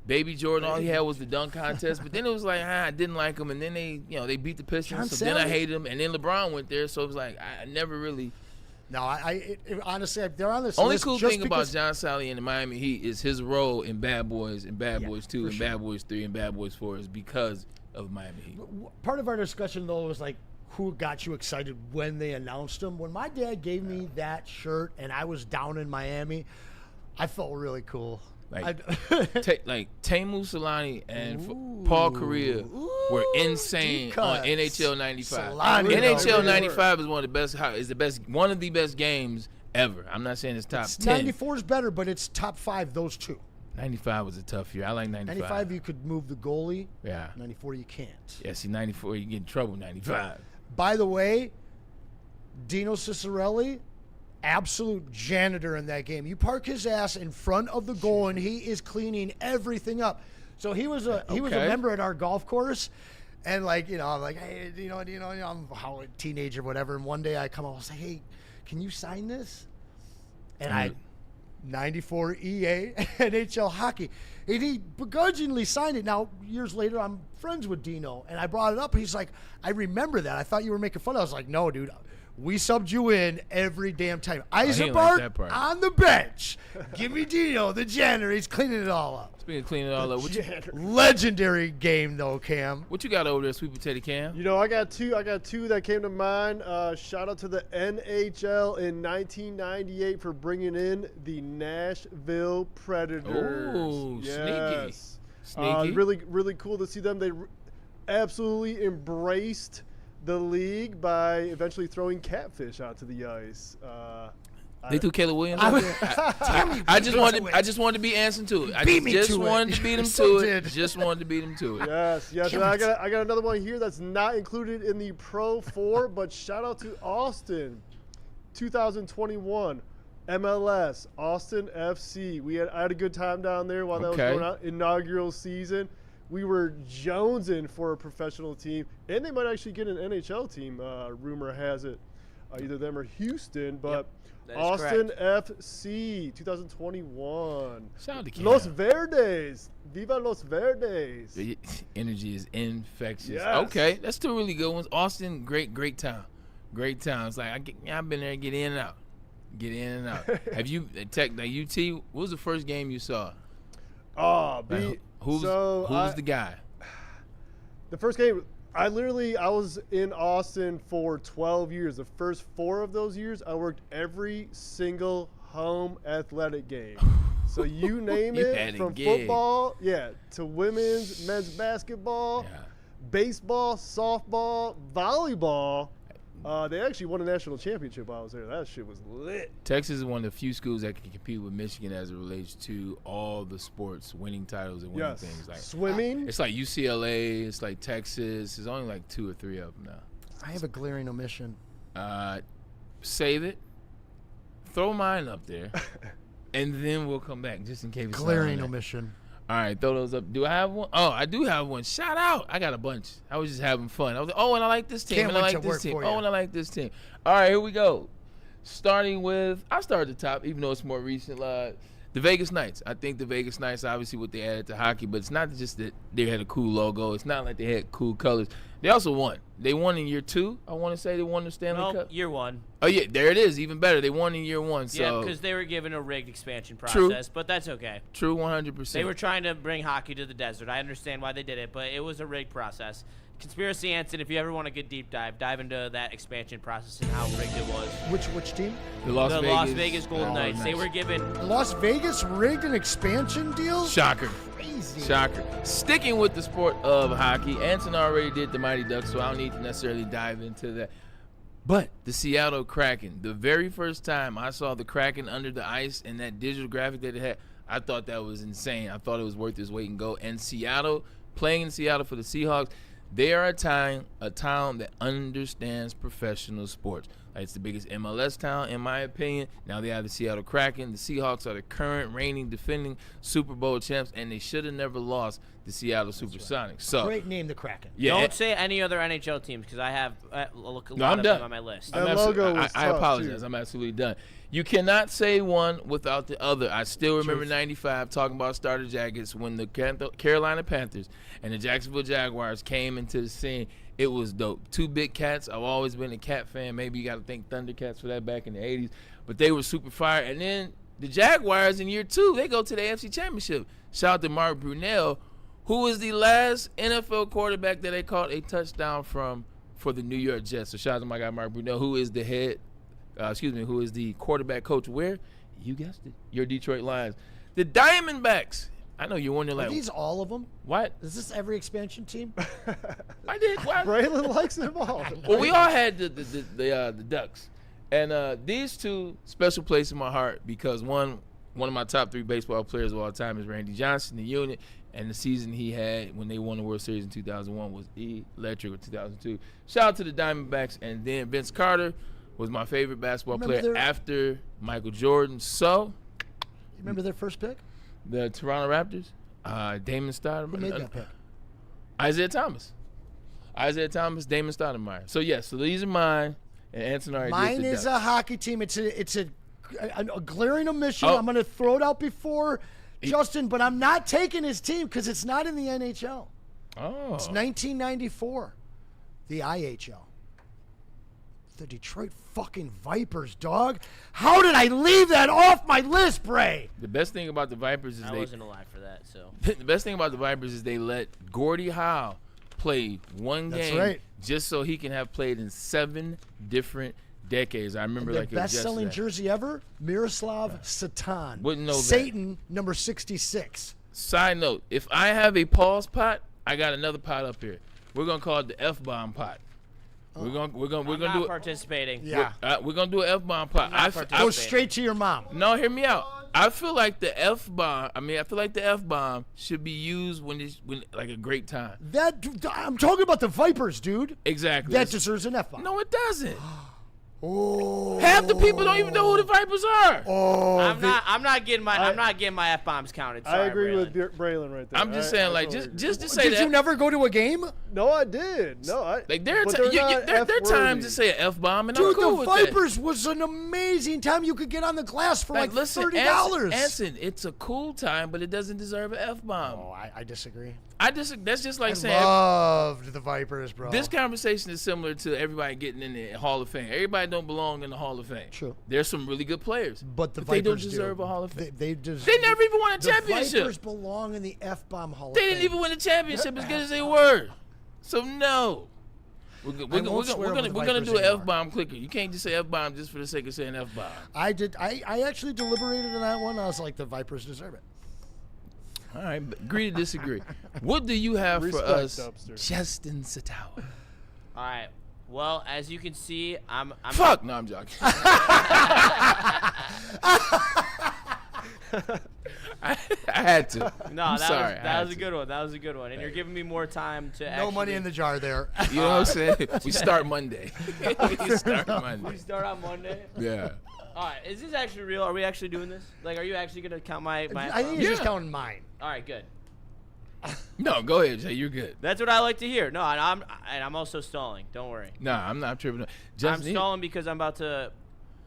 Baby Jordan, all he had was the dunk contest. But then it was like, I didn't like him. And then they beat the Pistons. John So then I Sally. hated him. And then LeBron went there. So it was like, I never really. No, honestly, they're on this Only list cool just thing about because- John Sally and the Miami Heat is his role in Bad Boys and Bad Boys 2 for and sure. Bad Boys 3 and Bad Boys 4 is because of Miami Heat. Part of our discussion, though, was like, who got you excited when they announced them? When my dad gave me that shirt and I was down in Miami, I felt really cool. Like Tamu Solani and Paul Correa were insane deep on cuts. NHL 95. Solani, NHL though, 95 is one of the best games ever. I'm not saying it's top 10. 94 is better, but it's top 5, those two. 95 was a tough year. I like 95. 95, you could move the goalie. Yeah. 94, you can't. Yeah, see, 94, you get in trouble. 95. By the way, Dino Ciccarelli, absolute janitor in that game. You park his ass in front of the goal, and he is cleaning everything up. So he was a member at our golf course, and I'm like, hey, I'm a teenager, whatever. And one day I come up, I was like, hey, can you sign this? And I 94 EA NHL hockey. And he begrudgingly signed it. Now, years later, I'm friends with Dino, and I brought it up. He's like, I remember that. I thought you were making fun. I was like, no, dude. We subbed you in every damn time. Eisenberg like that part. on the bench. Give me Dino, the janitor. He's cleaning it all up. Speaking of cleaning it all up, Legendary game, though, Cam. What you got over there, Sweet Potato Cam? You know, I got two that came to mind. Shout out to the NHL in 1998 for bringing in the Nashville Predators. Ooh, yes. Sneaky. Really, really cool to see them. They absolutely embraced the league by eventually throwing catfish out to the ice. They threw Caleb Williams out there. I just wanted to beat Anson to it. I just wanted to beat him to it. Just wanted to beat him to it. Yes. And I got another one here that's not included in the Pro 4, but shout out to Austin, 2021 MLS Austin FC. I had a good time down there while that was going on. Inaugural season. We were jonesing for a professional team, and they might actually get an NHL team. Rumor has it, either them or Houston, but. Yep. Austin FC 2021. Shout out to Cam. Los Verdes. Viva Los Verdes. The energy is infectious. Yes. Okay, that's two really good ones. Austin, great town. Great town. It's like I've been there, get in and out. Have you UT? What was the first game you saw? Who's the guy? The first game, I was in Austin for 12 years. The first 4 of those years, I worked every single home athletic game. So you name it, from football, to women's, men's basketball, baseball, softball, volleyball. They actually won a national championship while I was there. That shit was lit. Texas is one of the few schools that can compete with Michigan as it relates to all the sports, winning titles and winning things. Like swimming. It's like UCLA. It's like Texas. There's only like 2 or 3 of them now. I have a glaring omission. Save it. Throw mine up there, and then we'll come back just in case. Glaring omission. All right, throw those up. Do I have one? Oh, I do have one. Shout out. I got a bunch. I was just having fun. I was like, and I like this team. And I like this team. And I like this team. All right, here we go. Starting with, I'll start at the top, even though it's more recent. The Vegas Knights. I think the Vegas Knights, obviously what they added to hockey, but it's not just that they had a cool logo. It's not like they had cool colors. They also won. They won in year 2. I want to say they won the Stanley Cup. Year 1. Oh, yeah, there it is. Even better. They won in year 1. So. Yeah, because they were given a rigged expansion process, but that's okay. True, 100%. They were trying to bring hockey to the desert. I understand why they did it, but it was a rigged process. Conspiracy Anson, if you ever want a good deep dive into that expansion process and how rigged it was. Which team? The Las Vegas Golden Knights. Nice. They were given. Las Vegas rigged an expansion deal? Shocker. Crazy. Shocker. Sticking with the sport of hockey, Anson already did the Mighty Ducks, so I don't need to necessarily dive into that. But the Seattle Kraken, the very first time I saw the Kraken under the ice and that digital graphic that it had, I thought that was insane. I thought it was worth its weight in gold. And Seattle, playing in Seattle for the Seahawks, they are a town that understands professional sports. Like, it's the biggest MLS town, in my opinion. Now they have the Seattle Kraken. The Seahawks are the current reigning, defending Super Bowl champs, and they should have never lost the Seattle Supersonics. So great name, the Kraken. Yeah, Don't say any other NHL teams because I have a lot of done. them on my list. That logo was I tough, apologize. too. I'm absolutely done. You cannot say one without the other. I still remember '95 talking about starter jackets when the Carolina Panthers and the Jacksonville Jaguars came into the scene. It was dope. 2 big cats. I've always been a cat fan. Maybe you got to thank Thundercats for that back in the 80s. But they were super fire. And then the Jaguars in year 2, they go to the AFC Championship. Shout out to Mark Brunell, who was the last NFL quarterback that they caught a touchdown from for the New York Jets. So shout out to my guy Mark Brunell, who is who is the quarterback coach where? You guessed it. Your Detroit Lions. The Diamondbacks. I know you're wondering, like, are these all of them? What? Is this every expansion team? I did. What? Braylon likes them all. Well, we all had the Ducks. And these two, special place in my heart because one of my top 3 baseball players of all time is Randy Johnson, the unit, and the season he had when they won the World Series in 2001 was electric, or 2002. Shout out to the Diamondbacks. And then Vince Carter was my favorite basketball player after Michael Jordan. So, you remember their first pick? The Toronto Raptors, Damon Stoudemire. Who made that pick? Isaiah Thomas, Damon Stoudemire. So yes, so these are mine. And Anson already mine did the is Ducks. a hockey team. It's a glaring omission. Oh. I'm going to throw it out before Justin, but I'm not taking his team because it's not in the NHL. Oh, it's 1994, the IHL. the Detroit fucking Vipers, dog. How did I leave that off my list, Bray? The best thing about the Vipers is I wasn't alive for that, so. The best thing about the Vipers is they let Gordie Howe play one game just so he can have played in 7 different decades. I remember and like the best-selling jersey ever, Miroslav Satan. Wouldn't know Satan, number 66. Side note, if I have a pause pot, I got another pot up here. We're gonna call it the F-bomb pot. We're gonna do it. Participating. Yeah. We're gonna do an F-bomb pot. Go straight to your mom. No, hear me out. I feel like the F-bomb. I feel like the F-bomb should be used when like a great time. I'm talking about the Vipers, dude. Exactly. That deserves an F-bomb. No, it doesn't. Oh. Half the people don't even know who the Vipers are. Oh. I'm not getting my F-bombs counted. Sorry, I agree Braylon. with Braylon right there. I'm just saying, like, just to say that. Did you never go to a game? No, I did. No, like there are times to say an F-bomb, and dude, I'm cool with the Vipers was an amazing time. You could get on the glass for like listen, $30. Anson, it's a cool time, but it doesn't deserve an F-bomb. Oh, I disagree. That's just like saying. I loved the Vipers, bro. This conversation is similar to everybody getting in the Hall of Fame. Everybody don't belong in the Hall of Fame. True. There's some really good players, but they don't deserve a Hall of Fame. They never even won a championship. The Vipers belong in the F-bomb Hall of They Fame. didn't even win a championship as good as they were. So no. We're gonna do an F-bomb clicker. You can't just say F-bomb just for the sake of saying F-bomb. I actually deliberated on that one. I was like, the Vipers deserve it. All right, agree to disagree. What do you have for us, Dubster. Justin Satawa? All right. Well, as you can see, I'm Fuck! No, I'm joking. I had to. No, sorry. That was a good one. That was a good one. And you're giving me more time to No money in the jar there. You know what I'm saying? We start Monday. We start on Monday? Yeah. All right. Is this actually real? Are we actually doing this? Like, are you actually going to count my I think he's just counting mine. All right, good. No, go ahead, Jay. You're good. That's what I like to hear. No, and I'm also stalling. Don't worry. Nah, I'm not tripping. I'm stalling because I'm about to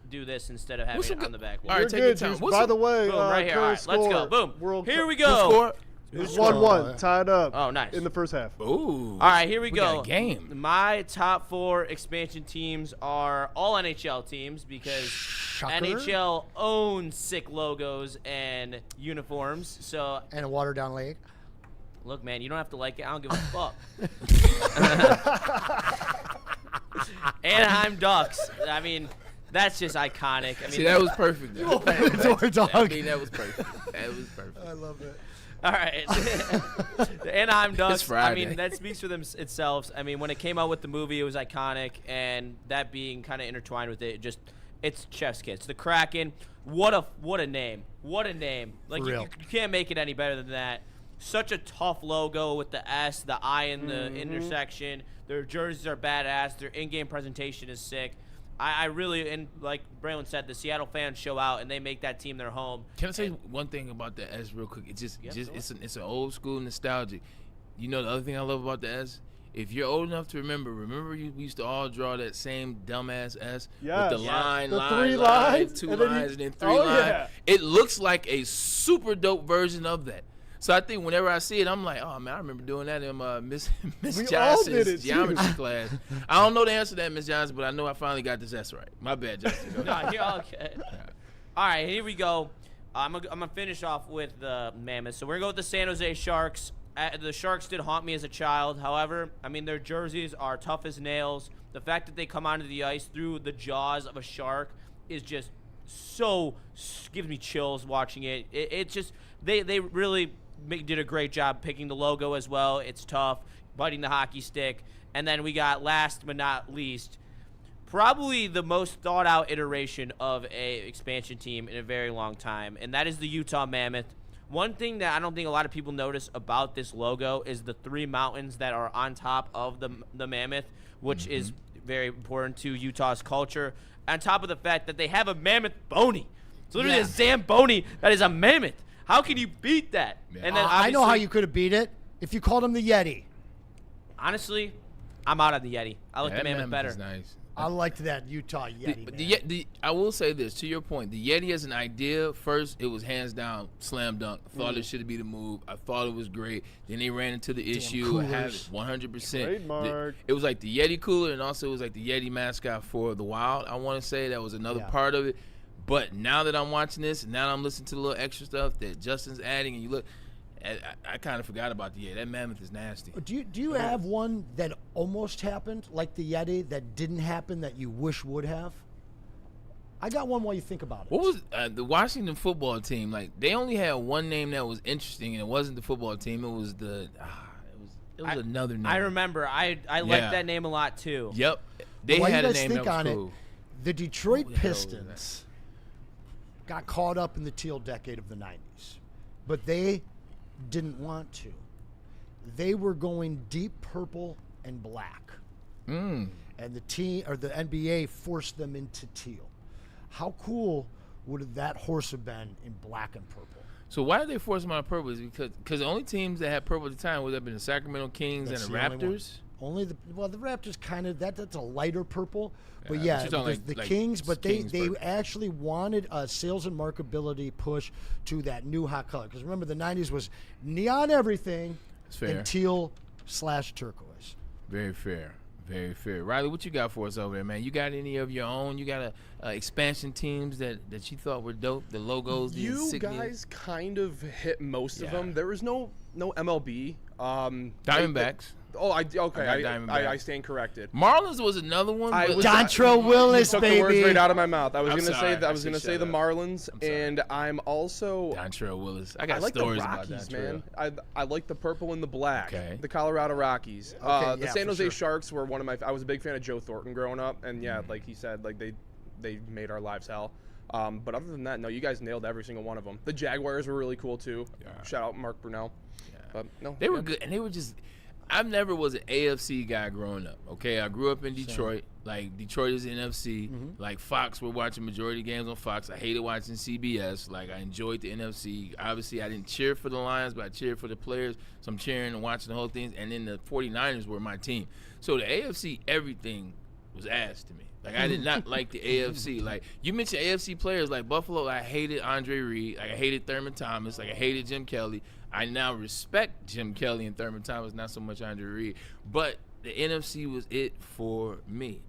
do this instead of having it on the back. All right, take your time. By the way, boom, right here. All right, let's go. Boom. Here we go. Score? It's 1-1, tied up. Oh, nice. In the first half. Ooh. All right, here we go. Got a game. My top 4 expansion teams are all NHL teams because NHL owns sick logos and uniforms. So and a watered down leg. Look, man, you don't have to like it. I don't give a fuck. Anaheim Ducks. I mean, that's just iconic. I mean, see, that was perfect. You opened the door, dog. I mean, that was perfect. That was perfect. I love it. All right. The Anaheim Ducks, I Friday. mean, that speaks for itself. I mean, when it came out with the movie, it was iconic, and that being kind of intertwined with it, it's chef's kiss. The Kraken, what a name. What a name. Like, you can't make it any better than that. Such a tough logo with the S, the I in the intersection. Their jerseys are badass. Their in-game presentation is sick. I really, and like Braylon said, the Seattle fans show out and they make that team their home. Can I say one thing about the S real quick? It's it's an old school nostalgia. You know the other thing I love about the S? If you're old enough to remember we used to all draw that same dumbass S with the line, the line, 3 line, lines, 2 and then lines, and then 3 lines. Yeah. It looks like a super dope version of that. So I think whenever I see it, I'm like, oh man, I remember doing that in Miss Johnson's geometry class. I don't know the answer to that, Miss Johnson, but I know I finally got this S right. My bad, Justin. No, you're okay. All right, here we go. I'm gonna finish off with the Mammoths. So we're gonna go with the San Jose Sharks. The Sharks did haunt me as a child. However, I mean, their jerseys are tough as nails. The fact that they come onto the ice through the jaws of a shark is just gives me chills watching it. It's just they really did a great job picking the logo as well. It's tough, biting the hockey stick. And then we got, last but not least, probably the most thought-out iteration of a expansion team in a very long time, and that is the Utah Mammoth. One thing that I don't think a lot of people notice about this logo is the 3 mountains that are on top of the Mammoth, which is very important to Utah's culture, on top of the fact that they have a mammoth bony. It's literally a Zamboni that is a mammoth. How can you beat that? Yeah. And then I know how you could have beat it if you called him the Yeti. Honestly, I'm out on the Yeti. I like the mammoth better. Is nice. I liked that Utah Yeti. I will say this, to your point, the Yeti as an idea, first, it was hands down, slam dunk. I thought it should be the move. I thought it was great. Then they ran into the issue. I have it 100%. Trademark. It was like the Yeti cooler, and also it was like the Yeti mascot for the Wild, I want to say. That was another part of it. But now that I'm watching this, and now that I'm listening to the little extra stuff that Justin's adding, and you look, I kind of forgot about the Yeti. That mammoth is nasty. Do you have one that almost happened, like the Yeti, that didn't happen that you wish would have? I got one while you think about it. What was the Washington football team? Like, they only had one name that was interesting, and it wasn't the football team. It was the it was another name. I remember. I liked that name a lot too. Yep, they While had you a guys name think that was on cool. the Detroit Pistons got caught up in the teal decade of the 90s, but they didn't want to. They were going deep purple and black, and the team or the NBA forced them into teal. How cool would that horse have been in black and purple? So why did they force them on purpose? Because the only teams that had purple at the time would have been the Sacramento Kings and the Raptors. Only the Raptors kind of that's a lighter purple, but Yeah, yeah, but the like Kings. But they purple. actually wanted a sales and marketability push to that new hot color. Because remember, the '90s was neon everything That's fair. and teal/turquoise. Very fair. Very fair. Riley, what you got for us over there, man? You got any of your own? You got expansion teams that you thought were dope? The logos, the You insignias? guys kind of hit most of them. There was no MLB. Diamondbacks. I stand corrected. Marlins was another one. Dontrell Willis, you took baby. the words right out of my mouth. I was I'm going to sorry. say that. I was going to I say said the shut Marlins, and I'm also Dontrell Willis. I got like stories the about Rockies, Dontrell. man. I like the purple and the black. Okay. The Colorado Rockies. Okay, The yeah, San for Jose sure. Sharks were one of my. I was a big fan of Joe Thornton growing up, and yeah, like he said, like they made our lives hell. But other than that, no, you guys nailed every single one of them. The Jaguars were really cool too. Yeah. Shout out Mark Brunell. Yeah. But no, They were good, and they were just. I never was an AFC guy growing up. Okay, I grew up in Detroit. Like Detroit is NFC. Like Fox, we're watching majority games on Fox. I hated watching CBS. Like I enjoyed the NFC. Obviously, I didn't cheer for the Lions, but I cheered for the players. So I'm cheering and watching the whole thing. And then the 49ers were my team. So the AFC, everything was ass to me. Like I did not like the AFC. Like you mentioned AFC players like Buffalo. I hated Andre Reed. Like I hated Thurman Thomas. Like I hated Jim Kelly. I now respect Jim Kelly and Thurman Thomas, not so much Andre Reed. But the NFC was it for me.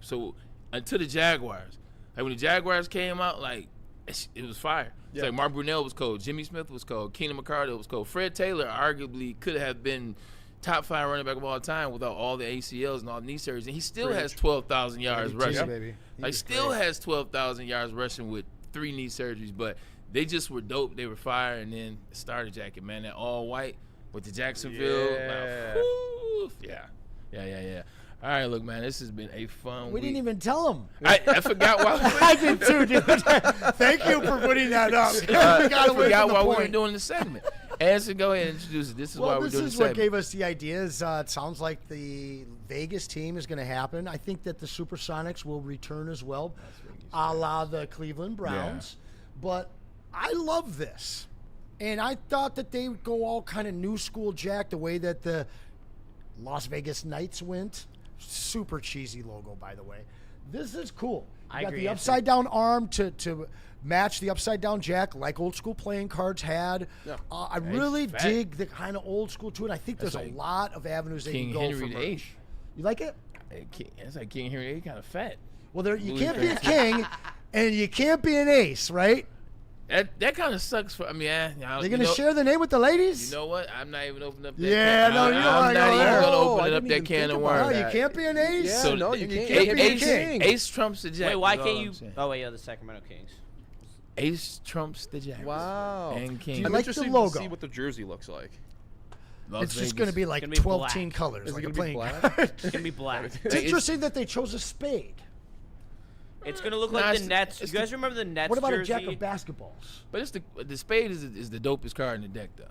So until the Jaguars, like when the Jaguars came out, like it was fire. It's like Mark Brunell was cold, Jimmy Smith was cold, Keenan McCardell was cold. Fred Taylor arguably could have been top 5 running back of all time without all the ACLs and all the knee surgeries, and he still has 12,000 yards rushing. Baby. Like still has 12,000 yards rushing with 3 knee surgeries, but they just were dope. They were fire, and then the starter jacket, man, that all white with the Jacksonville. Yeah. All right, look, man, this has been a fun We week. didn't even tell them. I forgot why. I did too, dude. Thank you for putting that up. I forgot why we were doing the segment. Anson, go ahead and introduce it. This is why we're doing the segment. This is what gave us the ideas. It sounds like the Vegas team is going to happen. I think that the Supersonics will return as well, a la the Cleveland Browns. But I love this. And I thought that they would go all kind of new school jack, the way that the Las Vegas Knights went. Super cheesy logo, by the way. This is cool. You got the upside down arm to match the upside down jack like old school playing cards had. Yeah. I really dig the kind of old school to it. I think there's a lot of avenues they can go King for Henry merch. VIII. You like it? It's like King Henry VIII, kind of fat. Well, you can't be a king and you can't be an ace, right? That kind of sucks for. I mean, they're gonna share the name with the ladies. You know what? I'm not even opening up that. Yeah, can. no, you don't I'm not even gonna open up that even can of think worms. about it. You can't be an ace. Yeah, So no, you can't be a king. Ace trumps the jack. Wait, why can't you? Oh wait, yeah, the Sacramento Kings. Ace trumps the jack. Wow. And king. I like the logo. To see what the jersey looks like. It's just going to be like 12 team colors. Is like it a going to be playing black? It's gonna be black. It's interesting that they chose a spade. It's gonna look like the Nets. You guys remember the Nets? What about jersey? a jack of basketballs? But it's the spade is the dopest card in the deck, though.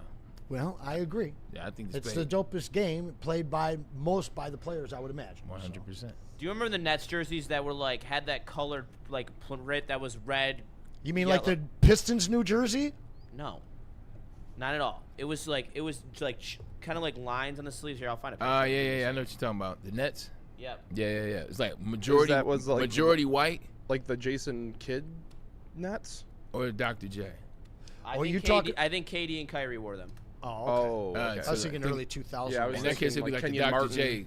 Well, I agree. Yeah, I think it's the dopest game played by the players, I would imagine. 100%. Do you remember the Nets jerseys that were like had that colored like that was red? You mean like the Pistons New Jersey? No, not at all. It was like kind of like lines on the sleeves. Here, I'll find it. Yeah. I know what you're talking about. The Nets. Yep. Yeah. It's like majority majority white, like the Jason Kidd Nets or Dr. J. I think KD and Kyrie wore them. Oh, okay. Okay. I was thinking early 2000s. Yeah, I was in that case, it'd be like the Kenyon Dr. Martin, J.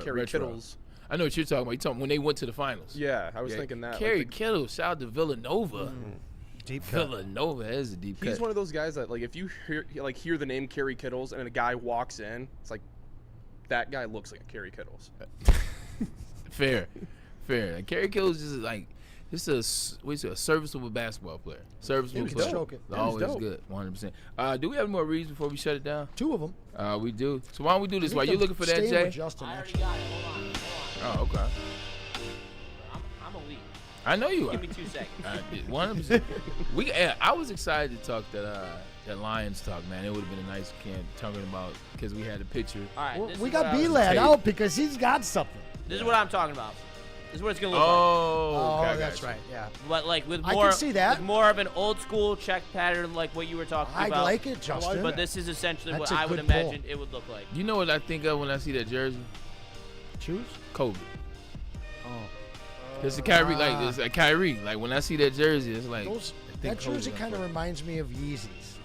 Kerry retro. Kittles. I know what you're talking about. You're talking when they went to the finals. Yeah, I was thinking that. Kerry like Kittle, shout out to Villanova. Deep cut. Villanova is a deep cut. He's one of those guys that, like, if you hear the name Kerry Kittles and a guy walks in, it's like, that guy looks like a Kerry Kittles. Fair. Like, Kerry Kittles is like just a serviceable basketball player. Serviceable player. Stroke it. Always good, 100%. Do we have more reads before we shut it down? 2 of them. We do. So why don't we do this? While you're looking for that, Jay? Justin, I already got it. Hold on. Oh, okay. I'm elite. I know you are. Give me 2 seconds. 100%. I was excited to talk that Lions talk, man. It would have been a nice talking about because we had a picture. All right. We got B-Lad out because he's got something. This is what I'm talking about. This is what it's gonna look like. Oh, that's right. Yeah. But like with I more, can see that. with more of an old school check pattern, like what you were talking about. I like it, Justin. But this is essentially That's what a I would good imagine pull. it would look like. You know what I think of when I see that jersey? Choose? Kobe. Oh. It's a Kyrie, it's a Kyrie. Like when I see that jersey, it's like that jersey kind of reminds me of Yeezys.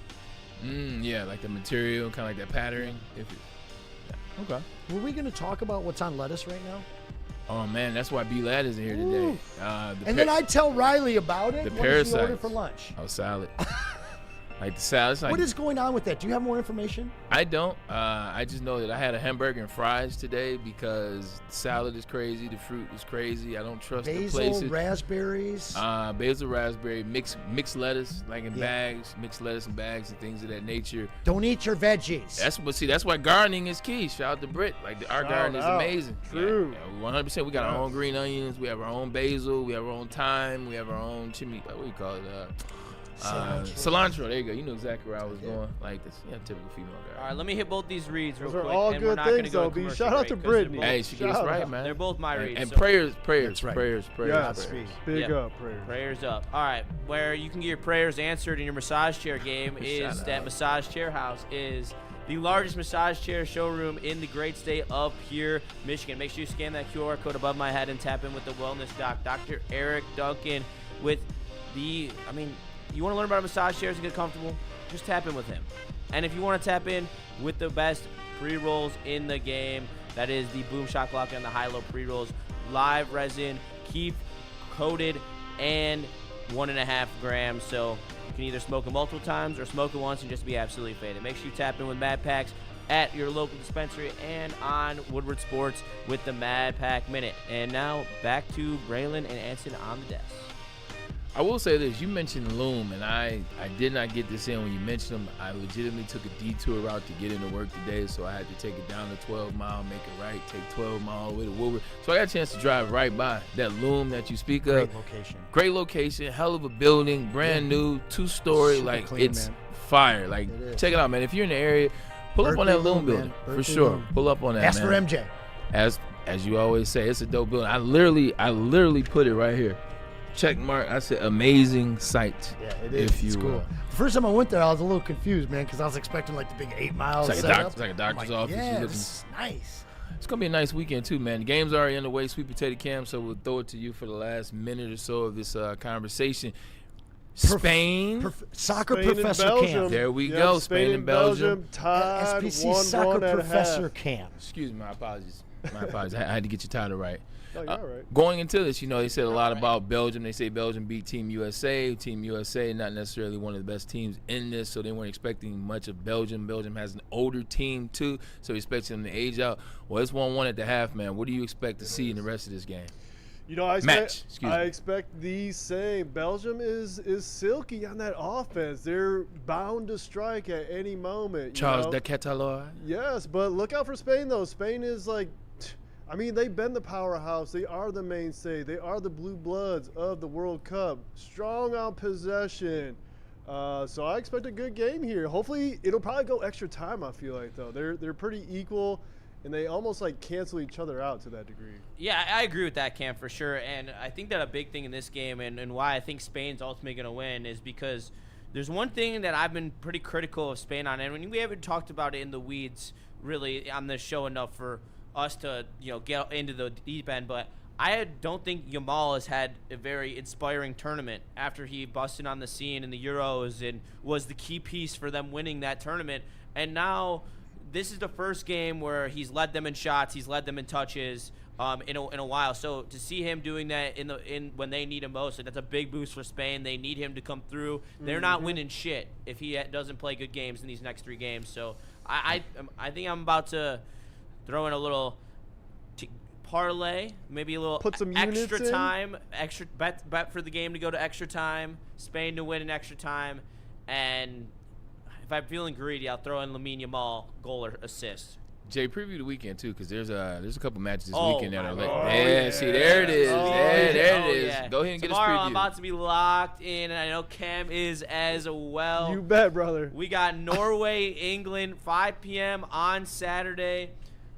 Yeah, like the material, kind of like that pattern. Okay. Were we going to talk about what's on lettuce right now? Oh man, that's why B-Lad isn't here today. Then I tell Riley about it. The what did he order parasites for lunch? Oh, salad. Like the salad. What is going on with that? Do you have more information? I don't. I just know that I had a hamburger and fries today because the salad is crazy, the fruit is crazy. I don't trust the places. Basil, raspberries. Basil, raspberry, mixed lettuce, like in bags, mixed lettuce in bags and things of that nature. Don't eat your veggies. That's why gardening is key. Shout out to Britt. Like our garden is amazing. True. Yeah, 100%. We got our own green onions. We have our own basil. We have our own thyme. We have our own chimney. What do you call it? Cilantro. There you go. You know exactly where I was going. Like this, typical female guy. All right, let me hit both these reads real Those are quick. all and good we're not gonna things, go though, to B. commercial Shout out break to 'cause Brittany. they're both- Hey, she gets right, man. They're both my reads. And so- prayers. right. Prayers. Yes, big up, prayers. Prayers up. All right, where you can get your prayers answered in your massage chair game is that Massage Chair House is the largest massage chair showroom in the great state of Pure, Michigan. Make sure you scan that QR code above my head and tap in with the wellness doc, Dr. Eric Duncan, with you want to learn about massage chairs and get comfortable? Just tap in with him. And if you want to tap in with the best pre-rolls in the game, that is the Boom Shakalaka and the High-Low pre-rolls, live resin, keep coated, and 1.5 grams. So you can either smoke it multiple times or smoke it once and just be absolutely faded. Make sure you tap in with Mad Packs at your local dispensary and on Woodward Sports with the Mad Pack Minute. And now back to Braylon and Anson on the desk. I will say this. You mentioned Loom, and I did not get this in when you mentioned them. I legitimately took a detour route to get into work today, so I had to take it down to 12 Mile, make it right, take 12 Mile all the way to Woodward. So I got a chance to drive right by that Loom that you speak of. Great location, hell of a building, brand new, 2-story. Super like clean, it's man. fire. Like check it out, man. If you're in the area, pull up on that Loom building for sure. Loom. Pull up on that. Ask man. for MJ. As you always say, it's a dope building. I literally put it right here. Check mark. I said amazing site. Yeah, it is. It's cool. The first time I went there, I was a little confused, man, because I was expecting like the big 8 miles. It's like a doctor's office. Yeah, this is nice. It's gonna be a nice weekend too, man. The game's already underway. Sweet Potato Cam, so we'll throw it to you for the last minute or so of this conversation. Spain, soccer Spain professor and Belgium. camp. There we go. Spain and Belgium. Tied SPC soccer professor camp. Excuse me, my apologies. I had to get your title right. Oh, you're all right. Going into this, they said a lot about Belgium. They say Belgium beat Team USA. Team USA not necessarily one of the best teams in this, so they weren't expecting much of Belgium. Belgium has an older team too, so expecting them to age out. Well, it's 1-1 at the half, man. What do you expect to see in the rest of this game? I expect the same. Belgium is silky on that offense. They're bound to strike at any moment. Charles de Ketelaere. Yes, but look out for Spain, though. Spain is they've been the powerhouse. They are the mainstay. They are the blue bloods of the World Cup. Strong on possession. So I expect a good game here. Hopefully, it'll probably go extra time, I feel like, though. They're pretty equal, and they almost cancel each other out to that degree. Yeah, I agree with that, Cam, for sure. And I think that a big thing in this game and why I think Spain's ultimately going to win is because there's one thing that I've been pretty critical of Spain on, and we haven't talked about it in the weeds really on this show enough for us to get into the deep end, but I don't think Yamal has had a very inspiring tournament after he busted on the scene in the Euros and was the key piece for them winning that tournament. And now this is the first game where he's led them in shots, he's led them in touches in a while. So to see him doing that in when they need him most, that's a big boost for Spain. They need him to come through. They're not winning shit if he doesn't play good games in these next 3 games. So I think I'm about to throw in a little parlay, maybe a little put some extra time, extra bet for the game to go to extra time, Spain to win in extra time, and if I'm feeling greedy, I'll throw in Lamine Yamal goal or assist. Jay, preview the weekend too, because there's a couple matches this weekend that are like, see, there it is, there it is. Yeah. Go ahead and get us Tomorrow preview. I'm about to be locked in, and I know Cam is as well. You bet, brother. We got Norway, England, 5 p.m. on Saturday.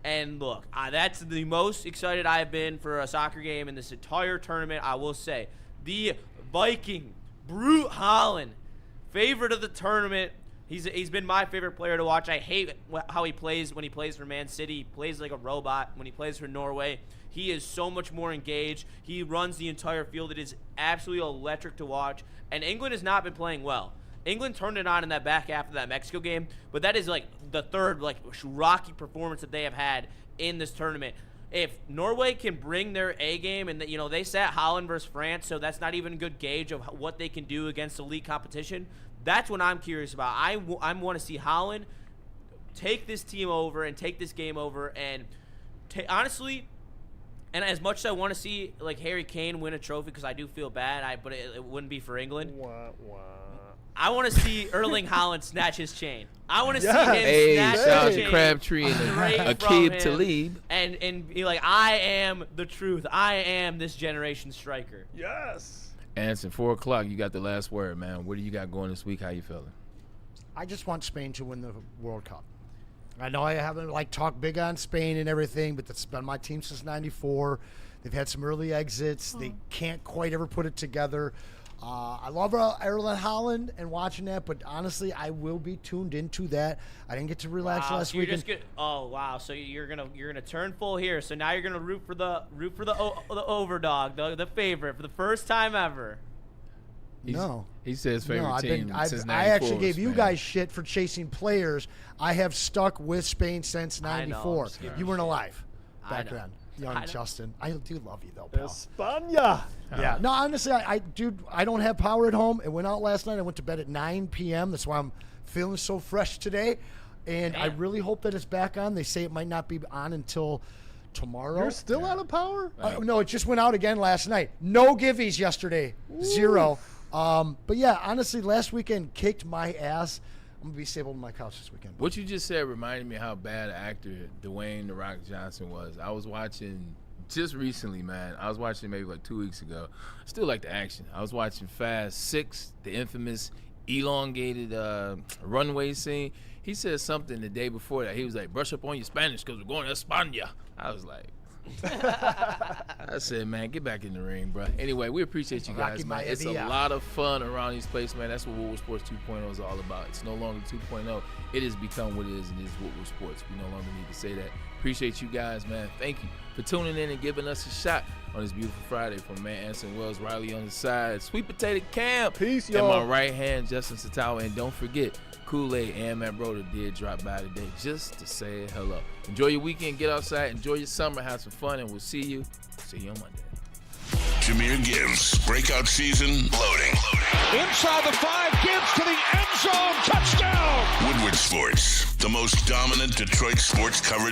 And look, that's the most excited I've been for a soccer game in this entire tournament, I will say. The Viking, Brute Haaland, favorite of the tournament. He's been my favorite player to watch. I hate how he plays when he plays for Man City. He plays like a robot when he plays for Norway. He is so much more engaged. He runs the entire field. It is absolutely electric to watch. And England has not been playing well. England turned it on in that back half of that Mexico game, but that is like the third rocky performance that they have had in this tournament. If Norway can bring their A game, and they sat Holland versus France, so that's not even a good gauge of what they can do against elite competition. That's what I'm curious about. I want to see Holland take this team over and take this game over, and honestly, and as much as I want to see Harry Kane win a trophy, because I do feel bad, but it wouldn't be for England. I want to see Erling Haaland snatch his chain. I want to see him snatch his chain. Crabtree and Aqib Talib. And be like, I am the truth. I am this generation striker. Yes. Anson, 4 o'clock, you got the last word, man. What do you got going this week? How you feeling? I just want Spain to win the World Cup. I know I haven't talked big on Spain and everything, but that's been my team since '94. They've had some early exits. They can't quite ever put it together. I love Erling Haaland and watching that, but honestly, I will be tuned into that. I didn't get to relax last weekend. Oh wow! So you're gonna turn full here. So now you're gonna root for the overdog, the favorite for the first time ever. He says favorite team since 94. I actually gave you guys shit for chasing players. I have stuck with Spain since '94. You weren't alive back then. Young Justin. I do love you, though, pal. España. Yeah. No, honestly, I don't have power at home. It went out last night. I went to bed at 9 p.m. That's why I'm feeling so fresh today. And I really hope that it's back on. They say it might not be on until tomorrow. You're still out of power? No, it just went out again last night. No givvies yesterday. Ooh. 0. But, yeah, honestly, last weekend kicked my ass. I'm going to be stable on my couch this weekend. What you just said reminded me how bad an actor Dwayne "The Rock" Johnson was. I was watching just recently, man. I was watching maybe 2 weeks ago. Still like the action. I was watching Fast 6, the infamous elongated runway scene. He said something the day before that. He was like, brush up on your Spanish because we're going to España. I was like, I said, man, get back in the ring, bro. Anyway, we appreciate you guys, man. It's a lot of fun around these places, man. That's what Woodward Sports 2.0 is all about. It's no longer 2.0. It has become what it is, and it is Woodward Sports. We no longer need to say that. Appreciate you guys, man. Thank you for tuning in and giving us a shot on this beautiful Friday from man Anson Wells, Riley on the side, Sweet Potato Camp. Peace, y'all. And my right hand, Justin Satawa. And don't forget, Kool-Aid and Matt Broder did drop by today just to say hello. Enjoy your weekend. Get outside. Enjoy your summer. Have some fun. And we'll see you on Monday. Jameer Gibbs, breakout season, loading. Inside the 5, Gibbs to the end zone. Touchdown. Woodward Sports, the most dominant Detroit sports coverage